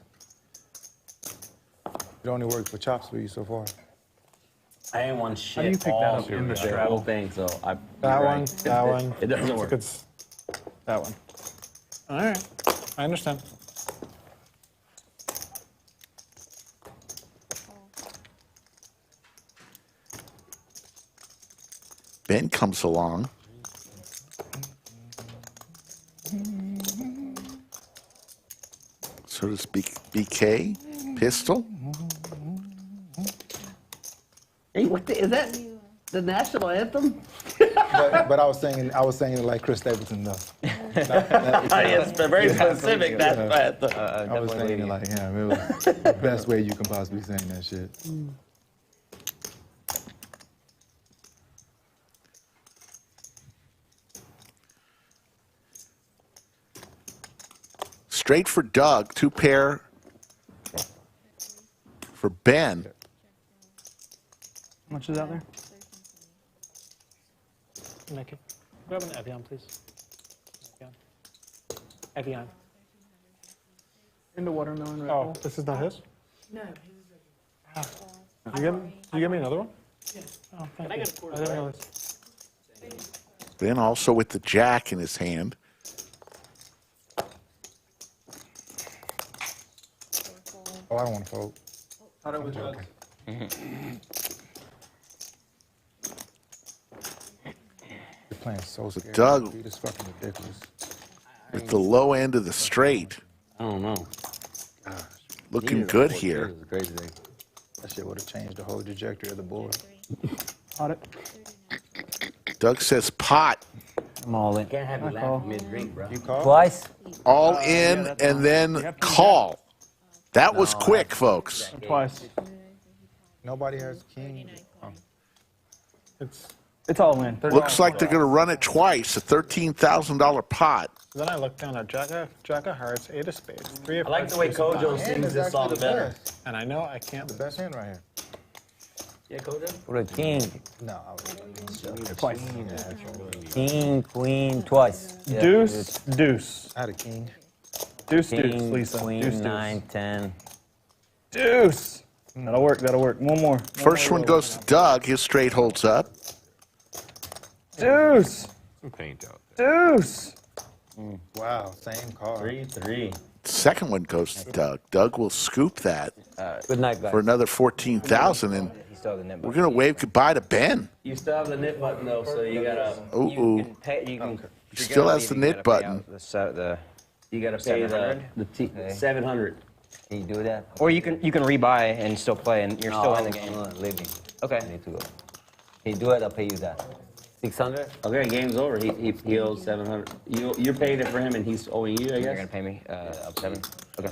S11: It only worked for chops for you so far.
S5: I ain't won
S6: do you
S5: shit
S6: pick that
S5: all
S6: up in the
S5: year.
S6: straddle?
S5: Whole thing, so I.
S1: That one, that one.
S5: It doesn't work.
S1: That one. All right. I understand.
S3: Ben comes along. So does BK. Pistol.
S5: Hey, what is that? The national anthem?
S11: But I was saying it like Chris Stapleton though.
S5: It's very specific. That's what
S11: I was saying it like him. It was the best way you can possibly saying that shit.
S3: Straight for Doug. 2 pair for Ben.
S6: How much is out there?
S1: Nicky, grab an Evian, please. Evian.
S6: Into watermelon Red
S1: Oh,
S6: Bull.
S1: this is not his?
S12: No.
S1: Did you give me another one? Yeah. Oh, thank you. I didn't realize.
S3: Ben also with the jack in his hand.
S11: Oh, I don't want to fold.
S6: How do we do
S11: You're playing so scared.
S3: Doug
S11: It's fucking ridiculous.
S3: with the low end of the straight.
S5: I don't know.
S3: Looking good here.
S11: Crazy thing. That shit would have changed the whole trajectory of the board.
S6: Pot it.
S3: Doug says pot.
S10: I'm all in.
S5: Can't have you laugh mid-drink, bro.
S11: You call?
S10: Twice?
S3: All in and then call. That was quick, folks.
S6: Twice.
S11: Nobody has king.
S6: It's all in.
S3: Looks like they're going to run it twice. A $13,000 pot.
S1: Then I look down at Jack of Hearts, 8 of Spades, 3 of
S5: I like the way Kojo sings this song better.
S1: And I know I can't.
S11: The best hand right here.
S5: Yeah, Coda.
S7: With a king.
S11: No, I was
S6: Twice.
S7: King, queen, twice.
S6: Deuce, deuce.
S11: I had a king.
S6: Deuce,
S7: King,
S6: deuce, Lisa.
S7: queen,
S6: Deuce,
S7: 9, 10.
S6: Deuce. That'll work, that'll work. One more.
S3: First one goes to Doug. His straight holds up.
S6: Deuce.
S9: Some paint out there.
S6: Deuce.
S11: Wow, same card.
S5: 3-3.
S3: Second one goes to Doug. Doug will scoop that
S7: Good night, guys.
S3: for another 14,000, and
S7: He still has the nip
S3: we're gonna wave goodbye to Ben.
S5: You still have the knit button though, so you gotta
S3: Ooh,
S7: He
S3: still has the knit button.
S5: you gotta pay the 700.
S7: Can you do that? Or you can rebuy and still play, and you're still in the game.
S5: Leaving.
S7: Okay.
S5: I need to go. Can you do it? I'll pay you that. 600? Okay, game's over. He owes 700. You're paying it for him, and he's owing you, I guess.
S7: You're gonna pay me 7. Okay.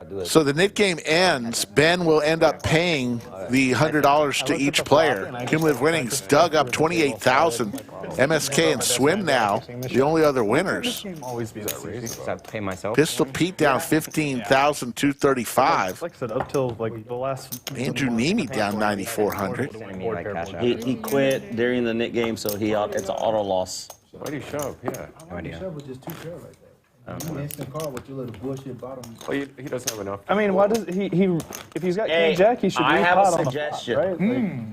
S5: I'll do it.
S3: So the knit game ends. Ben will end up paying the $100 to each player. Cumulative winnings, Doug up 28,000. MSK and Swim now, the only other winners.
S6: Always be that easy.
S7: So I pay myself.
S3: Pistol Pete down 15,235.
S6: Like I said, up till like the last.
S3: Andrew Neeme down 9,400.
S7: Sending me like cash out.
S5: He quit during the knit game, so it's an auto loss.
S9: Why do you shove? Yeah.
S7: No idea.
S11: Shove was just too short right there. You instant card with your little bullshit bottom.
S9: Well, he doesn't have enough.
S6: I mean, why does he if he's got
S5: Hey,
S6: king jack, he should
S5: I have
S6: repot
S5: a
S6: on the
S5: suggestion.
S6: flop, right?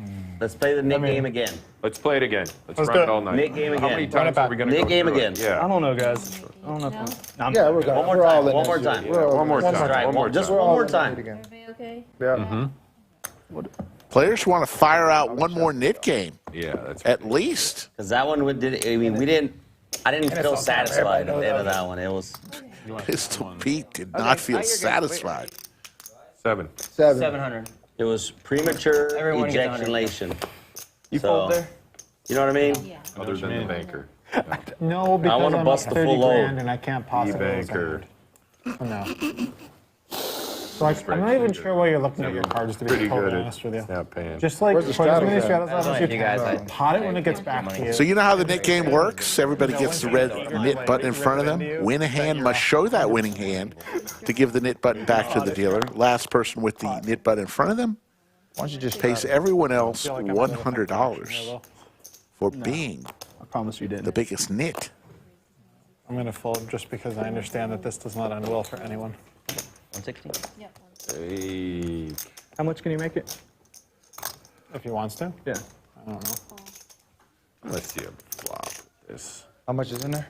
S5: Let's play the knit game again.
S9: Let's play it again. Let's
S1: Let's
S9: run
S1: do
S9: it
S1: it.
S9: all night.
S5: Knit game
S9: How many
S5: again.
S9: times are we going to
S5: Knit
S9: go
S5: game
S9: through it?
S5: again.
S6: I
S9: Yeah.
S6: don't know, guys. I don't know. If I'm,
S11: Yeah, we're good.
S5: One more
S11: We're all
S5: time.
S11: in
S5: One
S11: that
S5: more
S11: shit.
S5: time.
S11: We're all
S9: One more
S11: in that
S9: time.
S5: Right,
S9: One more
S5: just
S9: time.
S5: one more
S11: time.
S5: time.
S12: Everybody okay?
S11: Yeah.
S3: Players want to fire out one more knit game,
S9: Yeah, that's
S3: at least.
S5: Because that one, I didn't feel satisfied at the end of that one. It was.
S3: Pistol Pete did not feel satisfied.
S9: 7.
S7: 700.
S5: It was premature
S7: Everyone gets 100.
S5: ejaculation.
S6: You
S5: So,
S6: fold there?
S5: You know what I mean?
S12: Yeah.
S9: Other than the banker.
S1: No, because
S5: wanna
S1: I'm
S5: bust
S1: up
S5: the
S1: 30
S5: full load.
S1: grand and I can't possibly lose
S9: banker.
S1: 100. No. So like, I'm not even sure why you're looking at your cards, to be
S9: Pretty
S1: totally
S9: good
S1: honest with you.
S9: at snap paying.
S1: Just like
S11: Where's the
S1: for as many
S11: straddles at?
S1: straddles as you
S7: You guys,
S1: can, pot it when it gets back to you.
S3: So you know how the knit game works? Everybody gets the red knit button in front of them. Win a hand must show that winning hand to give the knit button back to the dealer. Last person with the knit button in front of them
S11: Why don't you just
S3: pays everyone else
S1: I feel like I'm a little
S3: $100 for being
S6: I promise you didn't.
S3: the biggest knit.
S1: I'm going to fold just because I understand that this does not end well for anyone.
S7: 160.
S12: Yep.
S9: Hey.
S6: How much can you make it?
S1: If he wants to.
S6: Yeah.
S1: I don't know.
S9: Let's see him flop this.
S11: How much is in there?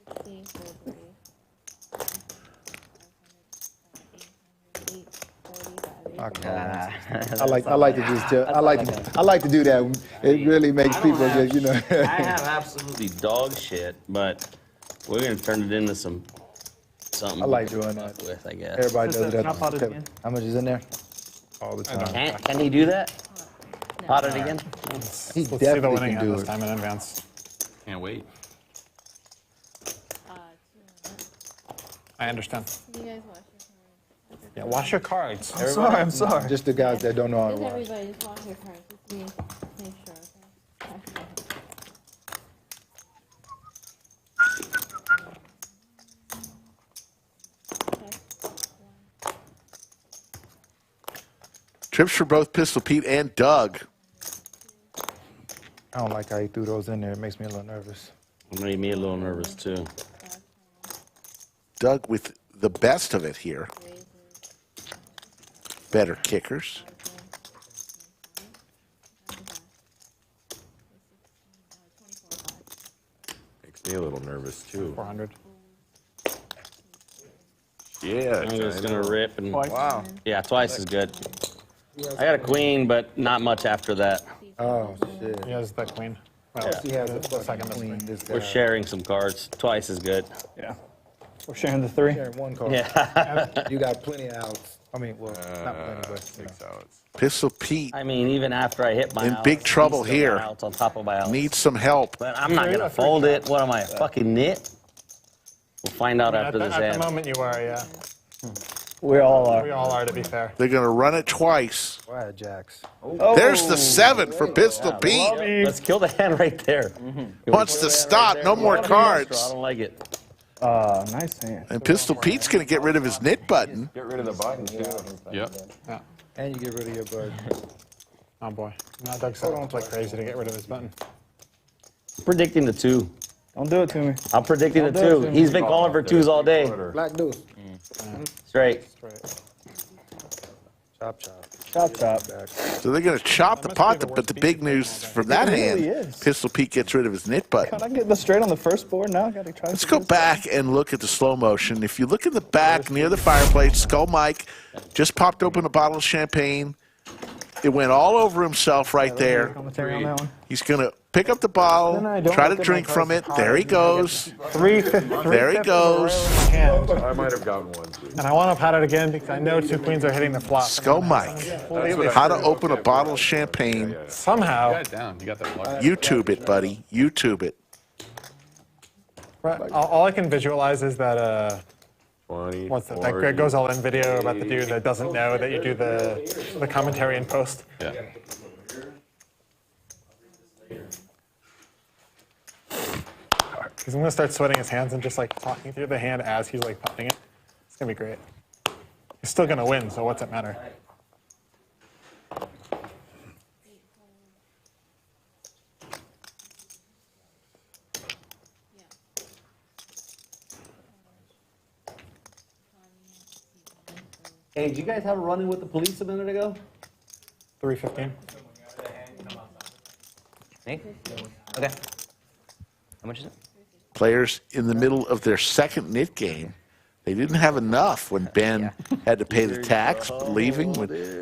S12: 160 for 3. 840,
S11: I like to just tell, I like to do that. It really makes people just, you know.
S5: I have absolutely dog shit, but we're gonna turn it into something.
S11: I like doing that.
S5: With, I guess.
S11: Everybody does
S6: Can I pot it
S11: that.
S6: again?
S11: How much is in there? All the time.
S5: Can he do that? Pot it again?
S11: He
S1: Let's see the
S11: definitely
S1: winning
S11: can
S1: hand
S11: do
S1: this
S11: it.
S1: time in advance.
S2: Can't wait.
S1: I understand.
S12: You guys watch your cards.
S1: Yeah, wash your cards.
S6: I'm sorry.
S11: Just the guys that don't know how to
S12: Just
S11: watch.
S12: everybody, just watch your cards. Just make sure, okay?
S3: Trips for both Pistol Pete and Doug.
S11: I don't like how he threw those in there. It makes me a little nervous.
S5: It made me a little nervous too.
S3: Doug with the best of it here. Better kickers.
S9: Makes me a little nervous too.
S1: 400.
S9: Yeah.
S5: I'm just gonna rip and.
S11: Wow.
S5: Yeah, twice is good. I got a queen, but not much after that.
S11: Oh, shit.
S1: He has the queen. Well,
S11: He has a
S1: the second
S11: fucking
S1: queen.
S11: queen. This
S5: We're
S11: guy.
S5: sharing some cards. Twice is good.
S6: Yeah. We're sharing the 3.
S11: Sharing one card.
S5: Yeah.
S11: You got plenty of outs. I mean, well, not plenty, but you know.
S9: 6 outs.
S3: Pistol Pete
S5: I mean, even after I hit my
S3: In
S5: outs,
S3: big
S5: he
S3: trouble
S5: still
S3: here.
S5: got outs on top of my outs.
S3: needs some help.
S5: But I'm not gonna fold it. What am I, fucking knit? We'll find out after this
S1: At the
S5: hand.
S1: moment you are, yeah.
S6: We all
S1: We
S6: are.
S1: all are, to be fair.
S3: They're going to run it twice.
S11: Why, Jacks?
S3: There's the 7 for Pistol Pete.
S5: Let's kill the hand right there.
S3: Wants to stop. No more
S5: I
S3: cards.
S5: don't like it.
S6: Nice hand.
S3: And Pistol Pete's going to get rid of his knit button.
S9: Get rid of the button, too.
S2: Yep.
S1: Yeah.
S11: And you get rid of your button.
S1: Oh boy. Now Doug said it's like crazy to get rid of his button.
S13: Predicting the 2.
S6: Don't do it to me.
S13: I'm predicting the
S6: Don't do it
S13: 2.
S6: to
S13: He's
S6: me.
S13: been calling for 2s all day.
S11: Black deuce.
S13: Straight.
S11: Chop, chop.
S6: Chop, chop.
S3: So they're going to chop the pot, but the big news from that hand, Pistol Pete gets rid of his knit button.
S6: Can I get the straight on the first board now? I gotta try.
S3: Let's go back and look at the slow motion. If you look in the back near the fireplace, Skull Mike just popped open a bottle of champagne. It went all over himself right there.
S6: Commentary on that one.
S3: He's going to pick up the bottle, try to drink from it. There he goes. There he goes.
S9: I might have gotten one, too.
S1: And I want to pat it again because I know 2 queens are hitting the flop.
S3: Skull Mike. How to open a bottle of champagne.
S1: Somehow.
S2: You got it down. You got that luck.
S3: YouTube it, buddy. YouTube it.
S1: Right, all I can visualize is that
S9: 20,
S1: what's that
S9: 40.
S1: goes all in video about the dude that doesn't know that you do the commentary in post.
S2: Yeah.
S1: Because I'm gonna start sweating his hands and just like talking through the hand as he's like popping it. It's gonna be great. He's still gonna win, so what's it matter?
S13: Hey, did you guys have a run-in with the police a minute ago?
S1: 315.
S10: Me? Okay. How much is it?
S3: Players in the middle of their second knit game. They didn't have enough when Ben had to pay the tax, leaving.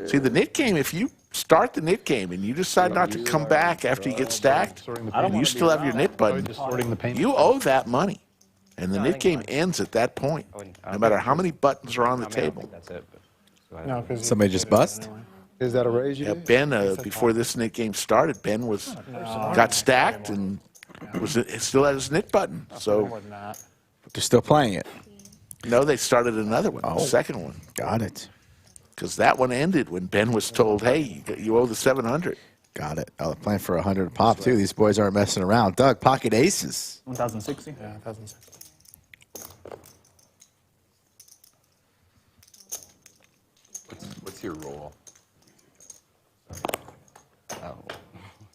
S3: See, the knit game, if you start the knit game and you decide not to come back after you get stacked, and you still have your knit button, you owe that money. And the knit game ends at that point, no matter how many buttons are on the table.
S10: That's it.
S1: No, because
S4: Somebody just bust?
S11: Is that a raise you
S3: Yeah,
S11: did?
S3: Ben, before this knit game started, Ben got stacked and still had his knit button. So,
S1: more than that.
S4: They're still playing it.
S3: no, they started another one, the second one.
S4: Got it.
S3: Because that one ended when Ben was told, hey, you owe the 700.
S4: Got it. Oh, they're playing for 100 pop, too. These boys aren't messing around. Doug, pocket aces.
S6: 1060.
S1: Yeah, 1060.
S9: What's your roll?
S10: Oh.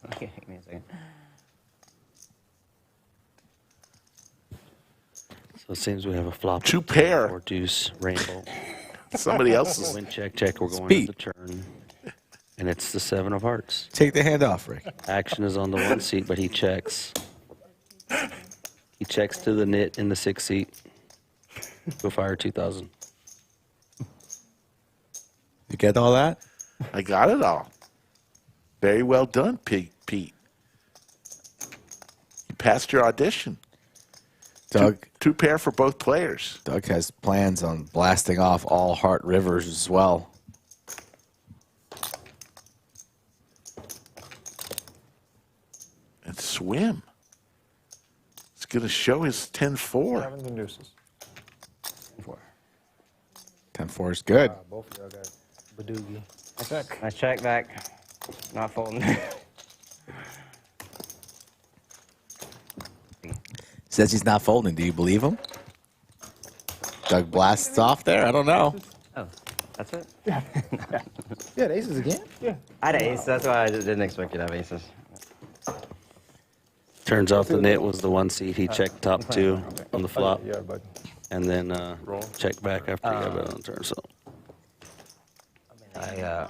S10: Okay, give me a second.
S13: So it seems we have a flop.
S3: 2 pair.
S13: Or deuce, rainbow.
S3: Somebody else's.
S13: Win, check, check. We're going
S4: Speed.
S13: to the turn. And it's the 7 of hearts.
S4: Take the hand off, Rick.
S13: Action is on the 1 seat, but he checks. He checks to the knit in the 6 seat. Go fire 2,000.
S4: You get all that?
S3: I got it all. Very well done, Pete. You passed your audition.
S4: Doug,
S3: 2 pair for both players.
S4: Doug has plans on blasting off all Heart Rivers as well.
S3: And swim. It's going to show his 10-4.
S1: Sevens and deuces.
S4: 10-4 is good.
S11: Both of y'all got Badoogie.
S10: Nice check back. Not folding.
S4: Says he's not folding. Do you believe him? Doug blasts off there? I don't know.
S10: Oh, that's it?
S11: Yeah, the aces again? Yeah.
S10: I had ace. That's why I didn't expect you to have aces.
S13: Turns out the knit was the 1 seat. He checked top 2 on the flop.
S11: Yeah, but
S13: And then check back after he got bet on the turn. So
S10: I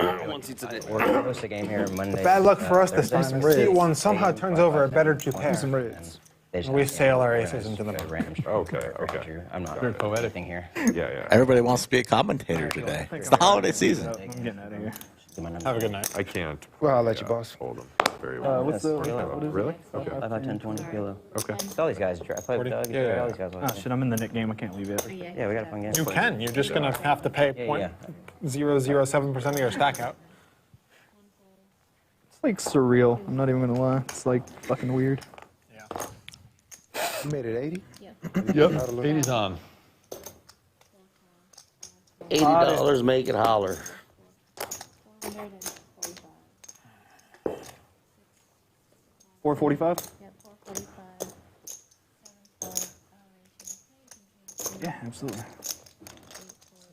S10: host a game here Monday.
S1: Bad luck for us this
S10: Thursday.
S1: time. Seat 1 somehow turns over a better 2 pair.
S11: some reds.
S1: We sail our aces into the
S10: random.
S9: Okay.
S10: I'm not
S2: Very poetic.
S10: thing here.
S9: Yeah.
S4: Everybody wants to be a commentator today. It's the holiday season.
S6: I'm getting out of here.
S1: Have a good night.
S9: I can't.
S11: Well, I'll let you, boss.
S9: Hold them very well.
S6: What's the?
S9: Really? Okay.
S10: 5, 10, 20 kilo.
S9: Okay.
S10: All these guys. I played with Doug.
S6: Yeah.
S10: All these guys.
S6: Oh shit! I'm in the Nick game. I can't leave it.
S10: Yeah, we got a fun game.
S1: You can. You're just going to have to pay
S10: Yeah.
S1: 0.007% of your stack out.
S6: It's like surreal. I'm not even gonna lie. It's like fucking weird.
S1: Yeah.
S11: You made it 80?
S2: Yep. 80's on.
S13: $80 make it holler.
S6: 445.
S12: Yep, 445.
S6: absolutely.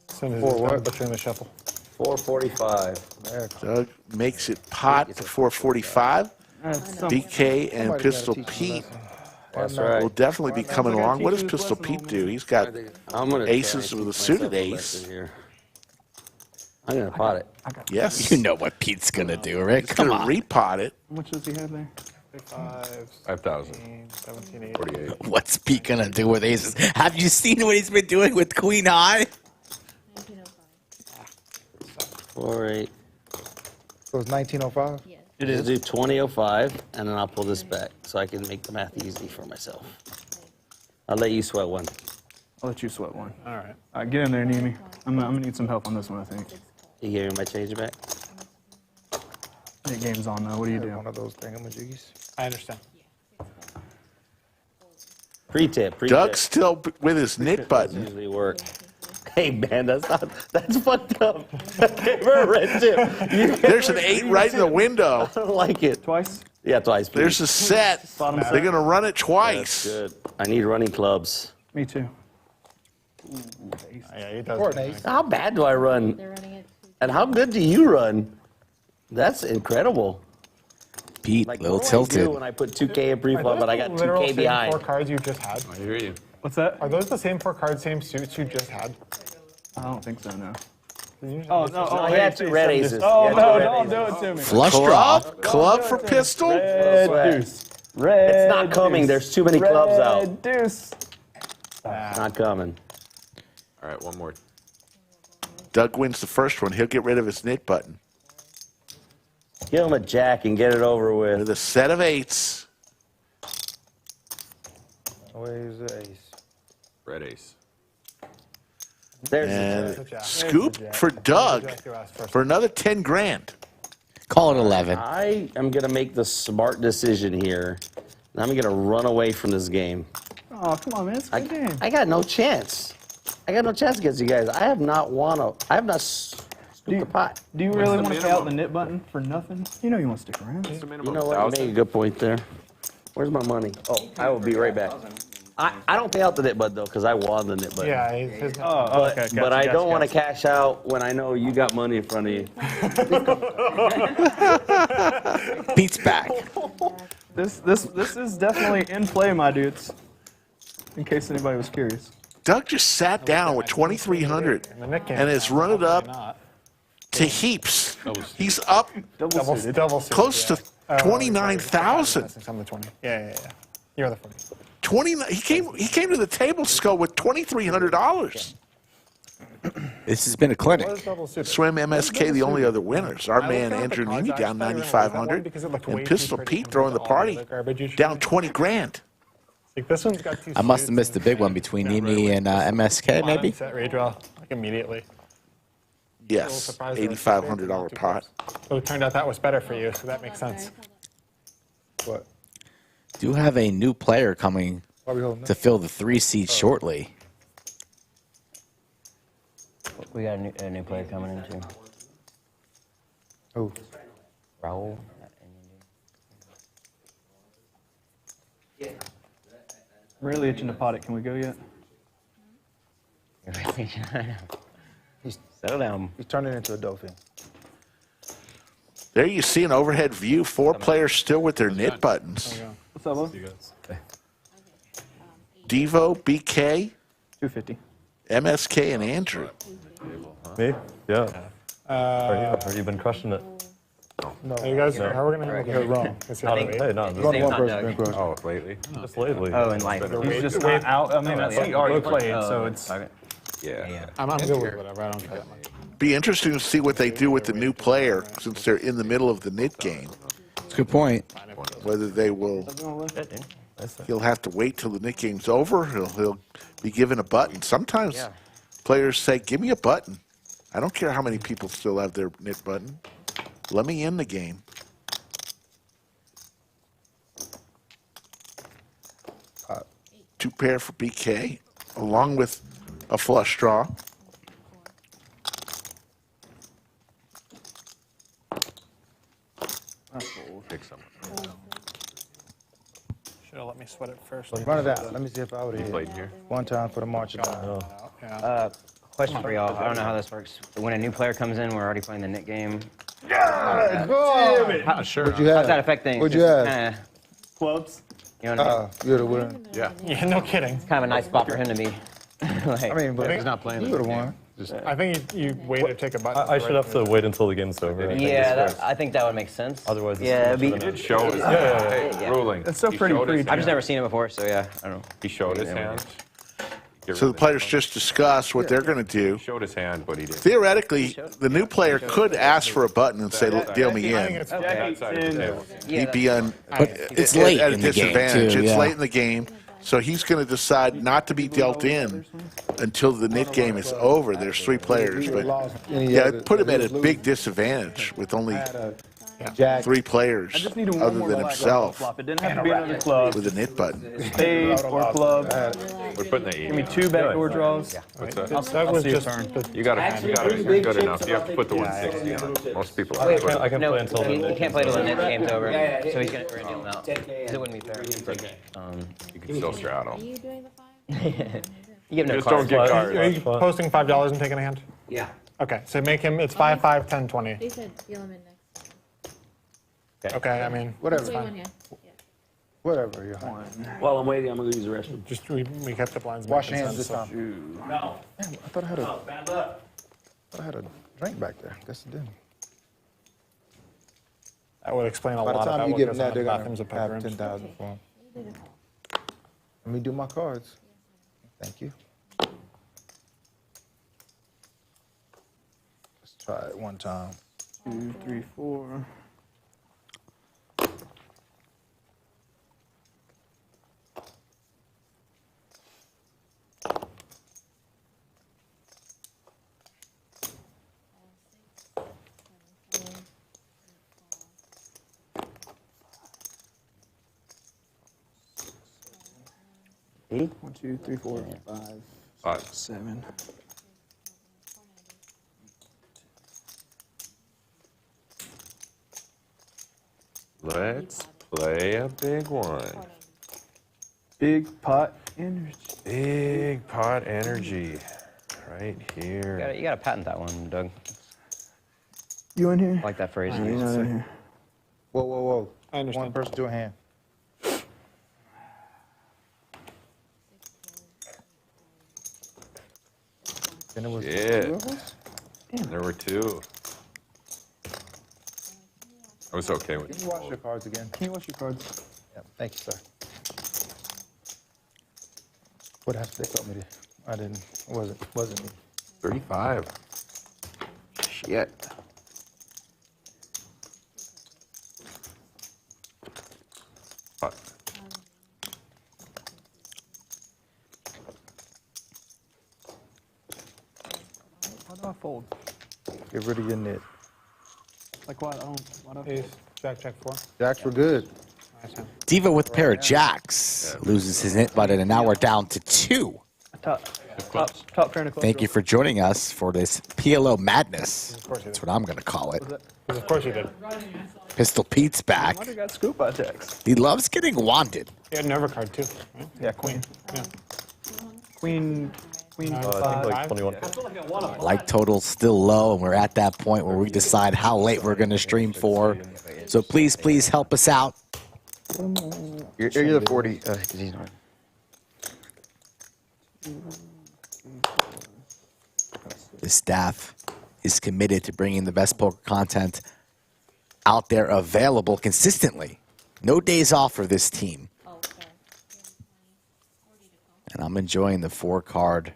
S1: Soon as he's done butchering the shuffle.
S5: 445.
S3: Doug makes it pot for 445. BK and Pistol Pete
S5: That's right.
S3: will definitely be coming along. What does Pistol Pete do? He's got aces with a suited ace.
S5: I'm going to pot it.
S3: Yes.
S4: You know what Pete's going to do, Rick.
S3: He's
S4: Come
S3: going to
S4: on.
S3: repot it.
S6: How much does he have there?
S9: 5,000.
S1: 17, 18.
S9: 48.
S4: What's Pete going to do with aces? Have you seen what he's been doing with Queen High?
S5: 48.
S11: So it's 1905?
S12: Yes.
S5: It is. Do 2005, and then I'll pull this back so I can make the math easy for myself. I'll let you sweat one.
S6: I'll let you sweat one.
S1: All right.
S6: All right, get in there, Neeme. I'm gonna need some help on this one, I think.
S5: You gave me my change back?
S6: The game's on now. What do you do?
S11: One of those thingamajiggies.
S1: I understand.
S5: Pre-tip.
S3: Doug's still with his knit button.
S5: Usually work. Hey man, that's fucked up. Give her a red tip.
S3: There's an 8 right in the window.
S5: I don't like it.
S6: Twice?
S5: Yeah, twice. Please.
S3: There's a set. They're going to run it twice.
S5: That's good. I need running clubs.
S6: Me too.
S1: Yeah, he does.
S11: Or an ace.
S5: How bad do I run?
S12: They're running it.
S5: And how good do you run? That's incredible.
S4: Pete,
S5: Like,
S4: little
S5: what do I do
S4: tilted.
S5: when I put 2K in pre-flop,
S1: Are
S5: but I
S1: those
S5: got
S1: the literal
S5: 2K
S1: same
S5: behind?
S1: 4 cards you just had?
S9: I hear you.
S6: What's that?
S1: Are those the same 4 cards, same suits you just had?
S6: I don't think so, no.
S1: Oh,
S5: No, he had 2 red aces.
S6: Oh,
S5: He had
S6: no,
S5: 2 red
S6: don't
S5: aces.
S6: do it to me.
S4: Flush draw.
S3: Club for pistol.
S6: Red deuce. Red
S5: It's not coming.
S6: deuce.
S5: There's too many clubs out.
S6: Red deuce.
S5: Not coming.
S9: All right, one more.
S3: Doug wins the first one. He'll get rid of his knit button.
S5: Give him a jack and get it over with.
S3: With a set of 8s.
S11: Always the ace.
S9: Red ace.
S5: There's
S3: And scoop for Doug for another 10 grand.
S4: Call it 11.
S5: I am going to make the smart decision here. And I'm going to run away from this game.
S6: Oh, come on, man. It's a good game.
S5: I got no chance. I got no chance against you guys. I have not scooped the pot.
S6: Do you really want to pay out the knit button for nothing? You know you want to stick around.
S5: You know what? You made a good point there. Where's my money? Oh, I will be right back. I don't pay out the knit button, though, because I won the knit button.
S1: Yeah, his
S6: Okay.
S5: But I don't want to cash out when I know you got money in front of you.
S4: Pete's back.
S6: This is definitely in play, my dudes. In case anybody was curious.
S3: Doug just sat down with 2,300 and has run it up to heaps. He's up
S1: double suited,
S3: close to 29,000.
S1: I'm the 20. Yeah. You're the 40.
S3: 29. He came to the table, Skull, with $2,300.
S4: This has been a clinic.
S3: Swim MSK, the only other winners. Our man Andrew Neeme down 9,500, and Pistol Pete throwing the party down 20 grand.
S1: Like this one's got 2
S4: I must have
S1: suits
S4: missed the big one between Neeme and MSK, maybe?
S1: Set redraw like immediately.
S3: Yes, $8,500 pot.
S1: So it turned out that was better for you, so that makes sense.
S11: What?
S4: Do have a new player coming
S11: Why are we holding
S4: to fill the 3 seats shortly.
S10: We got a new player coming in too.
S11: Who?
S10: Raul.
S6: Really itching to pot it. Can we go yet?
S10: Settle down.
S11: He's turning into a dolphin.
S3: There you see an overhead view. 4 players still with their knit buttons.
S6: What's up, bud?
S3: Devo, BK,
S6: 250.
S3: MSK, and Andrew.
S14: Me? Yeah. Have you been crushing it?
S1: No. You guys, how are we going to handle it wrong?
S14: Hey, no,
S11: There's only one person been crushing.
S9: Oh, lately?
S14: just lately.
S10: Oh, in life.
S6: He's just not out. I mean, he already played, so it's.
S9: Yeah.
S1: I'm good with whatever. I don't care that much.
S3: Be interesting to see what they do with the new player since they're in the middle of the knit game.
S4: That's a good point.
S3: Whether they will, he'll have to wait till the knit game's over. He'll be given a button. Sometimes players say, "Give me a button. I don't care how many people still have their knit button. Let me in the game." Two pair for BK, along with a flush draw.
S9: Pick someone.
S1: Should have let me sweat it first.
S11: Run it out. Let me see if I would have
S9: Played
S11: hit.
S9: here.
S11: One time for the march down.
S10: Question for y'all. I don't know how this works. When a new player comes in, we're already playing the knit game.
S11: Yeah, go on.
S2: Sure.
S11: What'd you have?
S10: How's that affect things?
S11: What'd you have?
S10: Kinda,
S6: Clubs.
S10: you know what I mean?
S11: You're the winner.
S2: Yeah.
S1: Yeah, no kidding.
S10: It's kind of a nice spot for him to be. Like,
S11: I mean, but
S2: He's not playing.
S11: you would have won.
S1: I think you wait to take a button.
S14: I should have to wait until the game's over.
S10: yeah, I think that would make sense.
S14: Otherwise, it's
S10: yeah, it'd be,
S9: It showed his
S10: yeah.
S9: ruling.
S6: It's so
S9: He
S6: pretty
S9: showed his
S6: pre-
S10: I've just
S9: hand.
S10: never seen it before, so yeah, I don't know.
S9: He showed his hand.
S3: So the players just discussed what they're going to do.
S9: He showed his hand, but he didn't.
S3: Theoretically, the new player could ask for a button and say, "Deal me
S1: I think
S3: in."
S1: it's
S9: That side of the table.
S3: He'd be on.
S4: it's late
S3: at a
S4: in the game,
S3: disadvantage.
S4: too,
S3: It's
S4: yeah.
S3: late in the game, so he's going to decide not to be dealt in until the knit game is over. There's 3 players, but yeah, it put him at a big disadvantage with only
S11: Jack.
S3: 3 players
S6: I just needed one
S3: other
S6: more
S3: than
S6: black
S3: himself
S6: flop. It didn't have to be another club.
S3: with a knit button.
S6: Spade or club.
S9: We're putting the
S6: Give me 2 backdoor draws.
S9: What's that?
S1: Doug was
S6: see a
S1: just
S6: turn.
S9: You got to be good enough. You have to put the 160 on it. Most people
S14: I
S9: have to
S14: can,
S9: put
S14: I can
S10: No,
S14: play until
S10: he
S14: the
S10: can't play till the knit game's over. So we're gonna deal him out. 'Cause it wouldn't be fair.
S9: You can still straddle.
S12: Are you doing the 5?
S10: You give him no
S9: Just don't
S10: cards.
S9: get
S1: Are you
S9: cards.
S1: posting $5 and taking a hand?
S5: Yeah.
S1: Okay, so make him. It's 5, 5, 10, 20.
S12: They said deal him in next.
S1: Okay, I mean,
S11: Whatever.
S12: Play one hand. Yeah.
S11: Whatever. You're fine.
S5: While I'm waiting, I'm going to use the restroom.
S1: just we kept the blinds.
S11: Wash
S1: back
S11: your
S1: and
S11: hands this
S1: stuff,
S11: time.
S5: No.
S11: Damn, I thought I had a drink back there. Guess it didn't.
S1: That would explain a
S11: By the
S1: lot
S11: time
S1: about
S11: you
S1: what
S11: give
S1: goes
S11: them
S1: on
S11: that,
S1: in
S11: they're
S1: bathrooms
S11: gonna
S1: and
S11: have
S1: bedrooms.
S11: 10,000 for them. Let me do my cards. Thank you. Let's try it one time.
S6: 2, 3, 4.
S5: Eight?
S6: 1, 2, 3, 4, 5, 7.
S9: Let's play a big one.
S6: Big pot energy.
S9: Big pot energy. Right here.
S10: You gotta patent that one, Doug.
S6: You in here?
S10: I like that phrase.
S6: He's not in here.
S11: Whoa, whoa, whoa.
S1: I understand.
S11: One person to a hand. Then it was
S9: Yeah.
S11: 2 of us?
S9: There were 2. I was okay with
S11: Can you wash your cards again?
S6: Can you wash your cards?
S11: Yeah, thank you, sir. What happened? They told me to. I didn't. It wasn't me.
S9: 35.
S6: Shit.
S9: Pot.
S6: Why do I fold?
S11: Get rid of your knit.
S6: Like what? Why don't
S1: Ace, Jack, check 4.
S11: Jacks were good.
S1: Nice hand.
S4: Diva with a pair of jacks loses his knit button, and now we're down to 2.
S6: top turn of clubs.
S4: Thank you for joining us for this PLO madness. That's what I'm going to call it.
S1: Of course you did.
S4: Pistol Pete's back.
S6: Why do you got scoop by text?
S4: He loves getting wanded.
S1: He had an overcard too. Right?
S6: Yeah, queen.
S1: Yeah.
S6: Queen.
S14: I think
S1: 5.
S14: like 21.
S4: Like total's still low, and we're at that point where we decide how late we're going to stream for. So please help us out.
S10: You're the 40. Because he's not.
S4: The staff is committed to bringing the best poker content out there available consistently. No days off for this team. And I'm enjoying the 4-card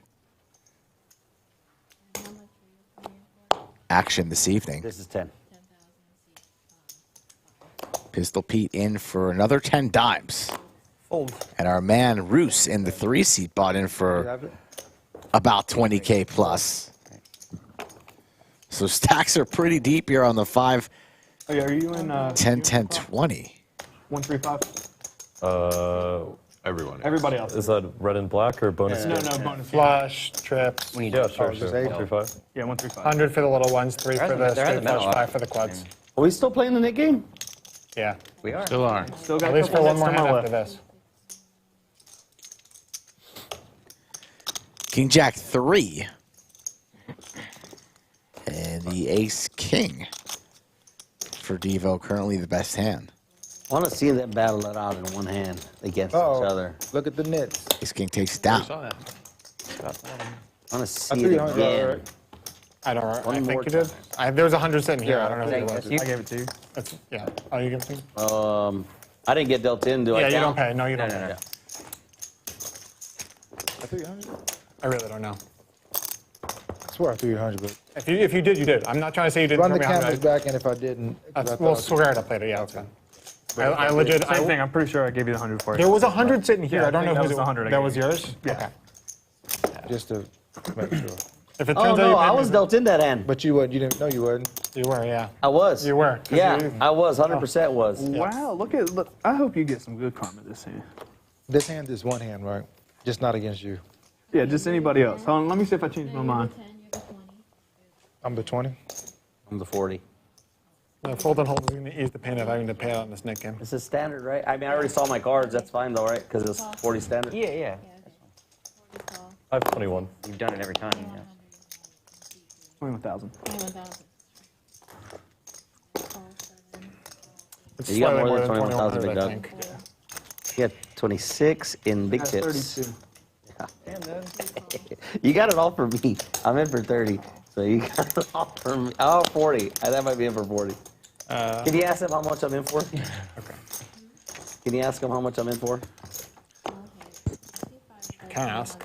S4: action this evening.
S5: This is 10.
S4: Pistol Pete in for another 10 dimes.
S6: Fold.
S4: And our man Roos in the 3-seat bought in for about 20K plus. So stacks are pretty deep here on the 5,
S6: Oh, yeah, are you in
S4: 10, 10, 20.
S6: 1, 3, 5?
S9: Everyone.
S6: Everybody else.
S14: Is that red and black or bonus?
S6: No,
S14: game?
S6: no, bonus.
S1: Flush, trips.
S14: Yeah, sure. 1, 3, 5.
S6: Yeah, 1, 3, 5.
S1: 100 for the little ones, 3 for the
S10: There
S1: straight
S10: hasn't been a
S1: flush,
S10: lot.
S1: 5 for the quads.
S5: Are we still playing the knit game?
S1: Yeah.
S10: We are.
S2: Still are.
S6: Still got
S1: At
S6: a
S1: least for
S6: couple
S1: one more
S6: minutes
S1: hand
S6: to my
S1: after
S6: left.
S1: this.
S4: King Jack 3. And the Ace King for Devo, currently the best hand.
S5: I want to see them battle it out in one hand against each other.
S11: Look at the nets.
S4: Ace King takes it down.
S5: I want to see it again.
S1: I don't know.
S5: One
S1: I
S5: more
S1: think you did. There was 100 sitting here.
S11: Yeah,
S1: I don't know if it was.
S6: I gave it to you.
S1: That's, yeah. Oh, you give it to me?
S5: I didn't get dealt in, do I?
S1: Yeah, you
S5: count?
S1: don't pay. No, you don't pay.
S5: no.
S11: I threw you 100.
S1: I really don't know.
S11: I swear I threw you 100, but
S1: If you did, you did. I'm not trying to say you didn't.
S11: run the
S1: throw me 100.
S11: cameras back, and if I didn't, 'cause I
S1: We'll
S11: thought-
S1: square it up later. Yeah, that's fine. I legit.
S6: Same thing. I'm pretty sure I gave you the 100 for it.
S1: There was 100 sitting here.
S6: Yeah,
S1: I don't know
S6: think
S1: who's
S6: that was 100 I
S1: That
S6: gave
S1: was
S6: you.
S1: yours?
S6: Yeah.
S1: Okay.
S11: just to make sure.
S1: If it
S5: Oh
S1: turns out
S5: no,
S1: you
S5: I
S1: paid
S5: was
S1: me-
S5: dealt in that hand.
S11: But you weren't. You didn't know you weren't.
S1: You were, yeah.
S5: I was.
S1: You were. 'cause
S5: Yeah,
S1: you-
S5: I was. 100% was.
S6: Wow, look. I hope you get some good karma this hand.
S11: This hand is one hand, right? Just not against you.
S6: Yeah, just anybody else. Hold on, let me see if I change my mind.
S11: I'm the 20.
S5: I'm the 40.
S1: No, fold and hold is going to ease the pain of having to pay out in this Nick game.
S5: This is standard, right? I mean, I already saw my cards. That's fine though, right? Because it's 40 standard.
S10: Yeah.
S14: I have 21.
S10: You've done it every time. Yeah.
S6: 21,000.
S12: 21,000.
S1: It's
S5: You got
S1: slightly
S5: more than 21,000
S1: 21,000,
S5: big
S1: I
S5: dog.
S1: think.
S5: You got 26 in big
S6: I got
S5: chips.
S6: 32.
S5: You got it all for me. I'm in for 30. So you got it all for me. Oh, 40. That might be in for 40. Can you ask him how much I'm in for?
S1: Okay.
S5: Can you ask him how much I'm in for?
S1: Can I ask?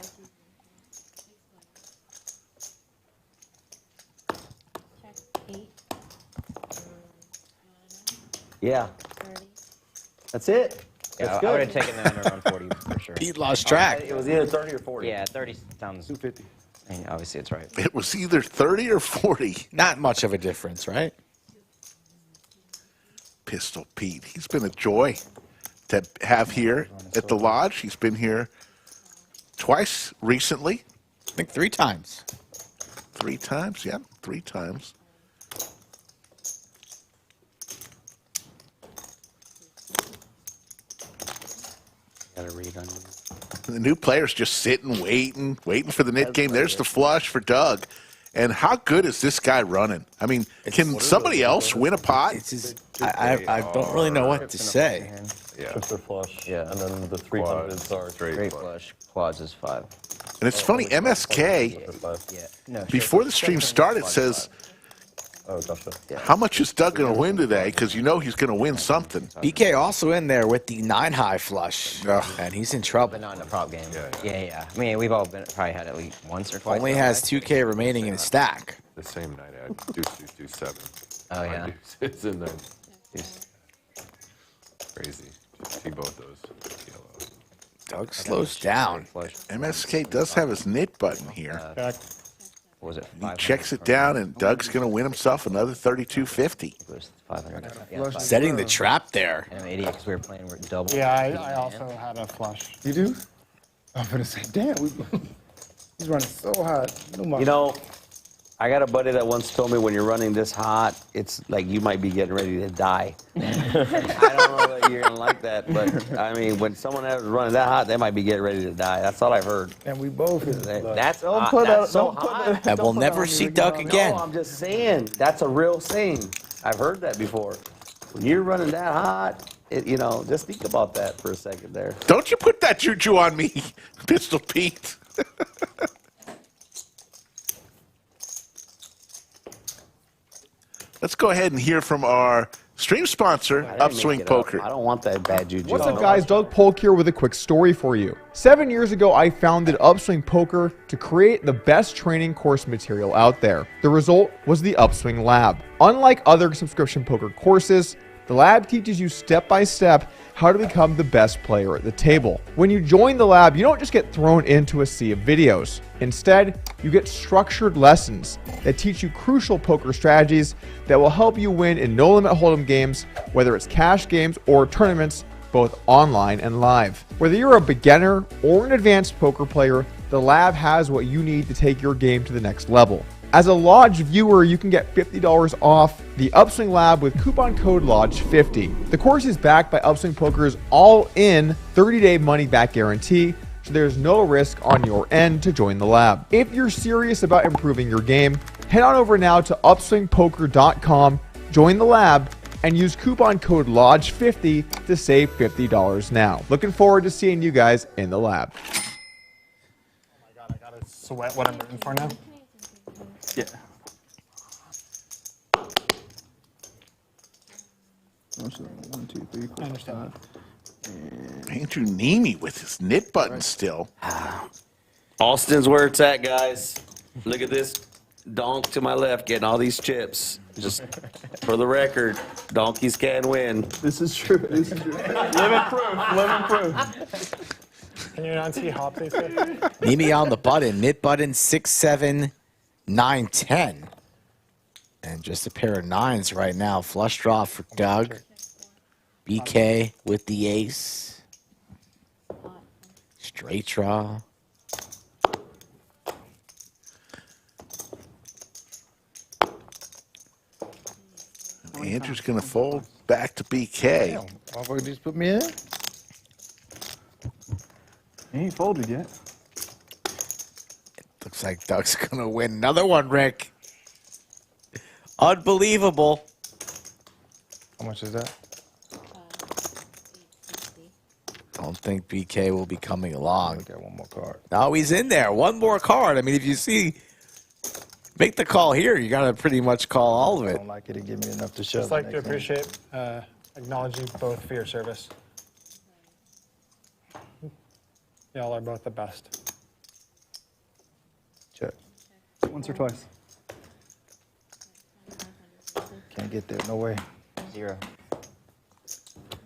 S5: Yeah. That's it.
S10: Yeah,
S5: That's
S10: I would
S5: good.
S10: have taken the under on 40 for sure.
S4: Pete lost track.
S5: It was either 30 or 40.
S10: Yeah, 30 sounds.
S11: 250.
S10: I mean, obviously, it's right.
S3: It was either 30 or 40.
S4: Not much of a difference, right?
S3: Pistol Pete. He's been a joy to have here at the lodge. He's been here twice recently.
S4: I think 3 times.
S3: 3 times, yeah, 3 times.
S5: Got to read on you.
S3: The new player's just sitting, waiting for the net game. There's the flush for Doug. And how good is this guy running? I mean, can somebody else win a pot?
S4: I don't really know what to say.
S9: Yeah.
S14: Trips are flush.
S10: Yeah.
S14: And then the 300s are
S10: Straight flush. Quads is 5.
S3: And it's funny, MSK,
S10: Yeah. No.
S3: before the stream started, says,
S14: Oh, gotcha.
S3: how much is Doug going to win today? Because you know he's going to win something.
S4: BK also in there with the 9-high flush, and he's in trouble.
S10: But not in a prop game. Yeah. I mean, we've all probably had at least once or twice.
S4: Only has 2K remaining in his stack.
S9: The same night I had deuce, 7.
S10: Oh, yeah.
S9: It's in there. Crazy. Just see both those. Yellow.
S4: Doug slows down.
S3: MSK does have his knit button here.
S1: Back.
S10: What was it?
S3: He checks it down, and Doug's going to win himself another 32.50.
S10: 500.
S4: Setting the trap there.
S10: And I'm an idiot because we were playing double.
S1: Yeah, I also had a flush.
S11: You do? I'm gonna say, damn, he's running so hot.
S5: You know, I got a buddy that once told me when you're running this hot, it's like you might be getting ready to die. I don't know that you're going to like that, but I mean, when someone is running that hot, they might be getting ready to die. That's all I've heard.
S11: And we both.
S5: That's
S11: Don't
S5: hot.
S11: put
S5: That's
S11: out-
S5: so
S11: don't put
S5: hot.
S4: And we'll never see Doug again.
S5: No, I'm just saying. That's a real saying. I've heard that before. When you're running that hot, you know, just think about that for a second there.
S3: Don't you put that juju on me, Pistol Pete. Let's go ahead and hear from our stream sponsor, Upswing Poker.
S5: I don't want that bad juju.
S15: What's up, guys? Doug Polk here with a quick story for you. 7 years ago, I founded Upswing Poker to create the best training course material out there. The result was the Upswing Lab. Unlike other subscription poker courses, the lab teaches you step by step how to become the best player at the table. When you join the lab, you don't just get thrown into a sea of videos. Instead, you get structured lessons that teach you crucial poker strategies that will help you win in no-limit hold'em games, whether it's cash games or tournaments, both online and live. Whether you're a beginner or an advanced poker player, the lab has what you need to take your game to the next level. As a Lodge viewer, you can get $50 off the Upswing Lab with coupon code LODGE50. The course is backed by Upswing Poker's all-in 30-day money-back guarantee, so there's no risk on your end to join the lab. If you're serious about improving your game, head on over now to upswingpoker.com, join the lab, and use coupon code LODGE50 to save $50 now. Looking forward to seeing you guys in the lab.
S1: Oh my god, I gotta sweat what I'm rooting for now.
S6: Yeah. One, two, three, four,
S1: I understand.
S3: Andrew Neeme with his knit button still.
S5: Austin's where it's at, guys. Look at this donk to my left getting all these chips. Just for the record, donkeys can win.
S6: This is true. This is true. Living proof. Living proof.
S1: Can you not see hop these guys?
S4: Neeme on the button. Knit button 6, 7, 9, 10. And just a pair of 9s right now. Flush draw for Doug. BK with the ace. Straight draw.
S3: Andrew's going to fold back to BK.
S11: Damn, motherfucker just put me in.
S6: He ain't folded yet.
S4: Looks like Doug's going to win another one, Rick. Unbelievable.
S11: How much is that?
S4: Don't think BK will be coming along.
S11: Got one more card.
S4: No, he's in there. One more card. I mean, if you see, make the call here, you got to pretty much call all of
S11: I
S4: it.
S11: don't like it to give me enough to shove.
S1: Just like to
S11: next time.
S1: appreciate, acknowledge you both for your service. Y'all are both the best.
S11: Check.
S6: Once or twice.
S11: Can't get there. No way.
S10: 0.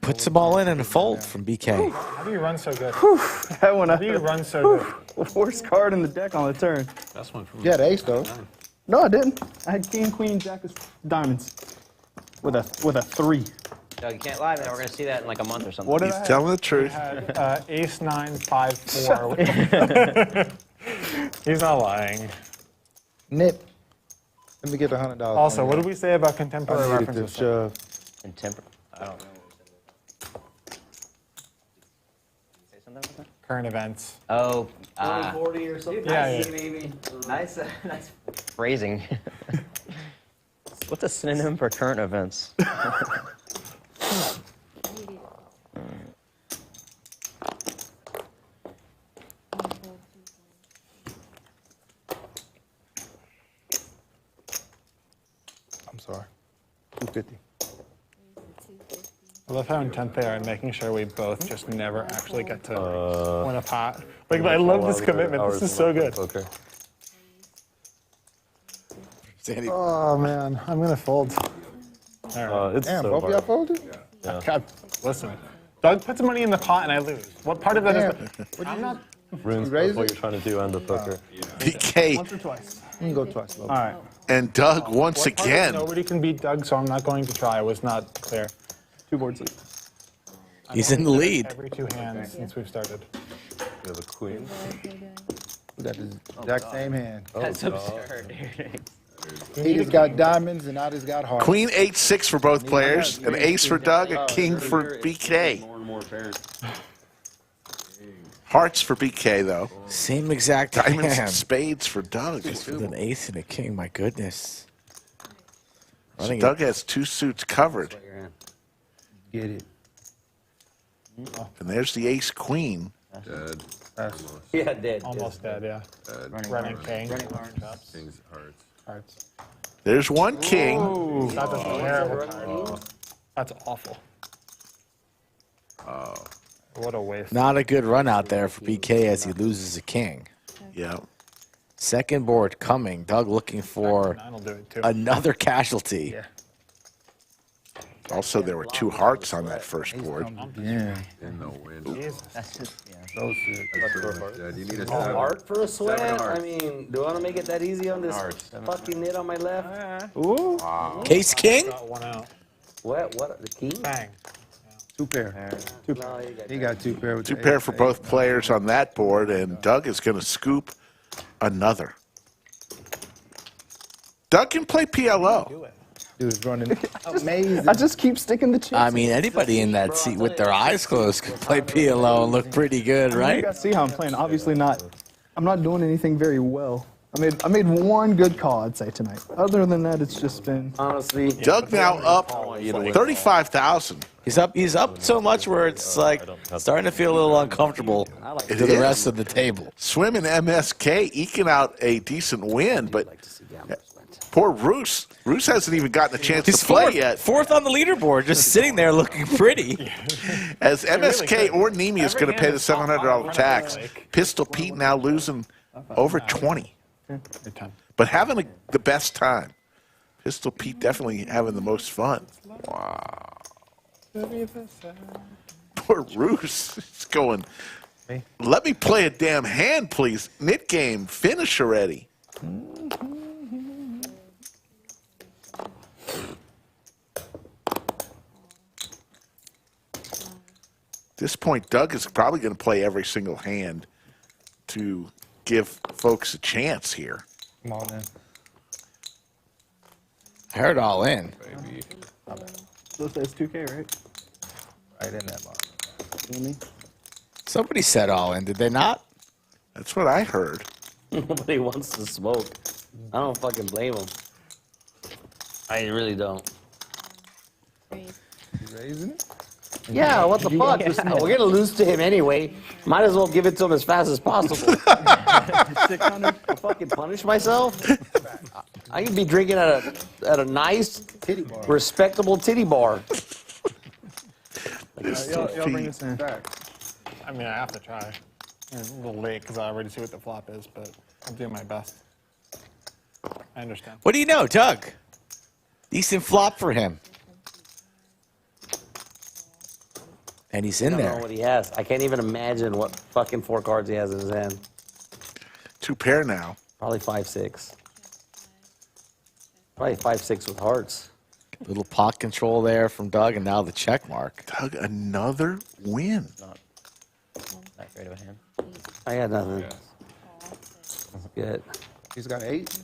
S4: Puts them all in and a fold from BK.
S1: How do you run so good?
S6: That one.
S1: How do you run so good?
S6: Worst card in the deck on the turn.
S2: That's one from
S11: You had ace though.
S6: No, I didn't. I had king, queen, jack of diamonds. With a 3.
S10: Doug, you can't lie, man. We're going to see that in like a month or something.
S6: What did
S3: He's
S6: I have?
S3: telling the
S1: I
S3: truth.
S1: had ace 9, 5, 4. He's not lying.
S11: Knit. Let me get $100.
S1: Also, what did we say about
S11: I
S1: contemporary
S11: needed to
S1: references?
S11: shove.
S10: I don't know. Say something about that?
S1: Current events.
S10: Oh,
S5: 40 or something.
S1: Yeah, yeah.
S5: Maybe.
S10: nice phrasing. What's a synonym for current events?
S11: I'm sorry. 250.
S1: I love how intent they are in making sure we both just never actually get to win a pot. Like, I love this commitment. This is so good.
S14: Okay.
S1: Oh, man. I'm going to fold. All right.
S14: It's
S11: Damn,
S14: so
S11: both of y'all
S14: hard.
S11: folded?
S1: God, listen. Doug puts money in the pot and I lose. What part of that is
S11: Damn.
S1: that? I'm not.
S14: Runes
S11: You raise
S14: both what
S11: it?
S14: you're trying to do and the poker.
S3: BK
S1: Once or twice.
S11: You can go twice. All
S6: right.
S3: and Doug once
S1: What part is
S3: again.
S1: Nobody can beat Doug, so I'm not going to try. It was not clear.
S6: 2 boards lead.
S4: He's in the lead.
S1: Every 2 hands since we've started.
S14: You have a queen.
S11: We got the exact same hand.
S10: That's absurd, dude.
S11: He just got diamonds and I just got hearts.
S3: Queen 8-6 for both players. An ace for Doug, a king for BK.
S9: More and more apparent.
S3: Hearts for BK though.
S4: Same exact
S3: Diamonds and
S4: hand.
S3: spades for Doug.
S4: With an ace and a king, my goodness.
S3: So
S4: Running
S3: Doug has 2 suits covered.
S11: Get it.
S3: And there's the ace queen.
S9: Dead.
S5: Yeah, dead.
S1: Almost dead, yeah. Running king. Chops.
S9: Kings, hearts.
S1: Hearts.
S3: There's 1 king.
S1: That's a terrible card. That's awful.
S3: Oh.
S1: What a waste.
S4: Not a good run out there for BK as he loses a king.
S3: Yeah.
S4: Second board coming. Doug looking for
S1: Nine'll do it too.
S4: another casualty.
S1: Yeah.
S3: Also, there were 2 hearts on that first board.
S11: Yeah.
S9: In the wind.
S10: That's just, yeah.
S11: Those shit.
S9: Dead. You need a
S5: A
S9: 7.
S5: heart for a sweat?
S9: Seven
S5: I
S9: hearts.
S5: mean, do I want to make it that easy on this fucking knit on my left?
S6: Ooh.
S4: Case king?
S1: Got 1 out.
S5: What? The king?
S1: Bang.
S11: 2 pair.
S5: No, you got
S11: He got 2 pair with
S3: 2
S11: the
S3: pair
S11: ace.
S3: for both players on that board, and Doug is going to scoop another. Doug can play PLO.
S11: Dude's running amazing.
S6: I just keep sticking the chips.
S4: I mean, anybody in that seat with their eyes closed could play PLO and look pretty good,
S6: You
S4: right?
S6: guys see how I'm playing. Obviously not. I'm not doing anything very well. I made one good call, I'd say, tonight. Other than that, it's just been...
S5: Honestly.
S3: Doug now up 35,000.
S4: He's up so much where it's like starting to feel a little uncomfortable to the rest of the table.
S3: Swim and MSK eking out a decent win, but poor Roos. Roos hasn't even gotten a chance to play yet.
S4: Fourth on the leaderboard, just sitting there looking pretty.
S3: As MSK or Neeme is going to pay the $700 tax. Pistol Pete now losing over 20. But having the best time. Pistol Pete definitely having the most fun. Wow. Poor Roos. He's going, let me play a damn hand, please. Knit game, finish already. At this point, Doug is probably going to play every single hand to give folks a chance here.
S11: Come on, then.
S4: I heard all in.
S6: So it says 2K, right?
S11: Right in that box.
S4: Somebody said all in, did they not?
S3: That's what I heard.
S5: Nobody wants to smoke. I don't fucking blame them. I really don't.
S11: You raising it?
S5: Yeah, what the fuck? We're going to lose to him anyway. Might as well give it to him as fast as possible. 600? Fucking punish myself? I could be drinking at a nice, respectable titty bar.
S6: Y'all bring this in.
S1: I mean, I have to try. It's a little late because I already see what the flop is, but I'll do my best. I understand.
S4: What do you know, Doug? Decent flop for him. And he's in
S5: I don't know
S4: there.
S5: what he has. I can't even imagine what fucking 4 cards he has in his hand.
S3: 2 pair now.
S5: Probably 5-6. Probably 5-6 with hearts.
S4: Little pot control there from Doug, and now the check mark.
S3: Doug, another win.
S10: Not that great of a hand.
S5: I got nothing. Good.
S11: He's got 8?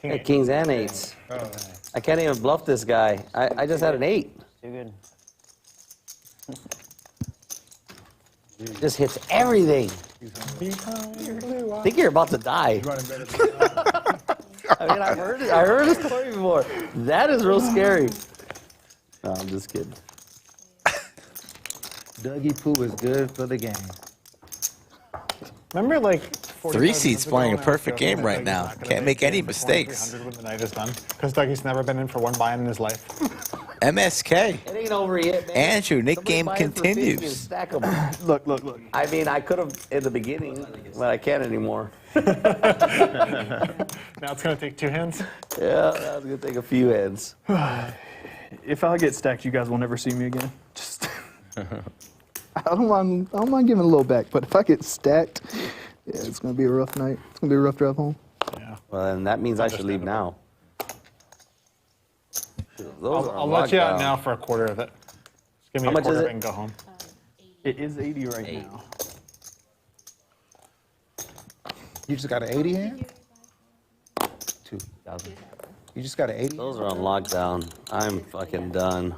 S5: I got kings and 8s.
S11: Oh.
S5: I can't even bluff this guy. I just had an 8.
S10: Too good.
S5: Just hits everything. I think you're about to die. I mean, I heard this story before. That is real scary. No, I'm just kidding.
S11: Dougie Poo is good for the game.
S1: Remember, like,
S4: 3 seats playing a perfect game right now. Can't make any mistakes.
S1: When the night is done, because Dougie's never been in for one buy-in in his life.
S4: MSK.
S5: It ain't over yet, man.
S4: Andrew, Nick game continues.
S5: Stack 'em.
S6: Look.
S5: I mean, I could have in the beginning, but I can't anymore.
S1: Now it's going to take 2 hands?
S5: Yeah, that's going to take a few hands.
S6: If I get stacked, you guys will never see me again. Just... I don't mind giving a little back, but if I get stacked, yeah, it's going to be a rough night. It's going to be a rough drive home.
S1: Yeah.
S5: Well, then that means I should leave now.
S1: I'll let you out now for a quarter of it. Just give me
S5: How
S1: a
S5: much is
S1: quarter of
S5: it?
S1: it and go home.
S6: It is 80 right now.
S11: You just got an 80 hand?
S10: 2,000.
S11: You just got an 80?
S5: Those are on lockdown. I'm fucking done.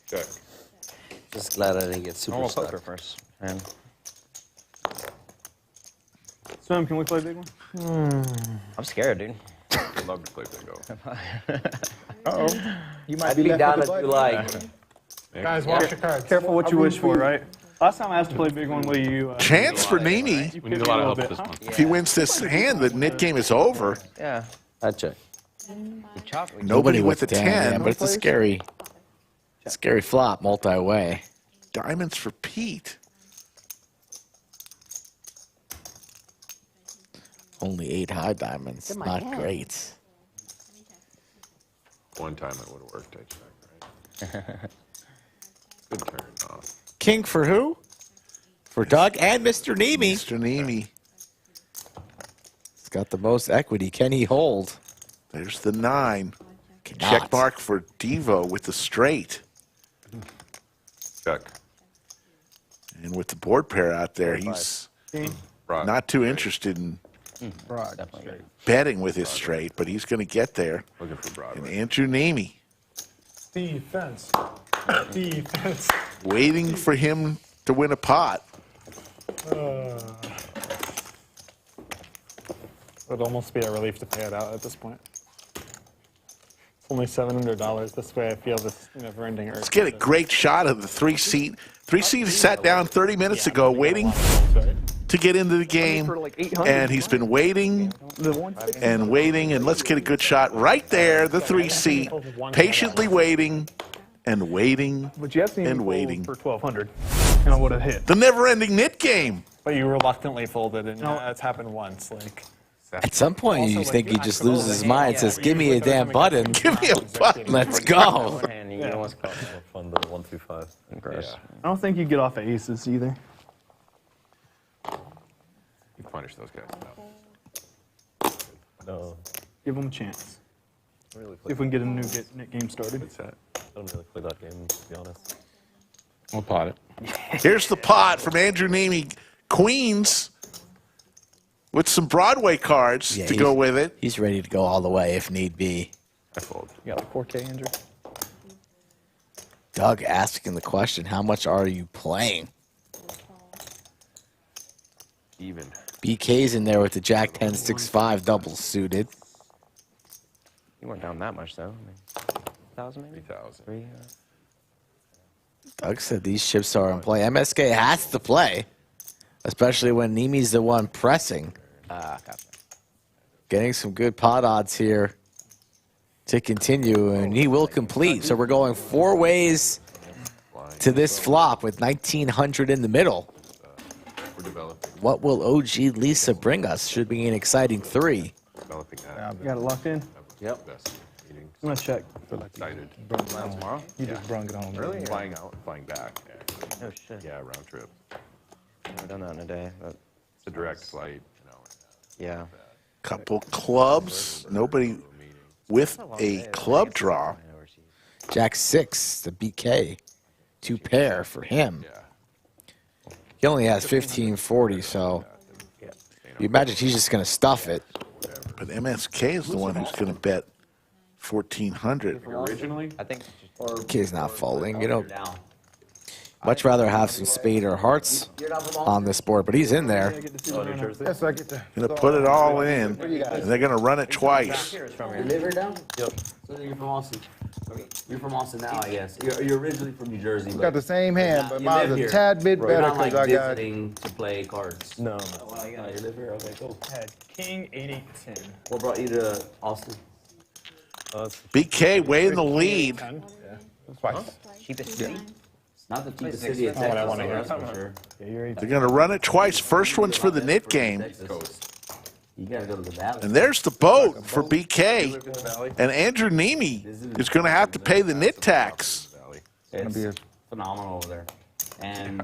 S9: Check.
S5: Just glad I didn't get super
S10: Normal
S5: stuck.
S10: poker first. And
S6: Swim, can we play big one?
S10: I'm scared, dude.
S9: I'd love to play bingo.
S11: Uh-oh. You might
S5: I'd
S11: be
S5: be
S11: left
S5: down
S11: with
S5: if
S11: the
S5: you
S11: button.
S5: like.
S1: Guys, watch your cards.
S6: Careful what you wish for, right? Last time I asked to play big one, Lee, you...
S3: Chance for Neeme.
S6: you
S2: We need
S6: picked
S2: a lot
S6: me
S2: of help
S6: bit,
S2: this
S6: huh?
S2: one.
S3: If he wins this hand, the knit game is over.
S10: Yeah.
S5: I check.
S10: We chop.
S3: Nobody with a
S4: 10,
S3: 10.
S4: yeah, but it's a scary flop multi-way.
S3: Diamonds for Pete.
S4: Only 8 high diamonds.
S5: in my
S4: Not
S5: hand.
S4: great.
S9: One time it would have worked, I check, right? Good turn off.
S4: King for who? For Doug and Mr. Neeme.
S3: Mr. Neeme.
S4: He's got the most equity. Can he hold?
S3: There's the 9.
S4: Cannot.
S3: Check mark for Devo with the straight.
S9: Check.
S3: And with the board pair out there, he's
S9: Right.
S3: not too interested in
S11: Broad.
S3: betting with his straight, but he's going to get there.
S9: Looking for
S3: And
S9: Broadway.
S3: Andrew Neeme
S1: Defense. Defense.
S3: waiting for him to win a pot.
S1: It would almost be a relief to pay it out at this point. It's only $700. This way I feel this never-ending urge.
S3: Let's get a great shot of the 3-seat. 3-seat sat down 30 minutes ago waiting to get into the game, and he's been waiting and waiting, and let's get a good shot right there, the 3-seat, patiently waiting and waiting
S6: But you have to
S3: and waiting.
S6: for 1,200, and I would have hit.
S3: The never-ending nit game.
S1: But you reluctantly folded, and that's happened once. Like,
S4: At some point, you think he just loses his mind and says, give me a damn button.
S3: Give me a button.
S4: Let's go.
S14: You can almost call it more fun than 1 through 5.
S10: Gross.
S6: I don't think you get off of aces either.
S9: You punish those guys.
S14: No.
S6: Give them a chance.
S14: I don't really play
S6: If we can get a new net game started.
S14: I don't really play that game, to be honest.
S2: We'll pot it.
S3: Here's the pot from Andrew Neeme. Queens with some Broadway cards to go with it.
S4: He's ready to go all the way if need be.
S9: I fold.
S2: You got like 4K, Andrew?
S4: Doug asking the question, how much are you playing?
S9: Even.
S4: BK's in there with the Jack 10 6-5 double suited.
S10: You weren't down that much, though. I mean, 1,000 maybe?
S9: 3,000.
S10: 3,
S4: Doug said these chips are in play. MSK has to play, especially when Neeme's the one pressing.
S10: gotcha.
S4: Getting some good pot odds here to continue, and he will complete. So we're going 4 ways to this flop with 1,900 in the middle.
S9: We're developing.
S4: What will OG Lisa bring us? Should be an exciting 3.
S9: Developing that.
S6: You got it locked in?
S10: Yep.
S9: Best meetings.
S6: I'm going to check.
S9: Excited.
S10: Tomorrow?
S11: You just brung it home.
S9: Really? Flying out, flying back.
S10: Oh, shit.
S9: Yeah, round trip.
S10: Never done that in a day, but
S9: It's a direct flight.
S10: yeah.
S3: Couple clubs. Nobody with a club draw.
S4: Jack 6, the BK. 2 pair for him. He only has 1540, so you imagine he's just going to stuff it.
S3: But MSK is the one who's going to bet 1,400.
S2: Originally?
S10: I think
S4: BK's not folding. You know, much rather have some spade or hearts on this board, but he's in there.
S11: Yes, I get to.
S3: Going to put it all in, and they're going to run it twice.
S5: You live here now? Yep. So you're from Austin. You're from Austin now, I guess. You're originally from New Jersey.
S11: We
S5: but
S11: got the same hand, but
S5: you
S11: mine's
S5: live
S11: a
S5: here.
S11: tad bit
S5: You're
S11: better
S5: not, like,
S11: because I got.
S5: visiting to play cards.
S14: No.
S5: Oh, well, yeah, you live here? Okay, cool.
S1: had King 8-8-10.
S5: What brought you to Austin?
S3: BK way in the lead.
S10: cheapest city.
S5: It's not the cheapest city in
S1: Not what I
S5: Texas,
S1: wanna
S5: so
S1: hear.
S5: that's for sure.
S3: They're going to run it twice. First one's for the nit game.
S5: Texas. You gotta go to the valley.
S3: And there's the boat for BK. And Andrew Neeme is going to have to pay the nit tax.
S5: It's phenomenal over there. And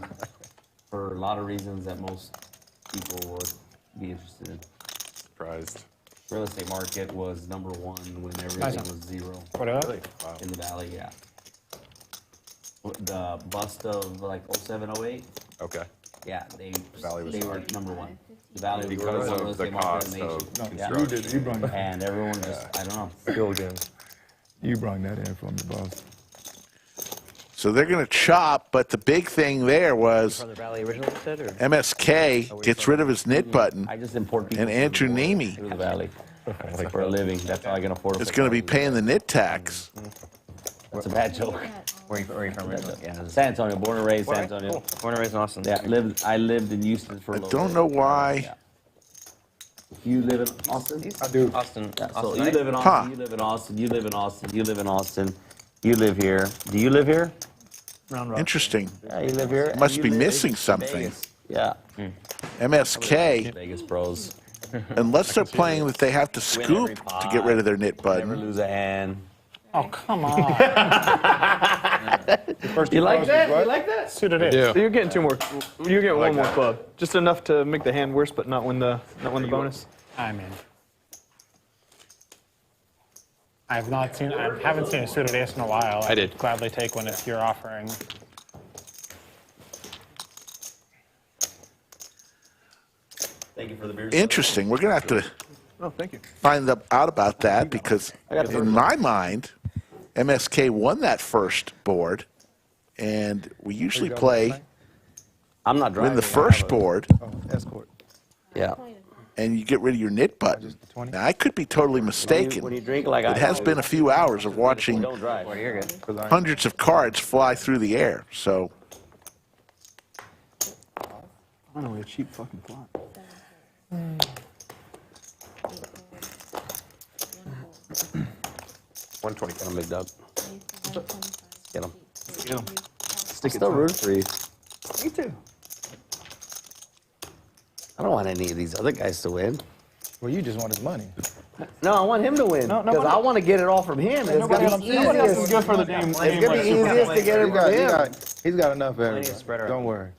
S5: for a lot of reasons that most people would be interested in.
S9: Surprised.
S5: Real estate market was #1 when everything was zero.
S1: What up?
S5: In the valley, yeah. The bust of like 07, 08,
S9: Okay.
S5: yeah, they
S9: Valley was
S5: were
S9: hard.
S5: #1. The valley was
S9: Because
S5: the
S9: of
S5: real
S9: the
S5: estate market
S9: cost
S5: in the nation.
S9: of
S5: Yeah.
S9: construction.
S11: You brung,
S5: And everyone just, I don't know.
S14: Skill game.
S11: you brung that in for me, boss.
S3: So they're going to chop, but the big thing there was
S10: From the valley originally, you said, or?
S3: MSK gets rid of his nit button,
S5: I just import people
S3: and Andrew
S5: through
S3: Neeme
S5: the valley for a living. That's how I can afford.
S3: is going to be paying the nit tax.
S5: That's a bad joke.
S10: Where are you from originally? Yeah.
S5: San Antonio, born and raised San Antonio.
S10: Born and raised in Austin.
S5: Yeah, I lived in Houston for a
S3: I
S5: little
S3: don't
S5: bit.
S3: know why.
S5: Yeah. You live in Austin?
S11: I do.
S10: Austin.
S5: Yeah, so
S10: Austin,
S5: you
S10: right?
S5: live in Austin,
S3: Huh.
S5: you live in Austin, you live in Austin, you live in Austin, you live here. Do you live here?
S6: Round Rock.
S3: Interesting.
S5: Yeah, you live here. and
S3: Must
S5: you
S3: be
S5: live
S3: missing
S5: in
S3: something.
S5: Vegas. Yeah.
S3: MSK,
S5: Vegas pros.
S3: unless they're playing that they have to scoop to get rid of their nit
S5: Never
S3: button.
S5: lose a hand.
S1: Oh, come on.
S5: You like that? You like that?
S1: Suited it.
S2: Yeah.
S6: So you're getting 2 more. You're getting
S9: like
S6: one more
S9: that.
S6: club, just enough to make the hand worse, but not win the bonus.
S1: I mean, I haven't seen a suited ace in a while.
S2: I did.
S1: I'd gladly take one if you're offering.
S5: Thank you for the beer.
S3: Interesting. We're going to have to
S2: Oh, thank you.
S3: find out about that because in my mind, MSK won that first board, and we usually play
S5: I'm not driving.
S3: win the first board,
S11: Escort.
S5: Yeah.
S3: and you get rid of your knit button. Now, I could be totally mistaken.
S5: When you drink like I
S3: It has
S5: do,
S3: been a few hours of watching
S5: don't drive.
S10: You're good.
S3: hundreds of cards fly through the air. So
S6: I don't know, a cheap fucking flop.
S9: 120.
S5: Get him, big dog. Get him.
S6: Get 'em.
S5: Stick still rooting for you.
S6: Me too.
S5: I don't want any of these other guys to win.
S11: Well, you just want his money.
S5: No, I want him to win
S6: No,
S5: because I want to get it all from him. It's gonna be
S6: Nobody else is
S5: easiest.
S6: good for the game.
S5: It's gonna be easiest to get it from him.
S11: He's got enough for
S10: Plenty of spread
S11: everybody.
S10: around.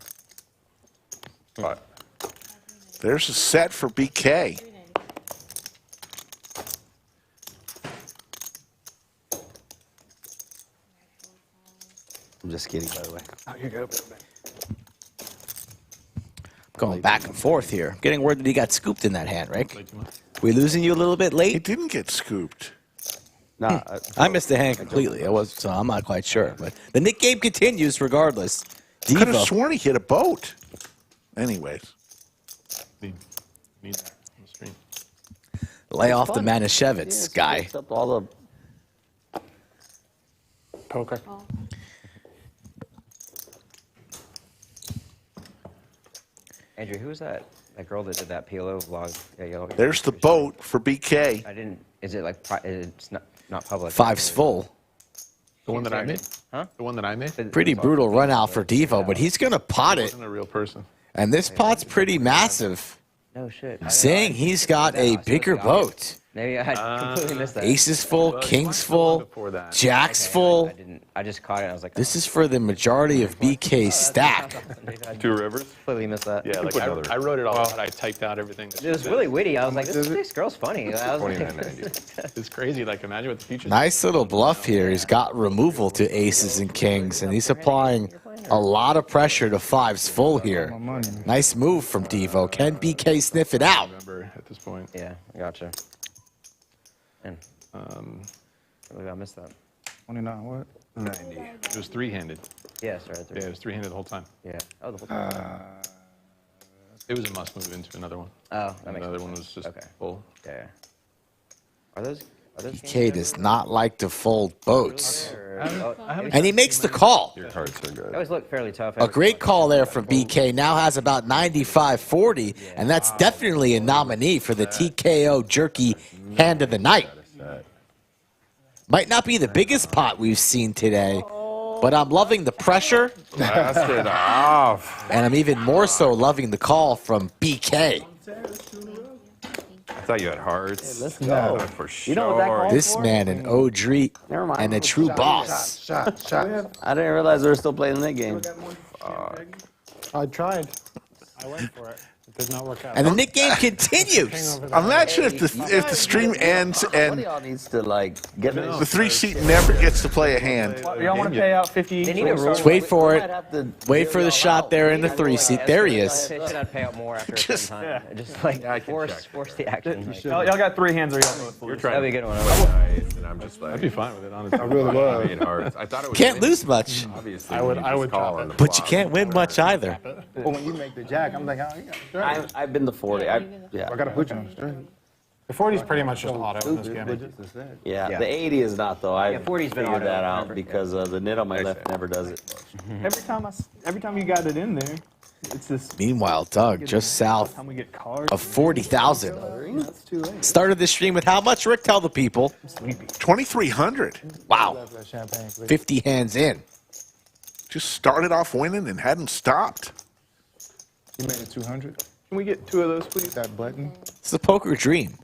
S11: Don't worry.
S3: there's a set for BK.
S5: I'm just kidding, by the way.
S6: Oh, you go.
S4: Going back and forth here. Getting word that he got scooped in that hand, Rick. We losing you a little bit
S3: He
S4: late?
S3: didn't get scooped.
S5: Nah,
S4: I missed the hand completely. So I'm not quite sure. But the Nick game continues regardless.
S3: Could have
S4: Devo.
S3: sworn he hit a boat. Anyways,
S2: Need that on the stream.
S4: Lay off the
S5: fun.
S4: Manischewitz guy.
S5: Except all the
S1: Poker.
S10: Andrew, who was that? That girl that did that PLO vlog? Yeah, yellow.
S3: there's the boat for BK.
S10: I didn't. Is it like? It's not public.
S4: Five's full.
S2: The one that I made?
S10: Huh?
S2: The one that I made?
S4: Pretty brutal run out for Devo, but he's going to pot it.
S2: Wasn't a real person.
S4: And this pot's pretty massive.
S10: No shit.
S4: Saying he's got a bigger boat.
S10: Maybe I completely missed that.
S4: Aces full, kings full,
S2: Before that.
S4: jacks
S10: I
S4: full.
S10: didn't. I just caught it. And I was like,
S4: This is for the majority of BK's stack.
S10: I
S9: Two rivers?
S10: completely missed that.
S2: Yeah, like I wrote it all out. I typed out everything.
S10: It was really witty. I was like, this girl's funny. I was like,
S9: 29.90.
S2: It's crazy. Like, imagine what the future.
S4: Nice little bluff here. He's got removal to aces and kings, and he's applying a lot of pressure to fives full here. Nice move from Devo. Can BK sniff it out?
S2: Remember at this point.
S10: yeah, I gotcha. And I believe I missed that.
S11: 29 what?
S9: 90.
S2: It was three-handed.
S10: Yeah, sorry.
S2: Yeah, it was three-handed the whole time.
S10: Yeah. Oh, the whole time.
S2: It was a must move into another one.
S10: Oh, that makes
S2: Another
S10: sense.
S2: one was just
S10: Okay.
S2: full.
S10: Yeah. Are those?
S4: BK does not like to fold boats.
S10: I
S4: And he makes the call.
S9: Your cards are good.
S10: always look fairly tough.
S4: A great call there from BK. Now has about 95-40, and that's definitely a nominee for the TKO Jerky Hand of the Night. Might not be the biggest pot we've seen today, but I'm loving the pressure,
S9: Blasted off.
S4: and I'm even more so loving the call from BK.
S9: I thought you had hearts.
S5: let's go.
S9: For sure.
S5: You know what that call
S4: This
S5: for?
S4: man an OG
S5: Never mind.
S4: and a true boss.
S11: Shot.
S5: I didn't realize we were still playing that game.
S1: I tried. I went for it. It did not work out.
S4: And the Nick game continues.
S3: Imagine if the stream ends
S5: One of
S3: and
S5: y'all needs to like get
S3: the 3-seat never gets to play a hand.
S6: Y'all want to pay out 50?
S10: They need a rule.
S4: Just wait for
S5: We
S4: it.
S5: might have to
S4: Wait for the shot there in the 3-seat. There he is.
S10: They should not pay out more after a certain time. Just like force the action. Like,
S6: Y'all got 3 hands or y'all both
S9: You're
S6: lose.
S9: trying
S10: that'd be
S9: to
S10: a good one.
S9: nice, and I'm just like,
S2: I'd be fine with it, honestly.
S11: I really was.
S9: made hearts. I thought it was
S4: Can't
S9: winning,
S4: lose much,
S9: Obviously,
S1: I
S9: when
S1: would-
S9: you
S1: I
S9: just
S1: would
S9: call
S1: drop
S9: on
S1: it.
S9: the
S4: but you
S9: flop.
S4: can't win much either.
S11: But when you make the jack, I'm like, oh, you got straight.
S5: I've been the 40.
S11: I
S5: Yeah.
S11: got to put you on the straight.
S1: The 40 is pretty much just auto in this
S11: Stupid,
S1: game.
S11: but just as that.
S5: Yeah, the 80 is not though. I
S10: 40's been
S5: figured
S10: auto
S5: that out
S10: forever.
S5: because the knit on my left never does it.
S6: Every time you got it in there, it's this.
S4: Meanwhile, Doug just south
S6: Time we get cards.
S4: of 40,000.
S6: That's too late.
S4: Started this stream with how much, Rick? Tell the people.
S3: 2,300.
S4: Wow.
S11: Love that champagne, please.
S4: 50 hands in.
S3: Just started off winning and hadn't stopped.
S11: You made it 200.
S6: Can we get 2 of those, please?
S11: That button.
S4: It's the poker dream.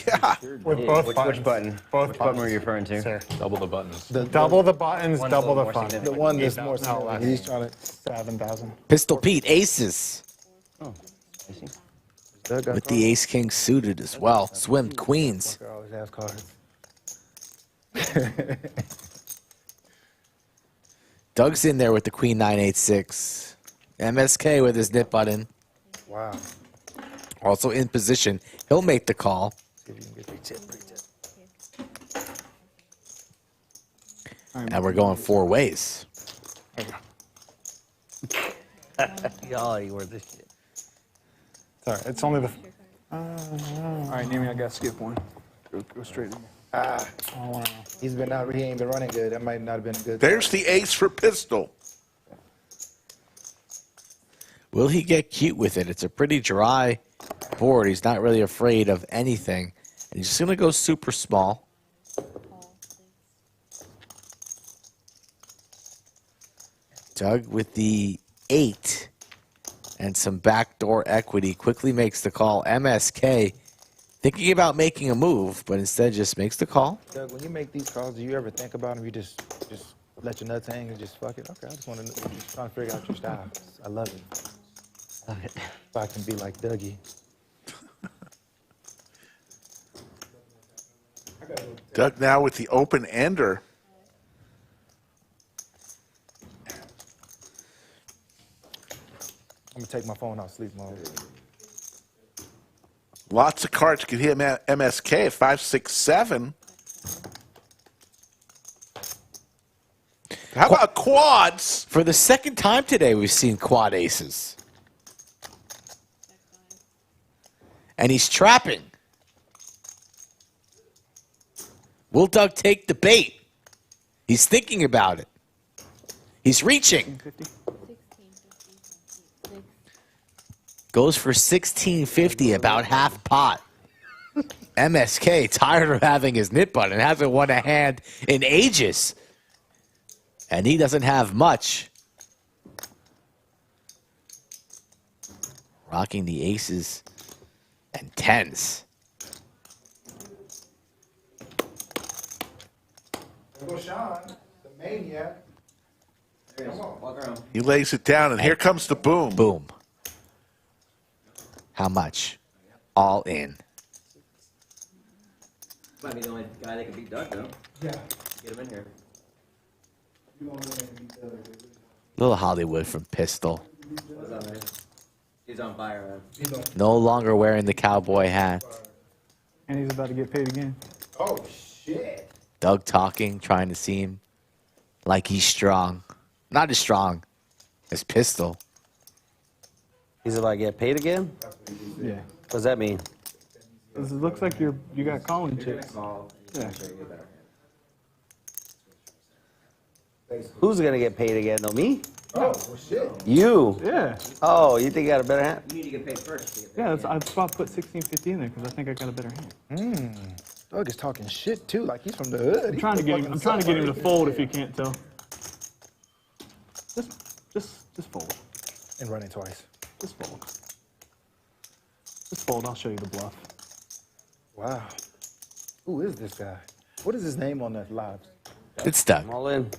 S3: Yeah.
S1: With both
S10: Which
S1: buttons.
S10: button?
S1: Both
S10: Which button were you
S1: buttons.
S10: referring to?
S1: Sir.
S2: Double the buttons.
S1: Double the buttons,
S10: One's
S1: double
S10: a
S1: the
S10: little more
S1: fun.
S10: significant.
S11: The one that's more
S1: No,
S11: significant.
S1: less.
S11: He's trying to.
S1: 7,000.
S4: Pistol Pete, aces.
S10: I see.
S11: Doug got
S4: With the ace king suited as well. Swim queens.
S11: cards. Always has cards.
S4: Doug's in there with the queen 986. MSK with his nip button.
S11: Wow.
S4: Also in position. He'll make the call. And we're going 4 ways.
S5: Y'all ain't worth this shit.
S1: Sorry, it's only the.
S6: All right, Neeme, I got to skip one. Go straight in.
S1: Oh, wow.
S11: He ain't been running good. That might not have been a good.
S3: There's the ace for pistol.
S4: Will he get cute with it? It's a pretty dry board. He's not really afraid of anything. And he's just going to go super small. Doug with the 8 and some backdoor equity quickly makes the call. MSK thinking about making a move, but instead just makes the call.
S11: Doug, when you make these calls, do you ever think about them? You just let your nuts hang and just fuck it? Okay, I just want to just trying to figure out your style. I love it. Love it. So I can be like Dougie.
S3: Doug now with the open ender.
S11: I'm going to take my phone off sleep mode.
S3: Lots of cards could hit MSK at 5, 6, 7. How about quads?
S4: For the second time today, we've seen quad aces. And he's trapping. Will Doug take the bait? He's thinking about it. He's reaching. Goes for 1650, about half pot. MSK, tired of having his nit button, hasn't won a hand in ages. And he doesn't have much. Rocking the aces and 10s.
S11: There goes Sean, the maniac.
S3: He lays it down, and here comes the boom.
S4: Boom. How much? All in.
S5: Might be the only guy that can beat Doug, though.
S11: Yeah.
S5: Get him in here.
S4: Little Hollywood from Pistol.
S5: What's up, man? He's on fire, man.
S4: No longer wearing the cowboy hat.
S6: And he's about to get paid again.
S11: Oh, shit.
S4: Doug talking, trying to seem like he's strong. Not as strong as Pistol.
S5: He's about to get paid again?
S6: Yeah.
S5: What does that mean?
S6: It looks like you got calling chips. Yeah.
S5: Who's gonna get paid again? No, me?
S11: Oh, well, shit.
S5: You?
S6: Yeah.
S5: Oh, you think you got a better hand?
S10: You need to get paid first.
S6: Yeah, I thought put 1650 in there because I think I got a better hand.
S11: Doug is talking shit, too, like he's from the hood.
S6: I'm trying to get him to fold if you can't tell. Just fold.
S11: And running twice.
S6: Just fold. Just fold. I'll show you the bluff.
S11: Wow. Who is this guy? What is his name on that live?
S4: It's Doug.
S5: I'm all in.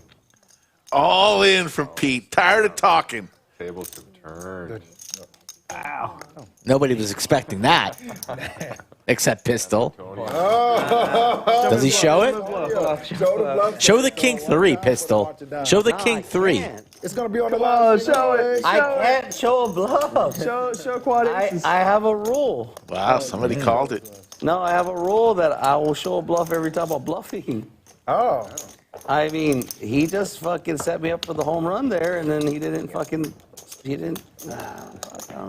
S3: All in from Pete. Tired of talking.
S9: Tables have turned.
S6: Wow.
S4: Nobody was expecting that. Except Pistol. Does he show it? Show the king 3, Pistol. Show the king 3.
S11: It's going to be on the live.
S6: Show it.
S5: I can't show a bluff.
S6: Show quad aces.
S5: I have a rule.
S3: Wow, somebody called it.
S5: No, I have a rule that I will show a bluff every time I'm bluffing.
S11: Oh.
S5: I mean, he just fucking set me up for the home run there, and then he didn't. I don't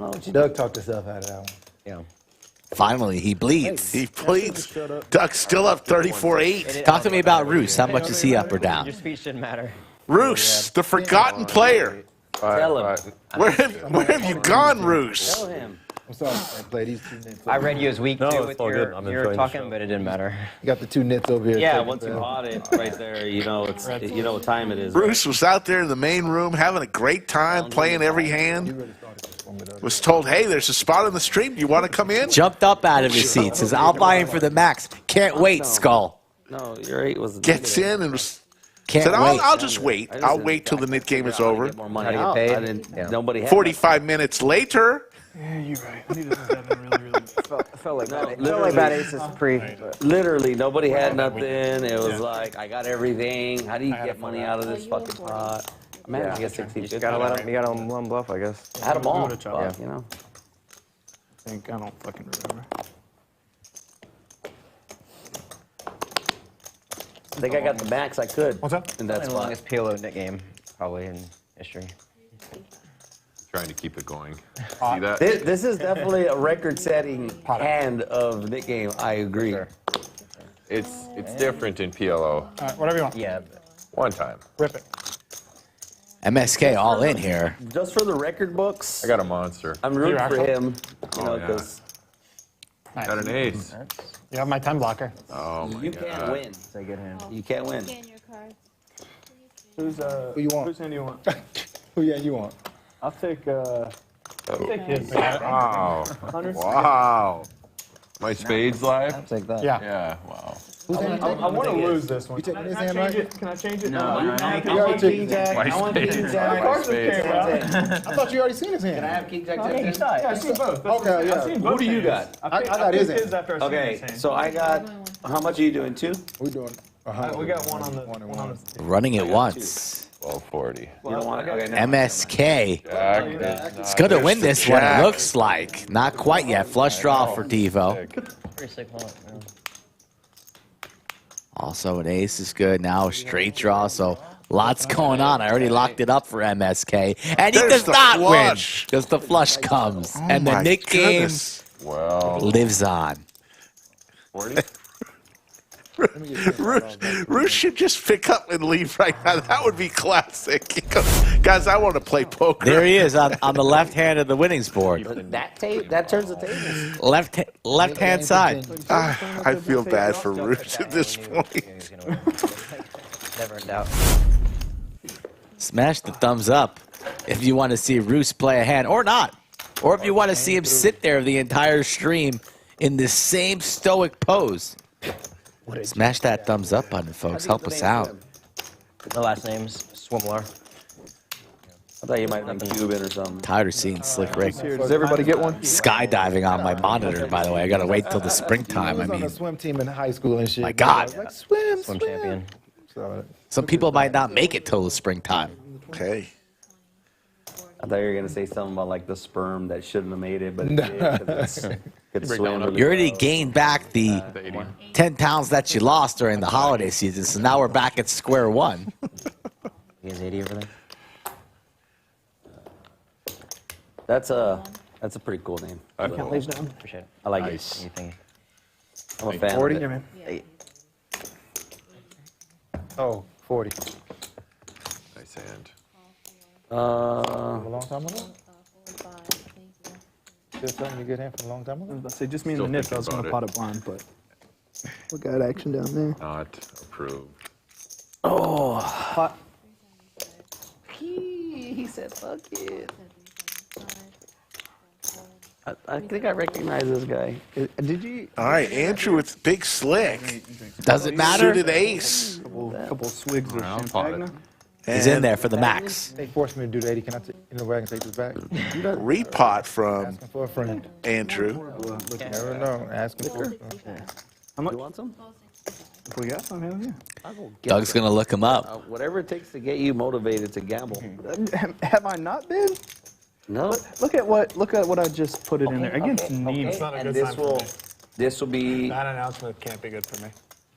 S5: know what you
S11: Doug talked himself out of that one.
S5: Yeah.
S4: Finally, he bleeds.
S3: He bleeds. Doug's still up 34-8.
S4: Talk to me about Roos. How much is he up or down?
S10: Your speech didn't matter.
S3: Roos, the forgotten player.
S5: Tell him.
S3: Where have you gone, Roos?
S5: Tell him.
S11: I'm sorry, I played these 2 nits.
S10: I read you as weak
S14: No,
S10: too
S14: it's
S10: with
S14: all
S10: your,
S14: good. I'm
S10: your
S14: enjoying the
S10: talking,
S14: show.
S10: but it didn't matter.
S11: You got the 2 nits over here.
S5: Yeah,
S11: taking
S5: once you
S11: down.
S5: bought it right there, you know what time it is.
S3: Bruce was out there in the main room having a great time, playing every hand. Was told, hey, there's a spot on the stream. Do you want to come in?
S4: Jumped up out of his seat. Says, I'll buy him for the max. Can't wait, Skull.
S5: No, your 8 was.
S3: Gets in and
S4: Can't
S3: said,
S4: wait.
S3: I'll just wait. I'll wait till the nit game is over.
S5: More money
S10: How do you
S5: out.
S10: get paid?
S5: I didn't.
S10: Yeah.
S5: Nobody had.
S3: 45 minutes later,
S6: Yeah, you're right. I needed a 7 really.
S10: Felt like
S5: No,
S10: bad aces pre.
S5: Literally, nobody had nothing. It was like, I got everything. How do you get money out of this fucking pot? I managed to get 16.
S10: You gotta let him bluff, I guess.
S5: I had them all,
S6: Give it a try.
S5: but, you know.
S6: think. I don't fucking remember.
S5: I think I got the max I could.
S1: What's that?
S5: In that
S10: The
S5: spot.
S10: longest PLO net game probably in history.
S9: Trying to keep it going. See that?
S5: This is definitely a record-setting hand of Nick game. I agree.
S9: It's different in PLO.
S1: All right, whatever you want.
S10: Yeah.
S9: One time.
S1: Rip it.
S4: MSK all in here.
S5: Just for the record books,
S9: I got a monster.
S5: I'm rooting
S1: You're
S5: for
S1: actual?
S5: him. You know,
S9: yeah.
S5: 'cause
S1: Nice.
S9: Got an ace.
S1: You have my 10 blocker.
S9: Oh my
S5: you
S9: god.
S5: can't win.
S10: It's a good hand.
S5: You can't win.
S12: Scan your cards.
S6: Who you want?
S2: Whose hand do you want?
S6: Who you want?
S2: I'll take his.
S9: Wow.
S2: 100?
S9: Wow. My spades live?
S10: I'll take that.
S1: Yeah.
S9: Yeah, wow.
S2: I want to lose this one.
S6: You taking his
S2: Can I
S6: hand,
S2: change
S6: right?
S2: it? Can I change it?
S10: No,
S6: You already took his
S5: Jack.
S9: My
S5: I want
S9: spades.
S5: King Jack.
S9: My
S2: Of course it
S9: spades.
S2: came out.
S6: I thought you already seen his hand.
S5: Can I have King Jack?
S10: Yeah, you saw it.
S2: Yeah, I've seen both.
S6: Okay, yeah.
S2: I've seen
S5: Who
S2: both
S5: do you
S2: hands.
S6: I got
S2: I
S6: his
S2: picked
S6: hand.
S2: after I seen
S5: Okay,
S2: his hand.
S5: so I got. How much are you doing? 2?
S6: We're doing
S2: We got one on the.
S6: One and
S4: Running it once.
S9: 1240.
S5: You don't want it? Okay, now.
S4: MSK.
S9: Jack
S4: It's going to win this one, it looks like. Not quite yet. Flush draw for Devo.
S10: Pretty sick one.
S4: Also, an ace is good. Now a straight draw, so lots going on. I already locked it up for MSK. And he
S3: There's
S4: does
S3: the
S4: not win
S3: flush.
S4: because the flush comes.
S3: Oh
S4: And the
S3: my
S4: Nick game
S3: goodness.
S9: Well,
S4: lives on.
S9: 40?
S3: Ruth should just pick up and leave right now. That would be classic. He goes, guys, I want to play poker.
S4: There he is on the left hand of the winnings board.
S5: That turns the tables.
S4: Left hand side.
S3: I feel bad for Ruth at this point.
S10: Never in doubt.
S4: Smash the thumbs up if you want to see Roos play a hand or not. Or if you want to see him sit there the entire stream in the same stoic pose. Smash that thumbs up button, folks. Help us out.
S10: The last name's Swimler.
S5: I thought you might have been Cuban or something.
S4: Tired of seeing Slick Rick
S6: Does everybody get one?
S4: skydiving on my monitor, by the way. I got to wait till the springtime. I
S11: I was on
S4: mean,
S11: a swim team in high school and shit.
S4: my God.
S11: Like, swim
S10: Swim champion.
S11: So,
S4: Some people might not make it till the springtime.
S3: Okay.
S5: I thought you were gonna say something about like the sperm that shouldn't have made it, but it did, 'cause it could swim really
S4: You already
S5: well.
S4: gained back the 10 pounds that you lost during the holiday season, so now we're back at square one.
S10: You guys 80 over there?
S5: That's a pretty cool name.
S10: Count leaves down. Appreciate it.
S5: I like
S9: Nice.
S10: Anything.
S5: it. I'm a fan
S6: 40?
S5: of it.
S6: man.
S11: oh, 40.
S9: Nice hand.
S11: A long time ago?
S12: 5, thank you.
S11: Just something you good hand from a long time ago?
S6: I say just me and
S9: Still
S6: the Nip. I
S9: thinking
S6: was gonna
S9: about
S6: pot
S9: it.
S6: it blind, but we got action down there.
S9: Not approved.
S6: Pot.
S5: He said, "Fuck it." I think I recognize this guy.
S6: Did you?
S3: All right, Andrew with Big Slick.
S4: Does it matter?
S3: Suited ace.
S6: Couple swigs of
S9: I'll pot
S6: champagne.
S9: it.
S4: He's in there for the max.
S11: They forced me to do the 80. Can I you know where I can take this back?
S3: Repot from
S11: Asking for a friend.
S3: Andrew.
S11: Never know. Asking for a friend.
S6: How much?
S5: You want some?
S6: If we got some, hell yeah.
S4: Doug's going to look him up.
S5: Whatever it takes to get you motivated to gamble.
S6: Have I not been?
S5: No.
S6: Look at what I just put it in there against Neeme.
S1: It's not a
S5: And
S1: good
S5: this
S1: sign for
S5: will
S1: me.
S5: this will be.
S1: That announcement can't be good for me.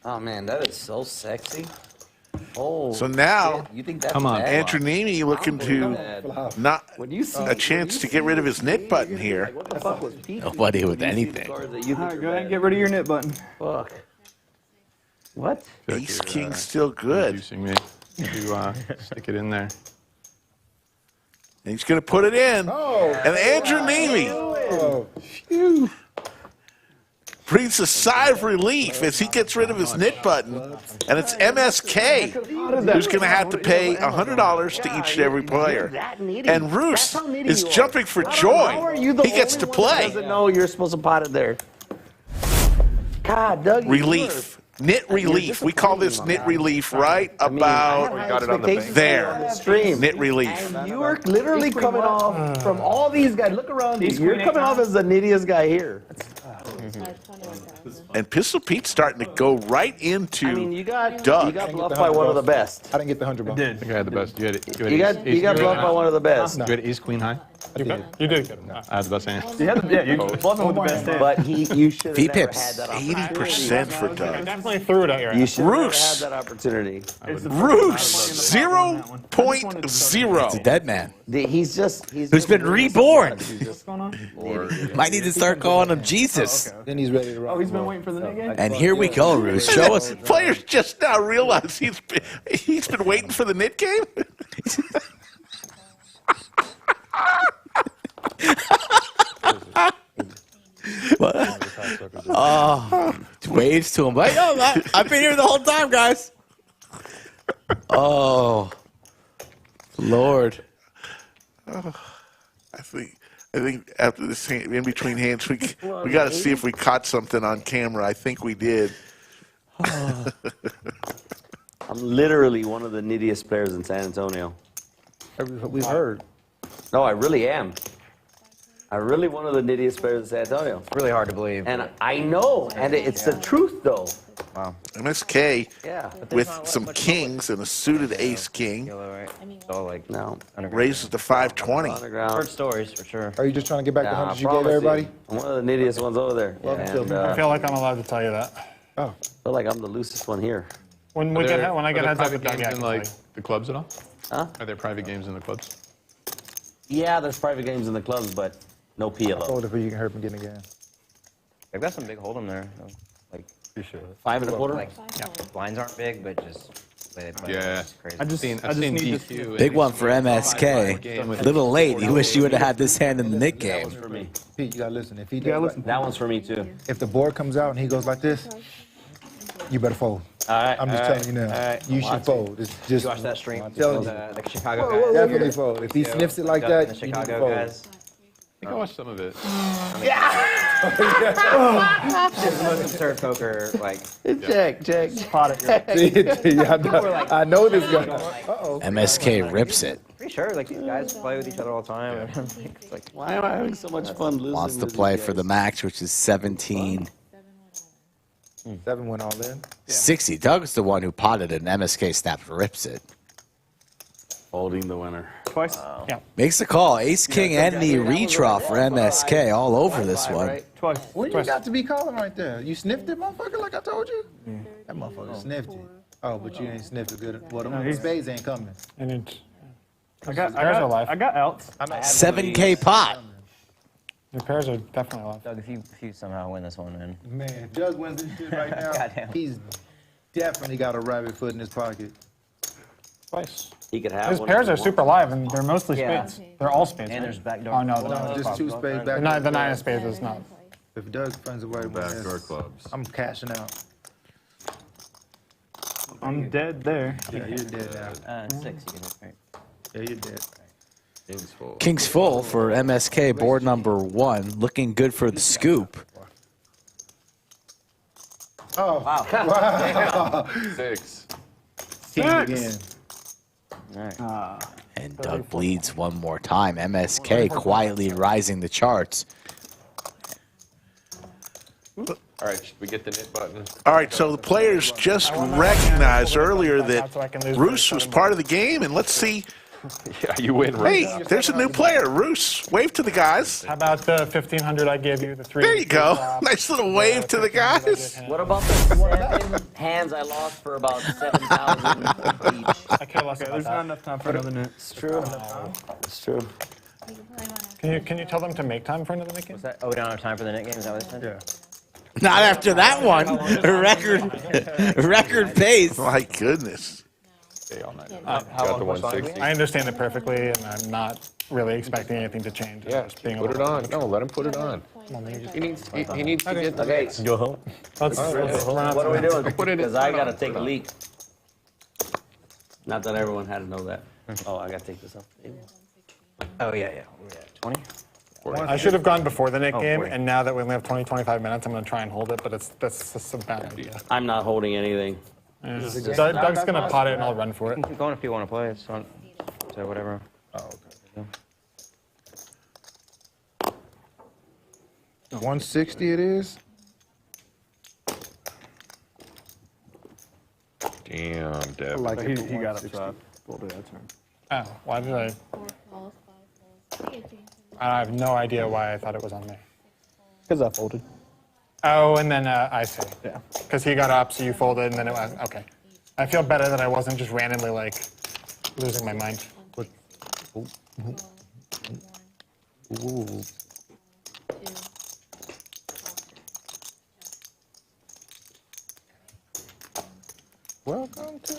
S5: Oh man, that is so sexy. Oh.
S3: So now,
S5: shit, you think that's
S2: Come on.
S5: bad?
S3: Andrew Neeme looking to not
S5: When you see
S3: a chance to get rid of his knit button here.
S5: What the fuck was Pete?
S4: Nobody with anything.
S6: All right, go ahead and get rid of your knit button.
S5: Fuck. What?
S3: Ace King still good.
S2: Inducing me to stick it in there.
S3: And he's going to put it in.
S11: Oh,
S3: And Andrew Neeme
S11: oh,
S3: breathes a sigh of relief as he gets rid of his knit button. And it's MSK who's going to have to pay $100 to each and every player. And Roos is jumping for joy. He gets to play.
S5: Doesn't know you're supposed to pot it there. God, Doug.
S3: Relief. Knit relief. We call this knit relief right about
S9: got it on the bank.
S3: there.
S5: Stream.
S3: Knit relief.
S5: You are literally coming off from all these guys. Look around you. You're coming off as the nittiest guy here.
S3: And Pistol Pete's starting to go right into
S5: I mean, you got
S3: Doug.
S5: bluffed by one of the best.
S11: I didn't get the $100.
S2: I think I had the best. You had
S5: You got bluffed by one of the best.
S2: You had ace queen high.
S1: You did get him.
S2: I had the best hand.
S6: Yeah, you bluffing with the best hand.
S5: But you should have never had
S4: V-pips,
S5: that opportunity.
S3: 80% for
S1: I
S3: Doug.
S1: definitely threw it at your
S5: You
S1: ass.
S5: should have never
S3: Roos.
S5: had that opportunity.
S3: Roos, 0.0.
S4: It's a dead man.
S5: He's
S4: Who's
S5: just
S4: been reborn.
S5: He's just
S4: Might need to start calling him Jesus.
S11: Then he's ready to rock.
S6: Oh, he's been waiting for the net game?
S4: And here we go, Roos. Show us.
S3: Players just now realize he's been waiting for the knit game.
S4: Oh, waves to him. Like, yo, I've been here the whole time, guys. Oh, Lord.
S3: I think after this in between hands, we got to see if we caught something on camera. I think we did.
S5: I'm literally one of the nittiest players in San Antonio.
S11: We've heard.
S5: No, I really am. I'm really one of the nittiest players in San Antonio.
S10: It's really hard to believe.
S5: And I know, and it's the truth, though.
S10: Wow.
S3: MSK
S5: Yeah.
S3: with some kings and a suited ace king
S10: Yellow, right? It's all like
S5: No.
S3: raises to 520.
S5: Underground.
S10: heard stories for sure.
S11: Are you just trying to get back the
S5: Yeah, I
S11: hundreds you gave
S5: promise
S11: everybody?
S5: I'm one of the nittiest ones over there.
S11: Welcome to
S5: And,
S11: the-
S1: I feel like I'm allowed to tell you that.
S11: Oh.
S5: I feel like I'm the loosest one here.
S1: When
S2: Are
S1: I
S2: there
S1: get heads up
S2: private
S1: with Doug,
S2: games
S1: yeah, I
S2: in
S1: can
S2: like
S1: tell you.
S2: the clubs at all?
S5: Huh?
S2: Are there private games in the clubs?
S5: Yeah, there's private games in the clubs, but no PLO.
S11: Hold it for you can hurt him getting again.
S10: They've got some big hold'em there. Like,
S14: You should.
S5: 5 1/4?
S10: like blinds aren't big, but just the way they play
S2: Yeah.
S10: is crazy.
S2: I've seen
S6: need
S2: DQ.
S4: Big one for MSK. A little late. He wished you would have had this hand in the knit
S5: That
S4: game.
S5: one's for me.
S11: Pete, you gotta listen. If he
S6: gotta
S11: does,
S6: listen.
S5: That one's for me, too.
S11: if the board comes out and he goes like this, you better fold.
S5: All right.
S11: I'm just telling you now.
S10: all right.
S11: You should fold. It's
S10: Did
S11: just
S10: you watch that stream?
S11: Telling
S10: The Chicago guys.
S11: definitely fold. If he sniffs it like that,
S10: The
S11: you need to
S10: Chicago
S11: fold.
S10: guys.
S2: I think I watched some of it.
S10: It's the most absurd poker, like.
S5: Check.
S6: Pot it.
S11: See, I know this guy. Uh-oh.
S4: MSK rips it.
S10: Pretty sure, like, these guys play with each other all the time. It's like,
S5: Why am I having so much fun losing?
S4: Wants to
S5: with
S4: play
S5: these
S4: for the
S5: guys?
S4: max, which is 17.
S11: 7 went all in.
S4: 60. Doug's the one who potted it, and MSK snaps rips it.
S5: Holding the winner.
S6: Twice?
S1: Yeah.
S4: Makes the call. Ace, King, and the redraw for MSK all over this one.
S6: Twice.
S11: What you got to be calling right there? You sniffed it, motherfucker, like I told you? That motherfucker sniffed it. Oh, but you ain't sniffed it good. Well, them spades ain't coming.
S1: And it's,
S6: I
S1: pairs are live.
S6: got outs.
S4: 7K pot.
S1: Your pairs are definitely alive.
S10: Doug, if you somehow win this one, man.
S11: Man, if Doug wins this shit right now,
S10: Goddamn.
S11: he's definitely got a rabbit foot in his pocket.
S1: Twice.
S5: He could have
S1: His
S5: one
S1: pairs
S5: if
S1: are
S5: he
S1: super live, and they're mostly
S10: Yeah.
S1: spades. They're all spades.
S10: And
S1: right?
S10: there's backdoor.
S1: Oh, no, they're not.
S11: Just two spades back.
S1: The nine of spades is not.
S11: If Doug finds a way to win
S9: Backdoor
S11: this,
S9: clubs.
S11: I'm cashing out.
S6: I'm dead there.
S11: Yeah, you're dead now.
S10: 6, you can hit, right?
S11: Yeah, you're dead.
S9: King's full.
S4: King's full for MSK, board number 1. Looking good for the scoop.
S11: Oh,
S10: Wow.
S9: 6.
S11: King again.
S10: All right.
S4: And Doug bleeds one more time. MSK quietly rising the charts.
S9: All right, should we get the knit button?
S3: All right, so the players just recognized earlier that Roos was part of the game, and let's see.
S9: Yeah, you win, right?
S3: Hey, there's a new player. Roos, wave to the guys.
S1: How about the 1,500 I gave you? The 3.
S3: There you go. Nice little wave to the guys.
S5: What about the 7 hands I lost for about 7,000 each?
S1: I care less
S6: Okay,
S1: about
S6: there's
S1: that.
S6: not enough time for another net.
S5: It's true. It's true.
S1: Can you tell them to make time for another Nick game?
S10: Was that, we don't have time for the net game? Is that what it said?
S6: Yeah.
S4: Not after that one. Record pace.
S3: My goodness.
S2: Stay all night.
S9: Got the 160.
S1: I understand it perfectly, and I'm not really expecting anything to change. I'm
S9: Yeah,
S1: just being a
S9: put it
S1: little-
S9: on. No, let him put it on. He needs to get the
S5: Okay,
S14: Go home.
S1: Let's run out
S5: what are we
S1: some-
S5: doing?
S9: Put it in.
S5: Because I got to take a leak. Not that everyone had to know that. Oh, I got to take this off the table.
S10: Oh, yeah. We're at 20?
S1: I should have gone before the Nick
S10: Oh,
S1: game,
S10: 40.
S1: and now that we only have 20, 25 minutes, I'm going to try and hold it, but that's just a bad idea.
S5: I'm not holding anything.
S1: Yeah. Doug's going to pot it, and I'll run for it.
S10: You can keep going if you want to play. So whatever.
S11: Oh, okay. 160 it is.
S9: Damn, Deb.
S11: Like
S6: He got upside. We'll do that turn.
S1: Oh, why did I?
S12: 4 calls, 5 calls.
S1: I have no idea why I thought it was on me.
S6: Because I folded.
S1: Oh, and then I see. Yeah. Because he got up, so you folded, and then it was, okay. I feel better that I wasn't just randomly, like, losing my mind.
S12: Ooh.
S2: Welcome to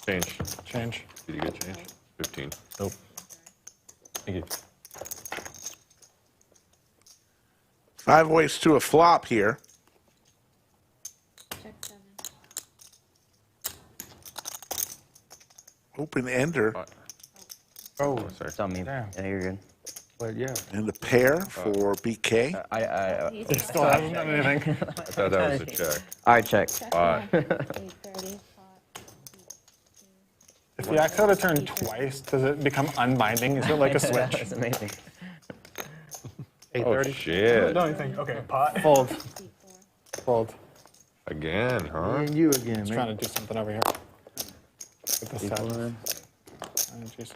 S2: change.
S1: Change.
S9: Did you get change? 15.
S14: Nope. Thank you.
S3: 5 ways to a flop here.
S12: Check 7.
S3: Open ender.
S2: Oh, sorry.
S10: It's on me.
S2: Damn.
S10: Yeah, you're good.
S2: But yeah.
S3: And a pair for BK.
S1: He still hasn't done anything.
S9: I thought that was a check.
S10: All right, check.
S9: 5.
S12: 8:30.
S1: If you accidentally turn twice, does it become unbinding? Is it like a switch?
S10: That's amazing.
S9: 8:30. Oh, shit.
S1: No, you think, okay, pot. Fold. Fold.
S9: Again, huh?
S11: And you again,
S1: Just
S11: man.
S1: trying to do something over here. With the set. Oh, jeez.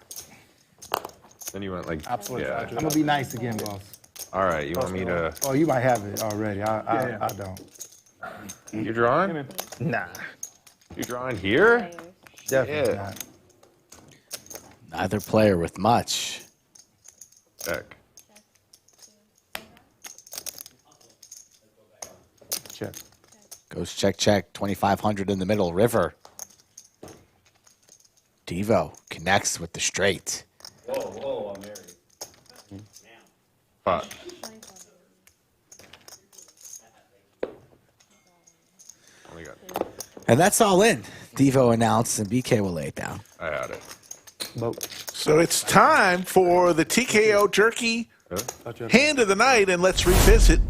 S9: Then you went like,
S1: Absolute
S9: yeah.
S1: tragedy.
S11: I'm gonna be nice again, boss.
S9: All right, you want me to?
S11: Oh, you might have it already. I don't.
S9: You're drawing?
S11: Nah,
S9: You're drawing here?
S12: Players.
S11: definitely
S9: Yeah.
S11: not.
S4: Neither player with much.
S9: Check.
S11: Check.
S4: Goes check, check. 2,500 in the middle. River. Devo connects with the straight.
S5: Whoa, I'm married.
S9: 5. Only got.
S4: And that's all in. Devo announced, and BK will lay it down.
S9: I had it.
S3: So it's time for the TKO Jerky hand of the night, and let's revisit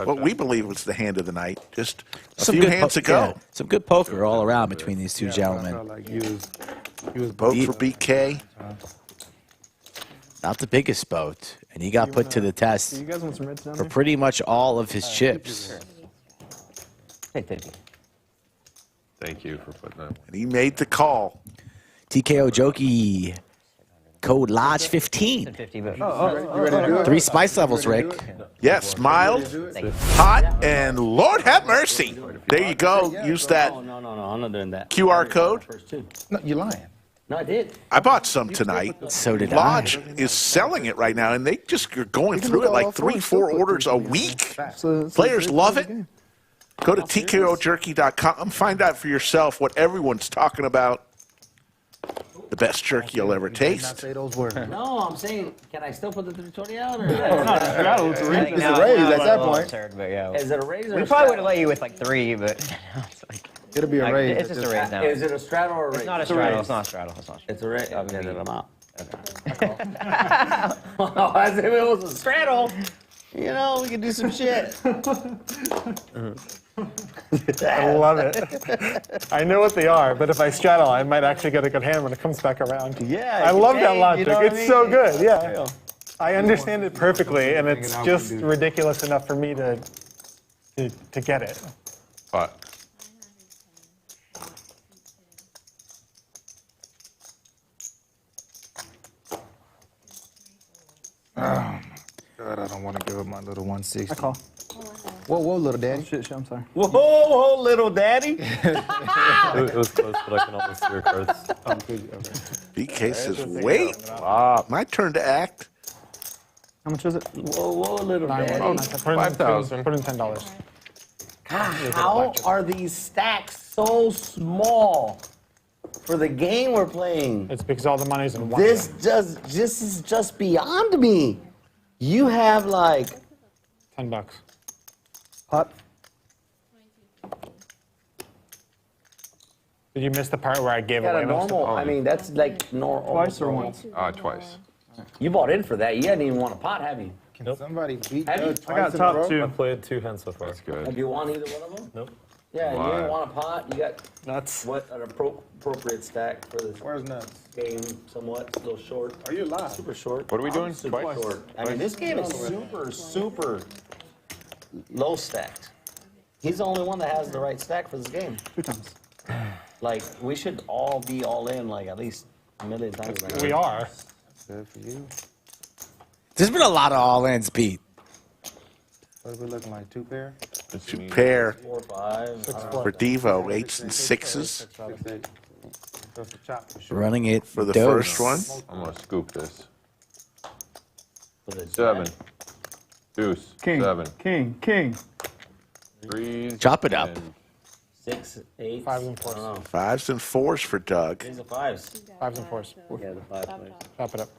S3: what we believe was the hand of the night just a few hands ago.
S4: Yeah, some good poker all around between these two
S11: I
S4: gentlemen.
S11: felt like you was
S3: Both for BK.
S4: Not the biggest boat, and he got put to the test
S6: You guys want some reds down
S4: for
S6: there?
S4: pretty much all of his chips.
S10: Hey, thank you.
S9: Thank you for putting that.
S3: And he made the call.
S4: TKO Jokey, code Lodge15.
S10: 50, but
S11: You ready to do it?
S4: 3 spice levels, Rick.
S3: Yes, mild, hot, and Lord have mercy. There you go. Use that
S5: No, I'm not doing that.
S3: QR code.
S5: First two.
S11: No, you're lying.
S5: No, I did.
S3: I bought some tonight.
S4: So did
S3: Lodge
S4: I.
S3: is selling it right now, and they just are going through it like 3-4 orders a week. Players love it. Go to TKOjerky.com. Find out for yourself what everyone's talking about. The best jerky you'll ever
S11: Not
S3: taste.
S11: say those words.
S5: No, I'm saying, can I still put the 320 out? Or
S11: It's a raise at that point.
S10: Absurd, but yeah.
S5: is it a raise or
S10: We
S5: a
S10: probably would
S5: straddle?
S10: have let you with like 3, but it's like
S11: It'll be a raise.
S10: It's just a raise now.
S5: Is it a straddle or a raise?
S10: It's not a straddle. It's not a straddle. It's not.
S5: It's a raise. Okay, then I'm out. As if it was a straddle. You know, we could do some shit.
S1: I love it. I know what they are, but if I straddle, I might actually get a good hand when it comes back around.
S5: Yeah.
S1: I love that
S5: you
S1: logic.
S5: know what I
S1: It's so
S5: mean?
S1: good, yeah. I understand it perfectly, and it's just ridiculous enough for me to get it.
S9: Pot.
S11: God, I don't want to give up my little 160.
S6: I call.
S11: Whoa, little daddy.
S6: Shit, I'm sorry.
S5: Whoa, little daddy.
S14: It was close, but I can almost see your cards.
S3: BK says, wait, my turn to act.
S6: How much is it?
S5: Whoa, little daddy.
S1: Oh, nice. Put in
S9: 5,000.
S1: Put in $10.
S5: How are these stacks so small for the game we're playing?
S1: It's because all the money's in one.
S5: This is just beyond me. You have like
S1: $10.
S6: Pot.
S1: Did you miss the part where I gave
S5: got
S1: away
S5: a
S1: most
S5: normal.
S1: of
S5: I mean, that's like normal.
S6: Twice or once?
S9: Twice.
S5: You bought in for that. You hadn't even won a pot, have you?
S11: Can somebody beat
S5: Have you?
S11: Doug
S6: I got
S11: twice in a row?
S6: top 2.
S14: I played 2 hands so far.
S9: That's good.
S5: Have you won either one of them?
S14: Nope.
S5: Yeah, you
S9: Why?
S5: didn't want a pot. You got
S6: Nuts.
S5: what an appropriate stack for this
S11: Where's nuts?
S5: game. Somewhat, a little short.
S11: Are you live?
S5: Super short.
S9: What are we doing?
S5: Super
S9: Twice?
S5: short. I mean, this game is super low stacked. He's the only one that has the right stack for this game.
S6: 2 times.
S5: Like, we should all be all in, like, at least a million times. Now.
S1: We are.
S11: Good for you.
S4: There's been a lot of all-ins, Pete.
S11: What are we looking like? 2 pair?
S3: 2 pair
S5: 4, 5.
S3: for Devo. 8s and 6s.
S4: Running it
S3: for the
S4: dose.
S3: first one.
S9: I'm gonna scoop this.
S5: For the
S9: 7. Deuce.
S6: King.
S9: 7.
S6: King.
S9: 3s.
S4: Chop it up.
S9: and
S5: 6, 8.
S1: 5s and 4s.
S3: 5s and 4s for Doug.
S5: These are 5s.
S1: 5s and 4s.
S5: Yeah, the 5 plays.
S1: Chop it up.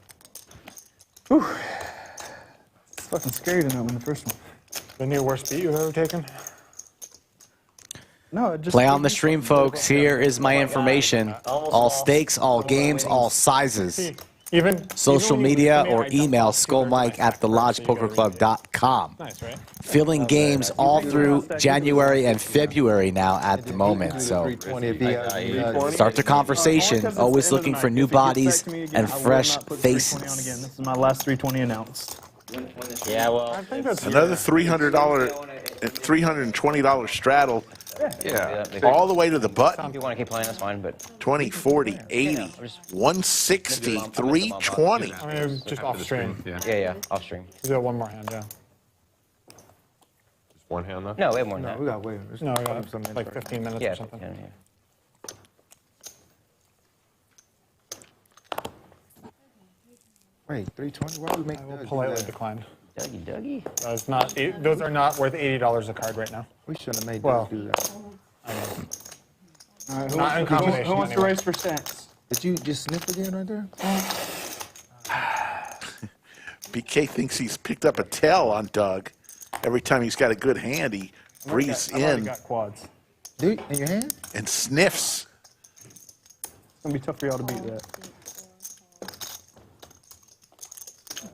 S6: It's fucking scary to know in the first one.
S1: The new worst beat you've ever taken?
S6: No, it just
S4: Play on the stream, folks. Here is my information. All stakes, all games, all sizes.
S1: Even
S4: Social
S1: even when you
S4: media
S1: come in,
S4: or
S1: I dumped
S4: email
S1: off 2 birds
S4: skullmike
S1: in my
S4: at
S1: stack first, so you gotta read it.
S4: thelodgepokerclub.com.
S1: Nice, right?
S4: Filling games all through January and February now at the moment. So
S11: 320
S4: start the conversation. Always looking for new bodies and fresh
S6: This
S4: faces.
S6: is my last 320 announced.
S5: Yeah, well.
S1: I think that's
S3: Another $320 straddle.
S9: Yeah.
S3: All the way to the button.
S10: If you want to keep playing, that's fine, but
S3: 20, 40, 80, 160, 320.
S1: I mean, just off stream.
S10: yeah, off stream.
S1: We do it one more hand, yeah.
S9: Just one hand though?
S10: No, we have more than
S11: No,
S10: that.
S11: we got way.
S1: No, we got like 15 minutes
S10: Yeah,
S1: or something.
S10: yeah.
S11: Wait, 320? Why would we make
S1: I will
S11: Doug do
S1: politely
S11: that?
S1: decline.
S10: Dougie.
S1: That's not, those are not worth $80 a card right now.
S11: We shouldn't have made
S1: Well,
S11: Doug do that.
S1: I know.
S6: All right,
S1: Not in combination
S6: who wants to
S1: anyway.
S6: race for stats?
S11: Did you just sniff again right there?
S3: BK thinks he's picked up a tail on Doug. Every time he's got a good hand, he breathes
S6: I've already
S3: in
S6: got quads.
S11: Dude, in your hand?
S3: and sniffs.
S6: It's gonna be tough for y'all to beat that.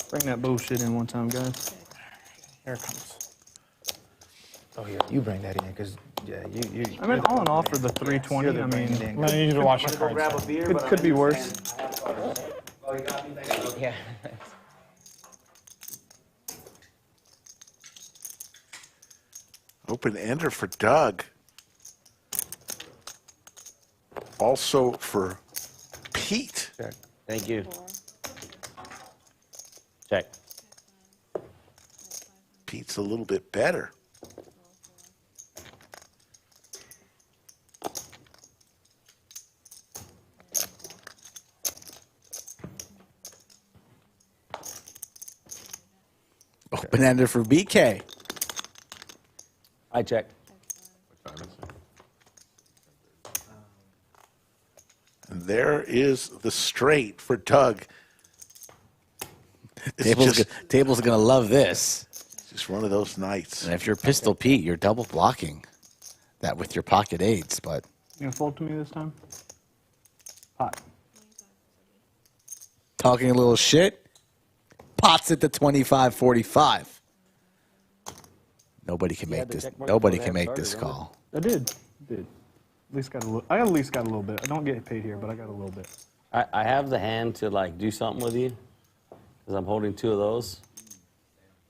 S6: Bring that bullshit in one time, guys.
S1: Here it comes.
S11: Oh, yeah, you bring that in, because, yeah, you.
S6: I mean, all in all for the 320, I mean,
S1: I'm gonna need you to watch the cards.
S6: it could be worse.
S10: Yeah.
S3: Open ender for Doug. Also for Pete.
S11: Check.
S5: Thank you. Check.
S3: Pete's a little bit better.
S4: Open ender for BK.
S5: I check.
S3: And there is the straight for Doug. It's
S4: Table's gonna love this.
S3: just one of those nights.
S4: And if you're Pistol Pete, you're double blocking that with your pocket eights. But
S6: You gonna fold to me this time? Pot.
S4: talking a little shit, pots at the 25-45. Nobody can make this. Nobody can make this call.
S6: I did. At least got a little. I at least got a little bit. I don't get paid here, but I got a little bit.
S5: I have the hand to like do something with you because I'm holding 2 of those,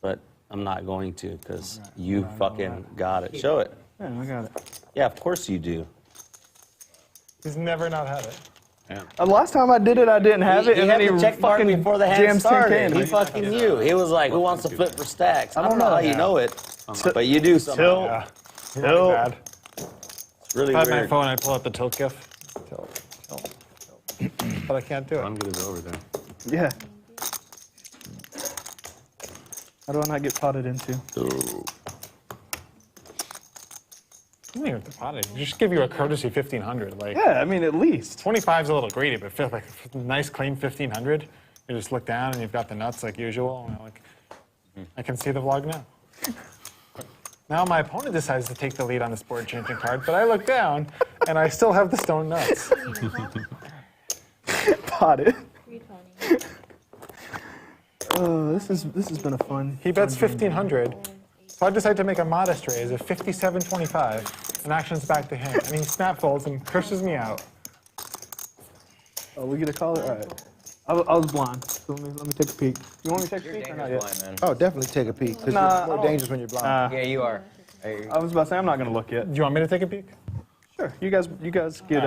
S5: but I'm not going to because you fucking got it. Show it.
S6: Yeah, I got it.
S5: Yeah, of course you do.
S1: He's never not had it.
S6: Last time I did it, I didn't have it,
S5: He
S6: and
S5: had
S6: then
S5: the
S6: he
S5: check mark
S6: fucking
S5: before the hand
S6: jams 10K
S5: started.
S6: into
S5: He
S6: me.
S5: fucking knew. He was like, "Who wants to flip for stacks?" I don't know how you know it, but you do somehow.
S1: Yeah.
S6: Tilt.
S1: Bad.
S5: It's really
S1: If I had my
S5: weird.
S1: phone, I'd pull out the tilt gif. Tilt. But I can't do it.
S2: I'm good as over there.
S6: Yeah. How do I not get potted into?
S1: You don't even have to pot it. Just give you a courtesy 1500. Like
S6: Yeah, I mean at least.
S1: 25 is a little greedy, but feel like a nice clean 1500. You just look down and you've got the nuts like usual. And like, I can see the vlog now. Now my opponent decides to take the lead on this board changing card, but I look down and I still have the stone nuts.
S6: Potted. 320. Oh, this has been a fun.
S1: He bets 1500. So I decide to make a modest raise of 57.25, and actions back to him. And he snap folds and curses me out.
S6: Oh, we get a call it? All right. I was blind. So let me take a peek. You want me to take a peek or not yet?
S11: Oh, definitely take a peak, because
S6: Nah,
S11: it's
S6: I
S11: more
S6: don't-
S11: dangerous when you're blind.
S10: Yeah, you are.
S6: I was about to say I'm not gonna look yet.
S1: Do you want me to take a peek?
S6: Sure. You guys get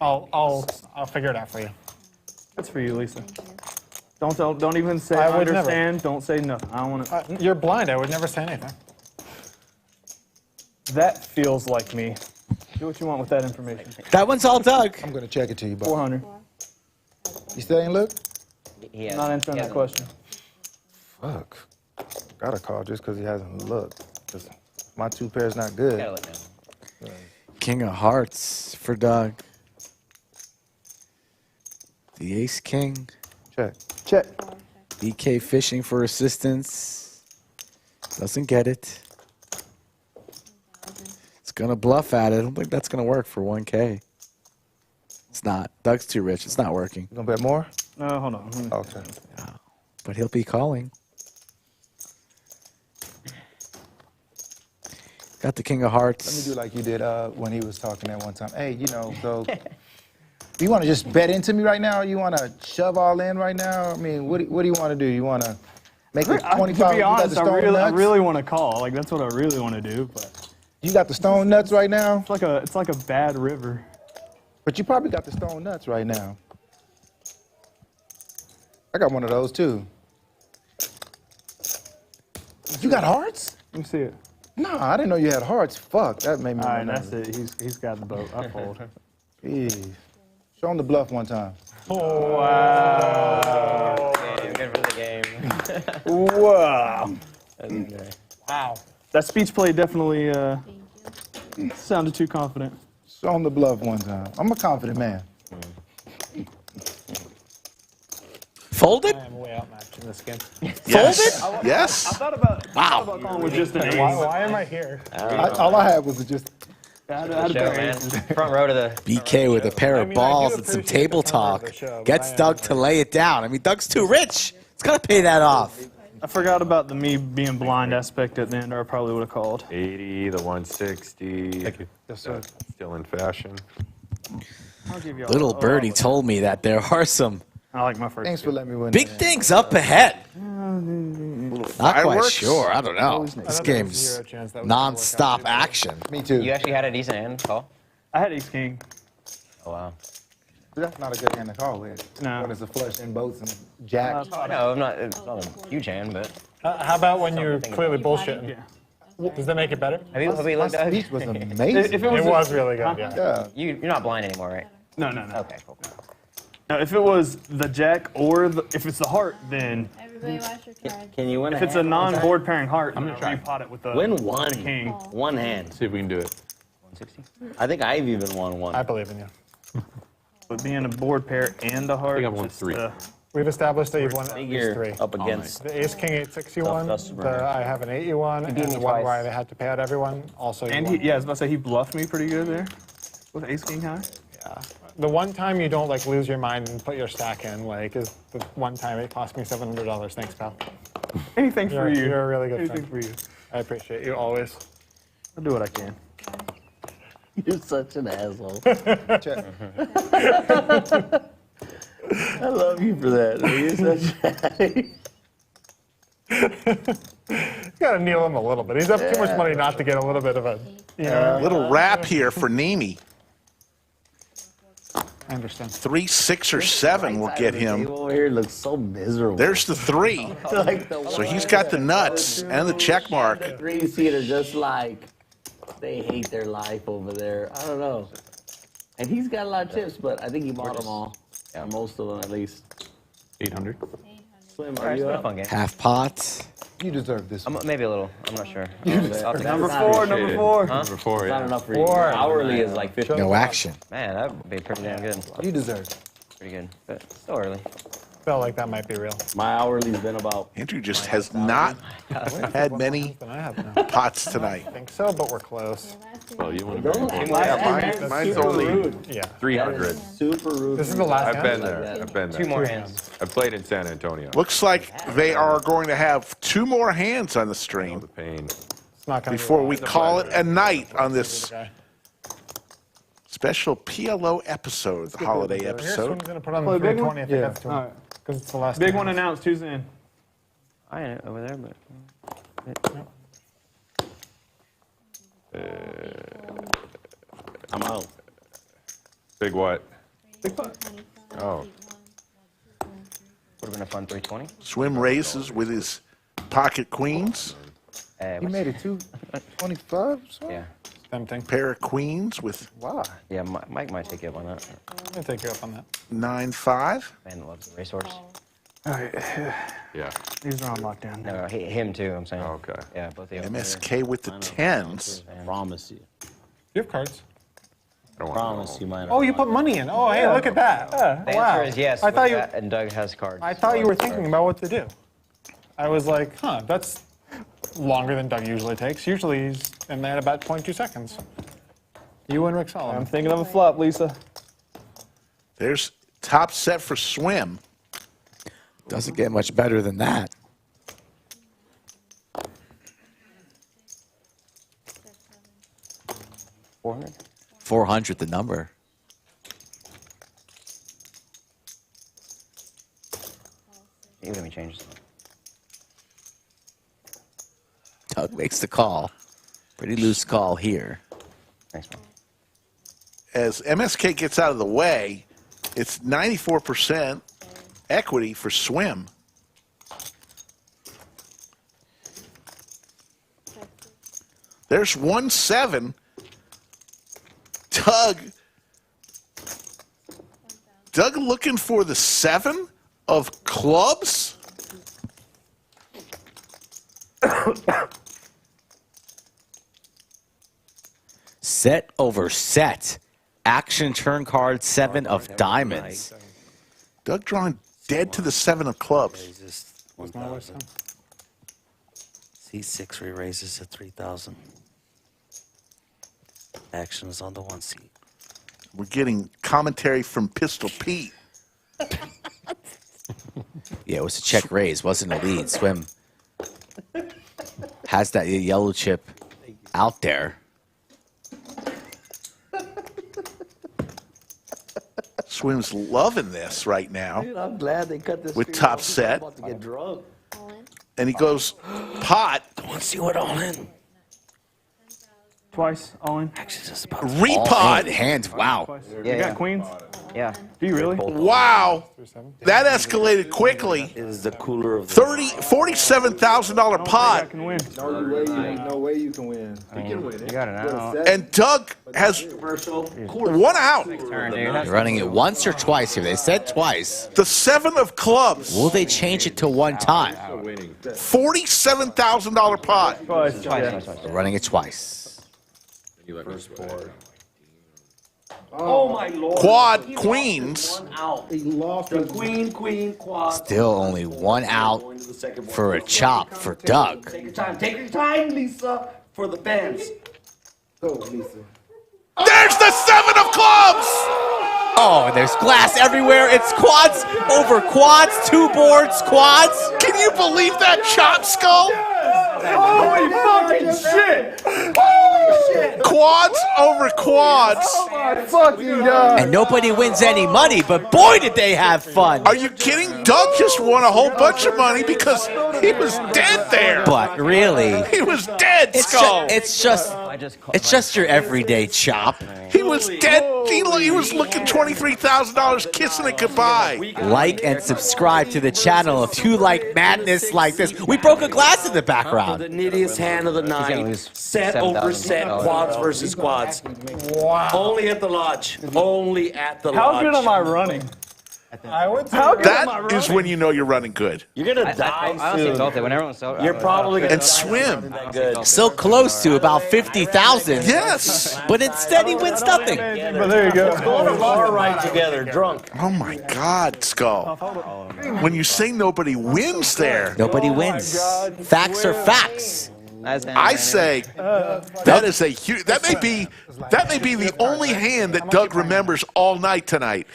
S1: I'll figure it out for you.
S6: That's for you, Lisa. Don't even say
S1: I
S6: I
S1: would never.
S6: understand. Don't say nothing. I don't want to.
S1: You're blind. I would never say anything.
S6: That feels like me. Do what you want with that information.
S4: That one's all Doug.
S11: I'm gonna check it to you, but
S6: 400.
S11: you still ain't look?
S6: I'm not answering that question.
S11: Fuck. Gotta call just because he hasn't looked. 'Cause my 2 pair's not good.
S4: King of Hearts for Doug. The Ace King.
S11: Check.
S6: Check.
S4: BK fishing for assistance. Doesn't get it. It's gonna bluff at it. I don't think that's gonna work for 1K. It's not. Doug's too rich. It's not working.
S11: You gonna bet more?
S6: No, hold on.
S11: Okay.
S4: But he'll be calling. Got the King of Hearts.
S11: Let me do like you did when he was talking that one time. Hey, you know, so you want to just bet into me right now? Or you want to shove all in right now? I mean, what do you want to do? You want to make it 25?
S6: To be honest, I
S11: nuts?
S6: really want to call. Like that's what I really want to do. But
S11: you got the stone nuts right now.
S6: It's like a bad river.
S11: But you probably got the stone nuts right now. I got one of those too. You got hearts?
S6: Let me see it.
S11: No, I didn't know you had hearts. Fuck, that made me.
S6: All right, that's it. He's got the boat. I fold.
S11: Jeez. Show him the bluff one time.
S6: Oh, wow.
S10: Good for the game.
S6: Wow.
S10: Wow.
S6: That speech play definitely sounded too confident.
S11: Show him the bluff one time. I'm a confident man.
S4: Folded?
S1: I am way outmatched in this game.
S3: Yes.
S6: I
S3: Yes.
S6: thought about calling with just an ace.
S1: Why am I here?
S11: All I had was just.
S6: I had a
S10: Show,
S6: pair of
S10: man.
S6: aces.
S10: Front row to the.
S4: BK with a pair
S1: I
S4: of
S1: mean, I do
S4: balls and some
S1: appreciate
S4: table
S1: the front row of
S4: talk.
S1: the show, but
S4: Gets
S1: I
S4: Doug to lay it down. I mean, Doug's too rich. He's got to pay that off.
S6: I forgot about the me being blind aspect at the end, or I probably would have called.
S9: 80, the 160.
S2: Thank you.
S11: Yes, sir.
S9: Still in fashion.
S6: I'll give you
S4: Little birdie told me that there are some
S6: I like my first.
S11: Thanks for letting me win.
S4: big things up ahead. Not quite
S3: Fireworks?
S4: sure. I don't know.
S1: I
S4: This
S1: thought there was
S4: game's
S1: zero chance that was gonna work out
S4: non-stop
S1: either.
S4: action.
S11: Me too.
S10: You actually had a decent hand call.
S6: I had ace king.
S10: Oh wow.
S11: That's not a good hand to call with.
S6: No.
S11: When it's a flush and boats and jacks.
S10: No, it's not a huge hand, but.
S1: How about when you're clearly bullshitting?
S6: Yeah.
S1: Does that make it better?
S10: Have you looked
S11: My
S10: at
S11: speech was amazing.
S6: If it was,
S1: It was really good, yeah.
S11: Yeah.
S10: You're not blind anymore, right?
S6: No.
S10: Okay, cool.
S6: Now, if it was the jack or if it's the heart, then
S12: Everybody watch your cards.
S5: Can you win
S6: if
S5: a
S6: it's a
S5: hand?
S6: non-board pairing heart,
S2: I'm gonna try.
S6: you pot it with the
S5: Win one.
S6: king.
S5: One hand.
S2: See if we can do it.
S10: 160.
S5: I think I've even won one.
S1: I believe in you.
S6: But being a board pair and a heart,
S2: I think I've won
S6: just,
S2: 3.
S1: We've established that you've won
S5: I
S1: at
S5: think
S1: least
S5: you're
S1: 3.
S5: up against.
S1: The Ace King 8-6 you
S5: Tough
S1: won.
S5: customer.
S1: I have an 8 you won, and
S10: beat
S1: the
S10: me
S1: one
S10: twice.
S1: where I had to pay out everyone also you
S6: And
S1: won.
S6: I was about to say he bluffed me pretty good there with ace king high.
S1: Yeah. The one time you don't like lose your mind and put your stack in, like, is the one time it cost me $700. Thanks, pal.
S6: Anything for you.
S1: You're a really good
S6: Anything
S1: friend.
S6: for you.
S1: I appreciate you always.
S6: I'll do what I can.
S5: You're such an asshole.
S11: Check.
S5: I love you for that. You're such
S1: You gotta kneel him a little bit. He's up too much money not to get a little bit of a,
S3: Little rap here for Neeme.
S1: I understand.
S3: 3, 6, or 7 will get him.
S5: Over here looks so miserable.
S3: There's the 3.
S5: like the
S3: So he's got the nuts and the check mark.
S5: The 3-seater just like they hate their life over there. I don't know. And he's got a lot of chips, but I think he bought them all. Yeah, most of them at least.
S2: 800.
S5: Slim,
S10: All
S5: are
S10: right, it's
S5: you
S10: been a
S5: up?
S10: fun game.
S4: Half pot.
S11: You deserve this.
S10: Maybe a little. I'm not sure.
S6: Number 4, number 4.
S10: Huh?
S2: Number 4,
S5: Not
S2: yeah.
S5: enough for you. Hourly is like 50.
S4: No action.
S10: Man, that would be pretty damn good.
S11: You deserve it.
S10: Pretty good, but still early.
S1: Felt like that might be real.
S5: My hourly's been about.
S3: Andrew just has not had many
S1: Than I have now.
S3: pots tonight.
S1: I think so, but we're close.
S2: Well, you want to
S5: Don't
S2: be
S5: yeah,
S9: Mine's only
S1: Yeah.
S9: 300.
S5: super rude.
S1: This is the last
S9: I've
S1: hand?
S9: been there. I've been there.
S10: 2 more hands.
S9: I played in San Antonio.
S3: Looks like they are going to have 2 more hands on the
S9: Oh,
S3: stream
S9: the pain.
S1: It's not gonna
S3: before
S1: be
S3: we
S1: wrong.
S3: call it a night on this
S1: Okay.
S3: special PLO episode, the holiday
S1: Here's
S3: episode.
S1: who's gonna put on
S6: Play
S1: the
S6: a big one?
S1: 320 if it
S11: Yeah.
S1: gets to
S6: All
S1: him.
S6: right.
S1: Because it's the last
S6: Big
S1: hand.
S6: one announced. Who's in?
S10: I ain't over there, but.
S5: I'm out.
S9: Big what?
S6: Big pot.
S9: Oh.
S10: Would have been a fun 320.
S3: Swim raises with his pocket queens.
S11: He made it 225.
S10: Yeah.
S1: Same thing.
S3: Pair of queens with
S11: Why?
S10: Yeah, Mike might take you up on that.
S1: I'm going to take you up on that.
S3: 9-5.
S10: Man loves the racehorse.
S6: All right.
S9: Yeah.
S6: These are on lockdown.
S10: No, him too, I'm saying.
S9: Okay.
S10: Yeah, both of you.
S3: MSK with the 10s.
S5: Promise you.
S1: You have cards.
S9: I don't want
S5: Promise you might.
S1: Oh, you put money in. Oh, hey, look at that.
S10: The
S1: Wow.
S10: answer is yes.
S1: I thought you.
S10: And Doug has cards.
S1: I thought you were thinking about what to do. I was like, huh, that's longer than Doug usually takes. Usually he's in there about 0.2 seconds. You and Rick Solomon.
S6: I'm thinking of a flop, Lisa.
S3: There's top set for swim.
S4: Doesn't get much better than that.
S10: 400?
S4: 400, the number.
S10: You let me change this.
S4: Doug makes the call. Pretty loose call here.
S10: Thanks, man.
S3: As MSK gets out of the way, it's 94% equity for swim. There's 1-7. Doug looking for the 7 of clubs.
S4: Set over set. Action turn card 7 of diamonds.
S3: Doug drawing dead to the 7 of clubs.
S5: 1,000. C6 re-raises to 3,000. Action is on the 1 seat.
S3: We're getting commentary from Pistol Pete.
S4: Yeah, it was a check raise, wasn't a lead. Swim has that yellow chip out there.
S3: Swim's loving this right now.
S5: Dude, I'm glad they cut this
S3: with
S5: stream
S3: top
S5: off.
S3: set.
S5: I'm about to get drunk.
S3: And he goes pot.
S5: I want to see what all in.
S6: Twice, all in.
S5: Actually, just about
S3: Repot.
S4: Hand, wow.
S6: You got queens?
S10: Yeah.
S6: Do you really?
S3: Wow. That escalated quickly.
S5: Is the cooler of the
S3: $47,000 pot.
S6: Can win.
S11: No way you can win.
S10: You got it out.
S3: And Doug has 1 out.
S4: They're running it once or twice here. They said twice.
S3: The 7 of clubs.
S4: Will they change it to 1 time?
S3: $47,000 pot.
S6: Twice.
S4: They're running it twice.
S5: Oh my lord.
S3: Quad queens.
S5: Out. He lost the queen, quad.
S4: Still only 1 out for a chop for Doug.
S5: Take your time. Take your time, Lisa, for the fans.
S3: There's the 7 of clubs.
S4: Oh, and there's glass everywhere. It's quads over quads, 2 boards, quads.
S3: Can you believe that chop, Skull?
S6: Holy fucking shit!
S3: Quads over quads.
S6: Oh my fucking god!
S4: And nobody wins any money, but boy, did they have fun.
S3: Are you kidding? Doug just won a whole bunch of money because he was dead there.
S4: But really,
S3: He was dead, Skull.
S4: it's just your everyday chop.
S3: He was dead. He was looking $23,000 kissing it goodbye.
S4: Like and subscribe to the channel if you like madness like this. We broke a glass in the background.
S5: The nittiest hand of the night. Set over set. Quads versus quads.
S6: Wow.
S5: Only at the lodge. Only at the
S6: How
S5: lodge.
S6: good am I running?
S1: I would say
S6: How good am I
S3: That
S6: running?
S3: is when you know you're running good.
S5: You're gonna die
S10: I honestly
S5: soon.
S10: felt it when everyone's so.
S5: You're probably gonna
S3: And
S5: die
S3: swim.
S5: that good.
S4: So close to about 50,000.
S3: Yes.
S4: But instead he wins nothing.
S6: But there you go.
S5: Go on a bar ride together, drunk.
S3: Oh my God, Skull. When you say nobody wins there,
S4: Nobody wins. Facts are facts.
S3: I say that is a huge. That may be the only hand that Doug remembers all night tonight.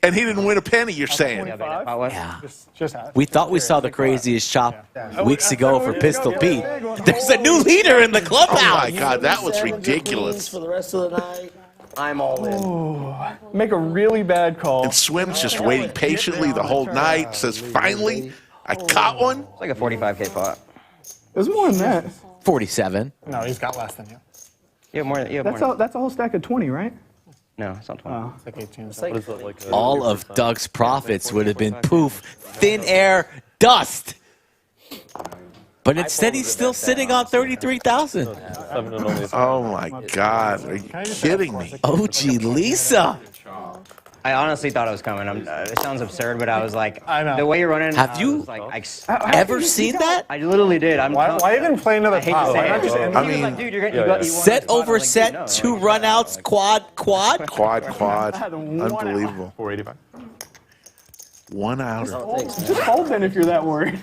S3: And he didn't win a penny. You're saying?
S4: Yeah.
S1: just
S4: We thought we saw the craziest chop weeks ago for Pistol Pete. There's a new leader in the
S3: Oh
S4: clubhouse.
S3: my God, that was ridiculous.
S5: For the rest of the night, I'm all in.
S6: Make a really bad call.
S3: And Swim's just waiting patiently the whole night. Says, finally, I caught one.
S10: It's like a 45K pot.
S6: There's more than that.
S4: 47.
S1: No, he's got less than you.
S10: You have more. You have more.
S6: That's a whole stack of 20, right?
S10: No, it's not 20.
S1: It's like 18.
S14: What is it, like
S4: All of Doug's profits would have been poof, thin air, dust. But instead, he's still sitting on 33,000.
S3: Oh my God! Are you kidding me?
S4: OG Lisa.
S10: I honestly thought it was coming. It sounds absurd, but I was like,
S1: I know.
S10: the way you're running.
S4: Have you ever seen that?
S10: I literally did.
S1: Why even play into the top? Why not just end
S3: I
S1: it?
S3: mean,
S10: Dude, you got
S4: Set over set, 2 runouts, quad.
S3: quad. Unbelievable.
S2: 485.
S3: 1 out.
S6: Just fold then if you're that worried.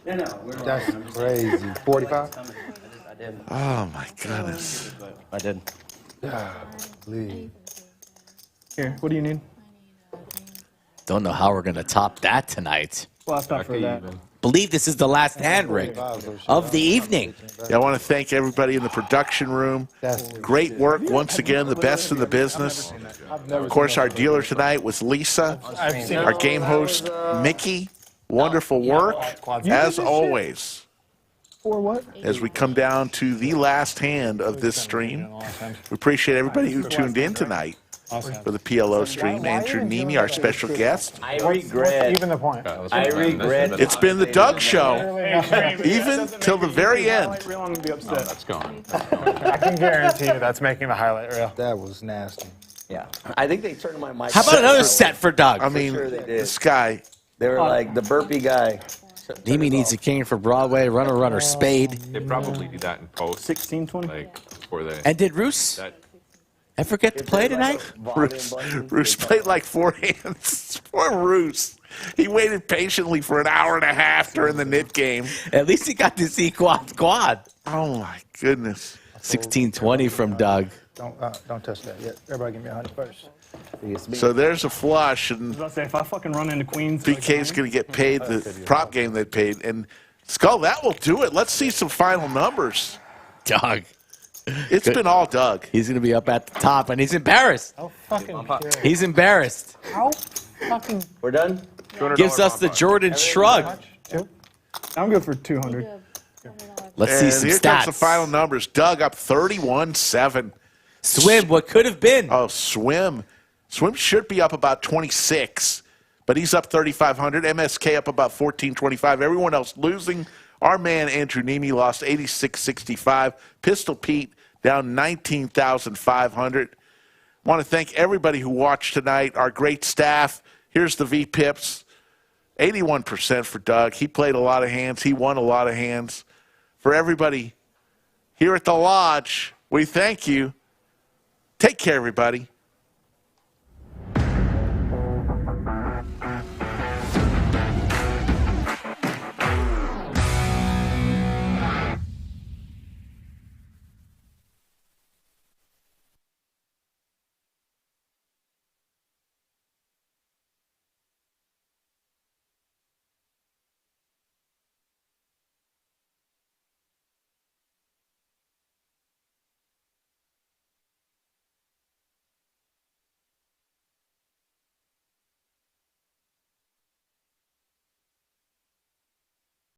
S11: That's crazy. 45?
S3: Oh my goodness.
S10: I did.
S11: Please.
S6: Here, what do you need?
S4: Don't know how we're going to top that tonight.
S6: Well, stop for that.
S4: Believe this is the last hand, Rick, of the evening.
S3: Yeah, I want to thank everybody in the production room. Great work once again, the best in the business. Of course, our dealer tonight was Lisa. Our game host, Mickey. Wonderful work, as always.
S6: For what?
S3: As we come down to the last hand of this stream, we appreciate everybody who tuned in tonight for the PLO stream. Andrew Neeme, our special guest.
S5: I regret.
S1: Even the point.
S5: I regret.
S3: It's been the Doug Show, even till the very end.
S2: That's gone.
S1: I can guarantee you that's making the highlight reel.
S11: That was nasty.
S5: Yeah, I think they turned my mic.
S4: How about another set for Doug?
S3: I mean,
S5: sure they did.
S3: this guy.
S5: They were like the burpee guy.
S4: Neeme needs a king for Broadway, runner, spade.
S2: They probably do that in post.
S6: 16-20.
S2: Like, before they.
S4: And did Roos ever get to play tonight?
S3: Roos played like 4 hands. Poor Roos. He waited patiently for an hour and a half during the knit game.
S4: At least he got to see quad.
S3: Oh my goodness.
S4: 16-20 from Doug.
S11: Don't touch that yet. Everybody give me 100 first.
S3: So there's a flush, and
S6: I was about to say, if I fucking run into queens.
S3: PK's going to get paid the prop game they paid. And Skull, that will do it. Let's see some final numbers.
S4: Doug.
S3: It's been all Doug.
S4: He's going to be up at the top, and he's embarrassed. He's embarrassed.
S6: How fucking.
S5: We're done?
S4: Gives us the Jordan shrug.
S6: I'm good for 200.
S4: Let's see some
S3: here
S4: stats.
S3: comes the final numbers. Doug up 31-7.
S4: Swim, what could have been.
S3: Oh, Swim. Swim should be up about 26, but he's up 3,500. MSK up about 1,425. Everyone else losing. Our man Andrew Neeme lost 86.65. Pistol Pete down 19,500. Want to thank everybody who watched tonight. Our great staff. Here's the VPips. 81% for Doug. He played a lot of hands. He won a lot of hands. For everybody here at the Lodge, we thank you. Take care, everybody.